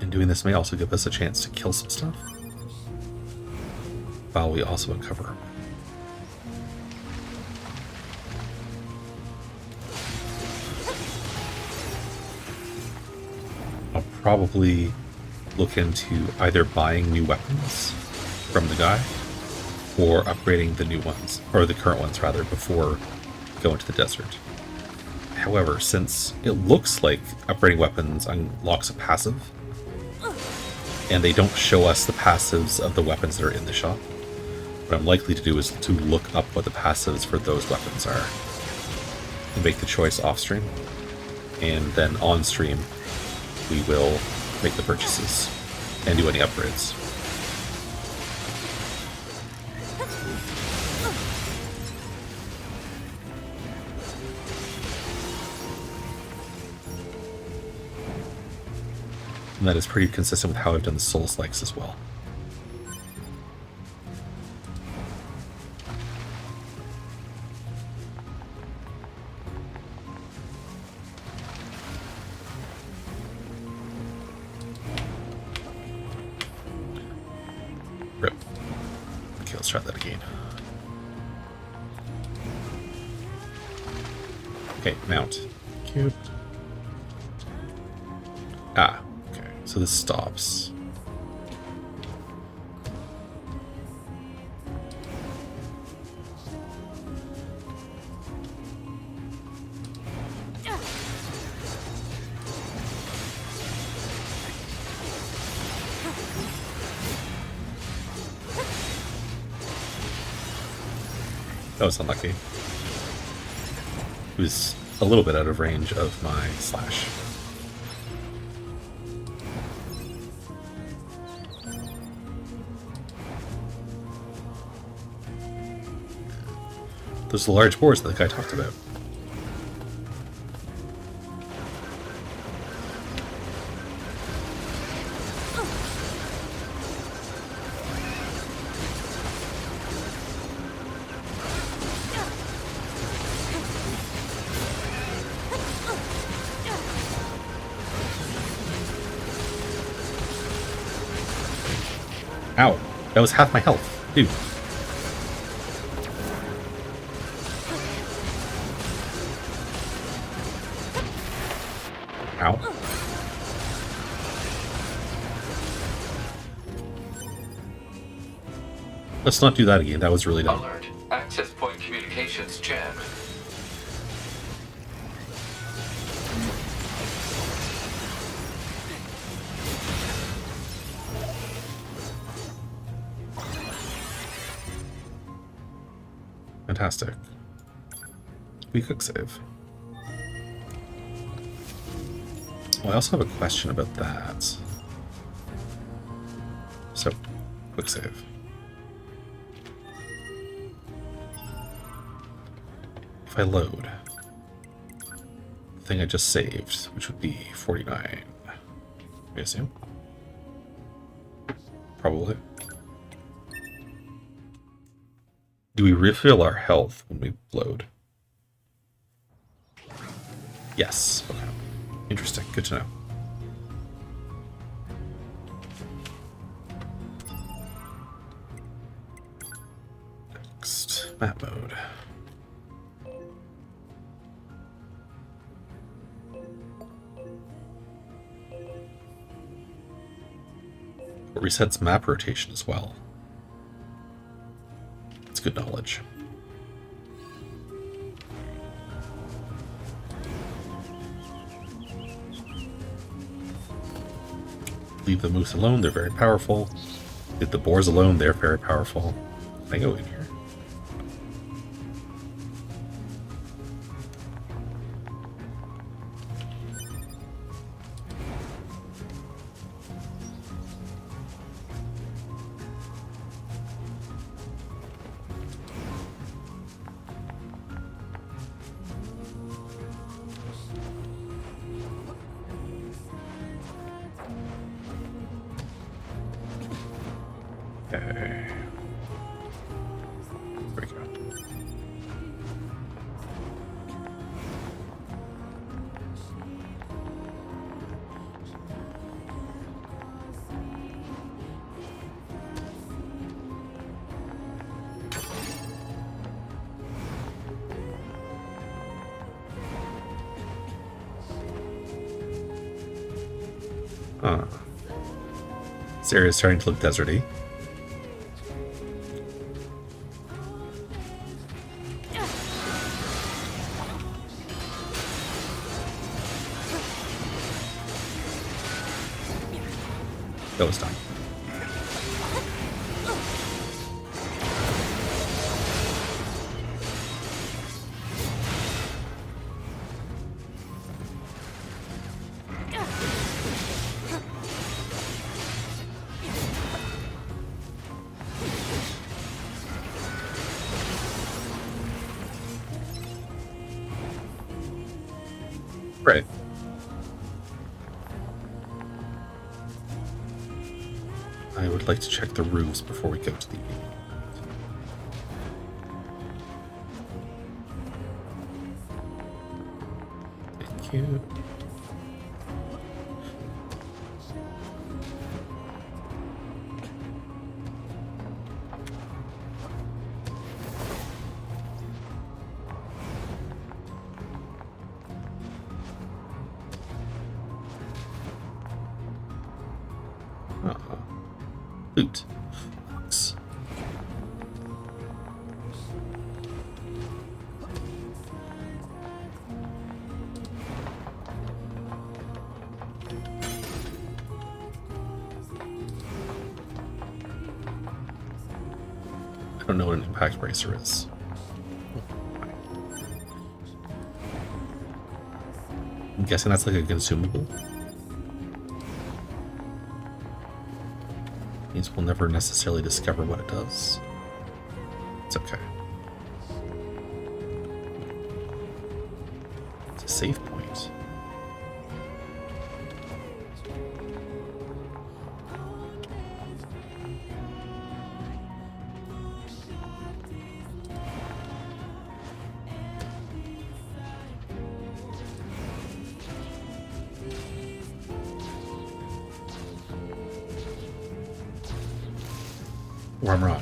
And doing this may also give us a chance to kill some stuff, while we also uncover. I'll probably look into either buying new weapons from the guy or upgrading the new ones, or the current ones rather, before going to the desert. However, since it looks like upgrading weapons unlocks a passive, and they don't show us the passives of the weapons that are in the shop, what I'm likely to do is to look up what the passives for those weapons are and make the choice off stream, and then on stream we will make the purchases and do any upgrades. And that is pretty consistent with how I've done the Souls-likes as well. Rip. Okay, let's try that again. Okay, mount. Cute. Ah. So this stops. That was unlucky. It was a little bit out of range of my slash. Those are the large boars that the guy talked about. Ow, that was half my health, dude. Ow. Let's not do that again. That was really dumb. Alert. Access point communications jammed. Fantastic. We quick save. Well, I also have a question about that. So, quick save. If I load the thing I just saved, which would be 49, I assume. Probably. Do we refill our health when we load? Yes. Okay. Interesting. Good to know. Next, map mode. It resets map rotation as well. It's good knowledge. Leave the moose alone, they're very powerful. Leave the boars alone, they're very powerful. Can I go in here? Okay. There we go. This area is starting to look deserty. That was done. Right. I would like to check the roofs before we go to the... Thank you. Loot. Box. I don't know what an impact bracer is. I'm guessing that's like a consumable. Means we'll never necessarily discover what it does. It's okay. It's a save point. Armor on.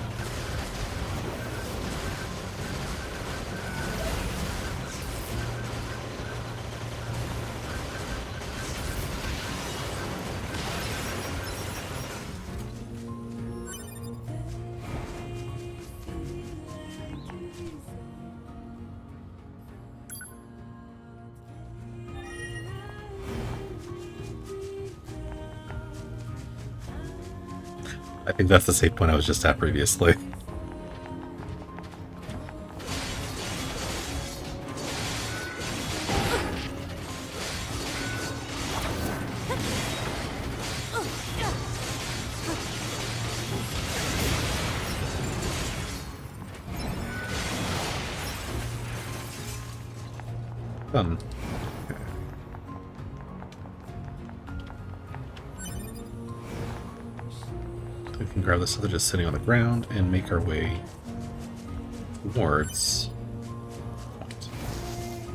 I think that's the save point I was just at previously. Fun. We can grab this other just sitting on the ground and make our way towards.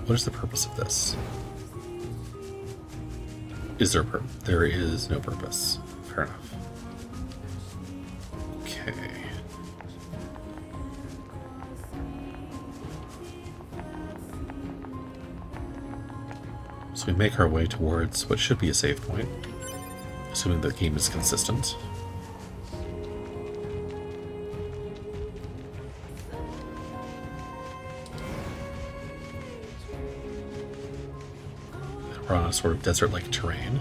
What is the purpose of this? Is there a purpose? There is no purpose. Fair enough. Okay. So we make our way towards what should be a save point, assuming the game is consistent. We're on a sort of desert-like terrain.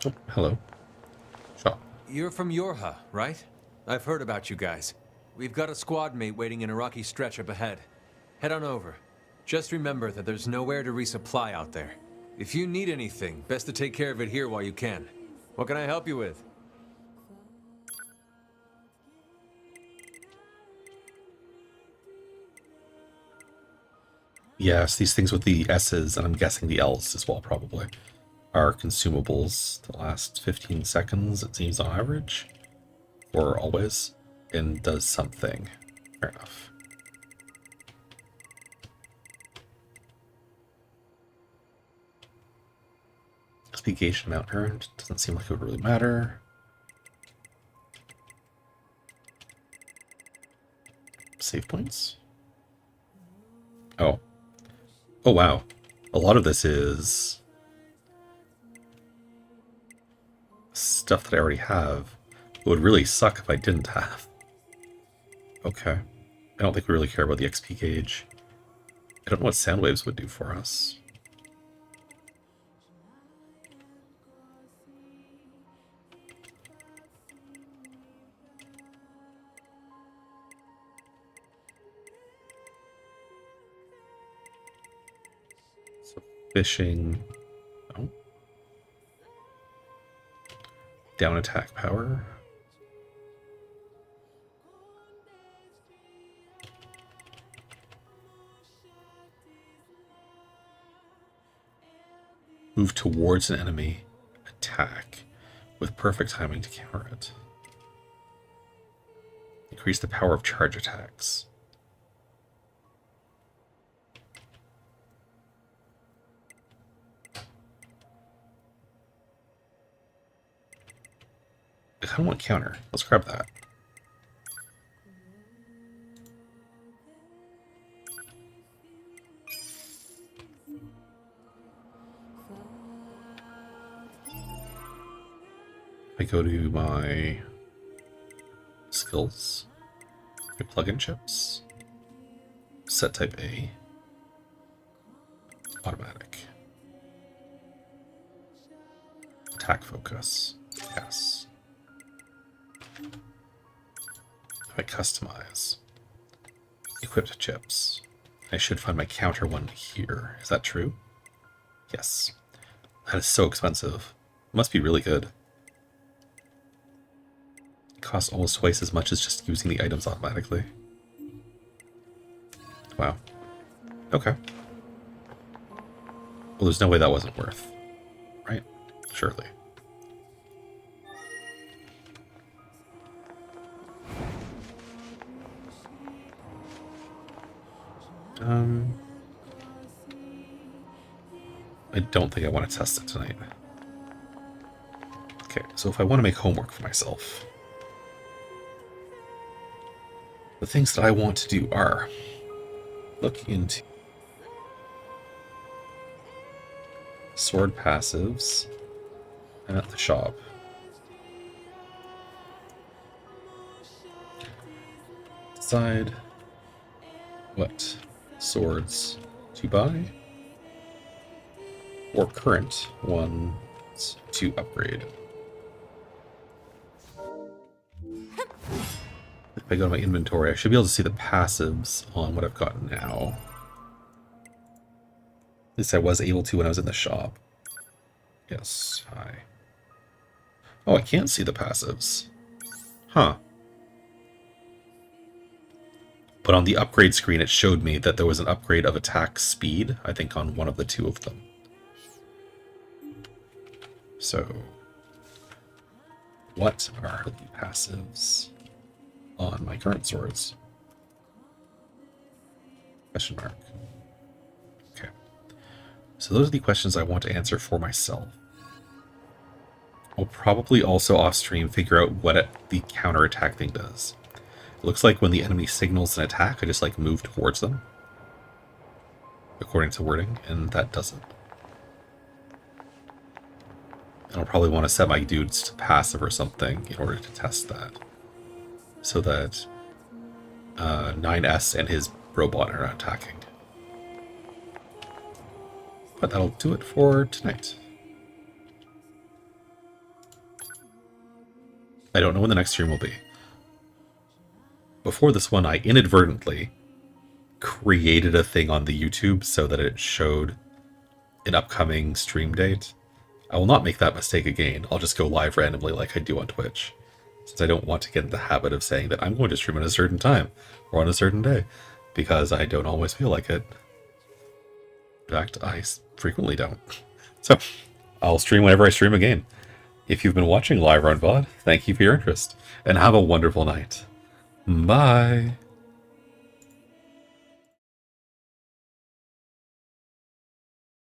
Oh, hello. Shaw. You're from Yorha, right? I've heard about you guys. We've got a squad mate waiting in a rocky stretch up ahead. Head on over. Just remember that there's nowhere to resupply out there. If you need anything, best to take care of it here while you can. What can I help you with? Yes, these things with the S's, and I'm guessing the L's as well, probably, are consumables. The last 15 seconds, it seems, on average, or always, and does something. Fair enough. XP gauge amount earned doesn't seem like it would really matter. Save points? Oh. Oh, wow. A lot of this is stuff that I already have. It would really suck if I didn't have. Okay. I don't think we really care about the XP gauge. I don't know what sound waves would do for us. So fishing. Oh. Down attack power. Move towards an enemy. Attack with perfect timing to counter it. Increase the power of charge attacks. I kind of want counter. Let's grab that. I go to my skills, my plugin chips, set type A, automatic, attack focus, yes. I customize, equipped chips. I should find my counter one here. Is that true? Yes. That is so expensive. It must be really good. Costs almost twice as much as just using the items automatically. Wow. Okay. Well, there's no way that wasn't worth, right? Surely. I don't think I want to test it tonight. Okay, so if I want to make homework for myself, the things that I want to do are look into sword passives, at the shop. Decide what swords to buy or current ones to upgrade. If I go to my inventory, I should be able to see the passives on what I've got now. At least I was able to when I was in the shop. Yes, hi. Oh, I can't see the passives. Huh. But on the upgrade screen, it showed me that there was an upgrade of attack speed, I think on one of the two of them. So, what are the passives on my current swords? Question mark. Okay. So those are the questions I want to answer for myself. I'll probably also off-stream figure out what the counterattack thing does. It looks like when the enemy signals an attack, I just like move towards them, according to wording, and that doesn't. And I'll probably want to set my dudes to passive or something in order to test that, so that 9S and his robot are attacking. But that'll do it for tonight. I don't know when the next stream will be. Before this one, I inadvertently created a thing on the YouTube so that it showed an upcoming stream date. I will not make that mistake again. I'll just go live randomly like I do on Twitch, since I don't want to get in the habit of saying that I'm going to stream at a certain time or on a certain day, because I don't always feel like it. In fact, I frequently don't. So, I'll stream whenever I stream again. If you've been watching live or on VOD, thank you for your interest, and have a wonderful night. Bye!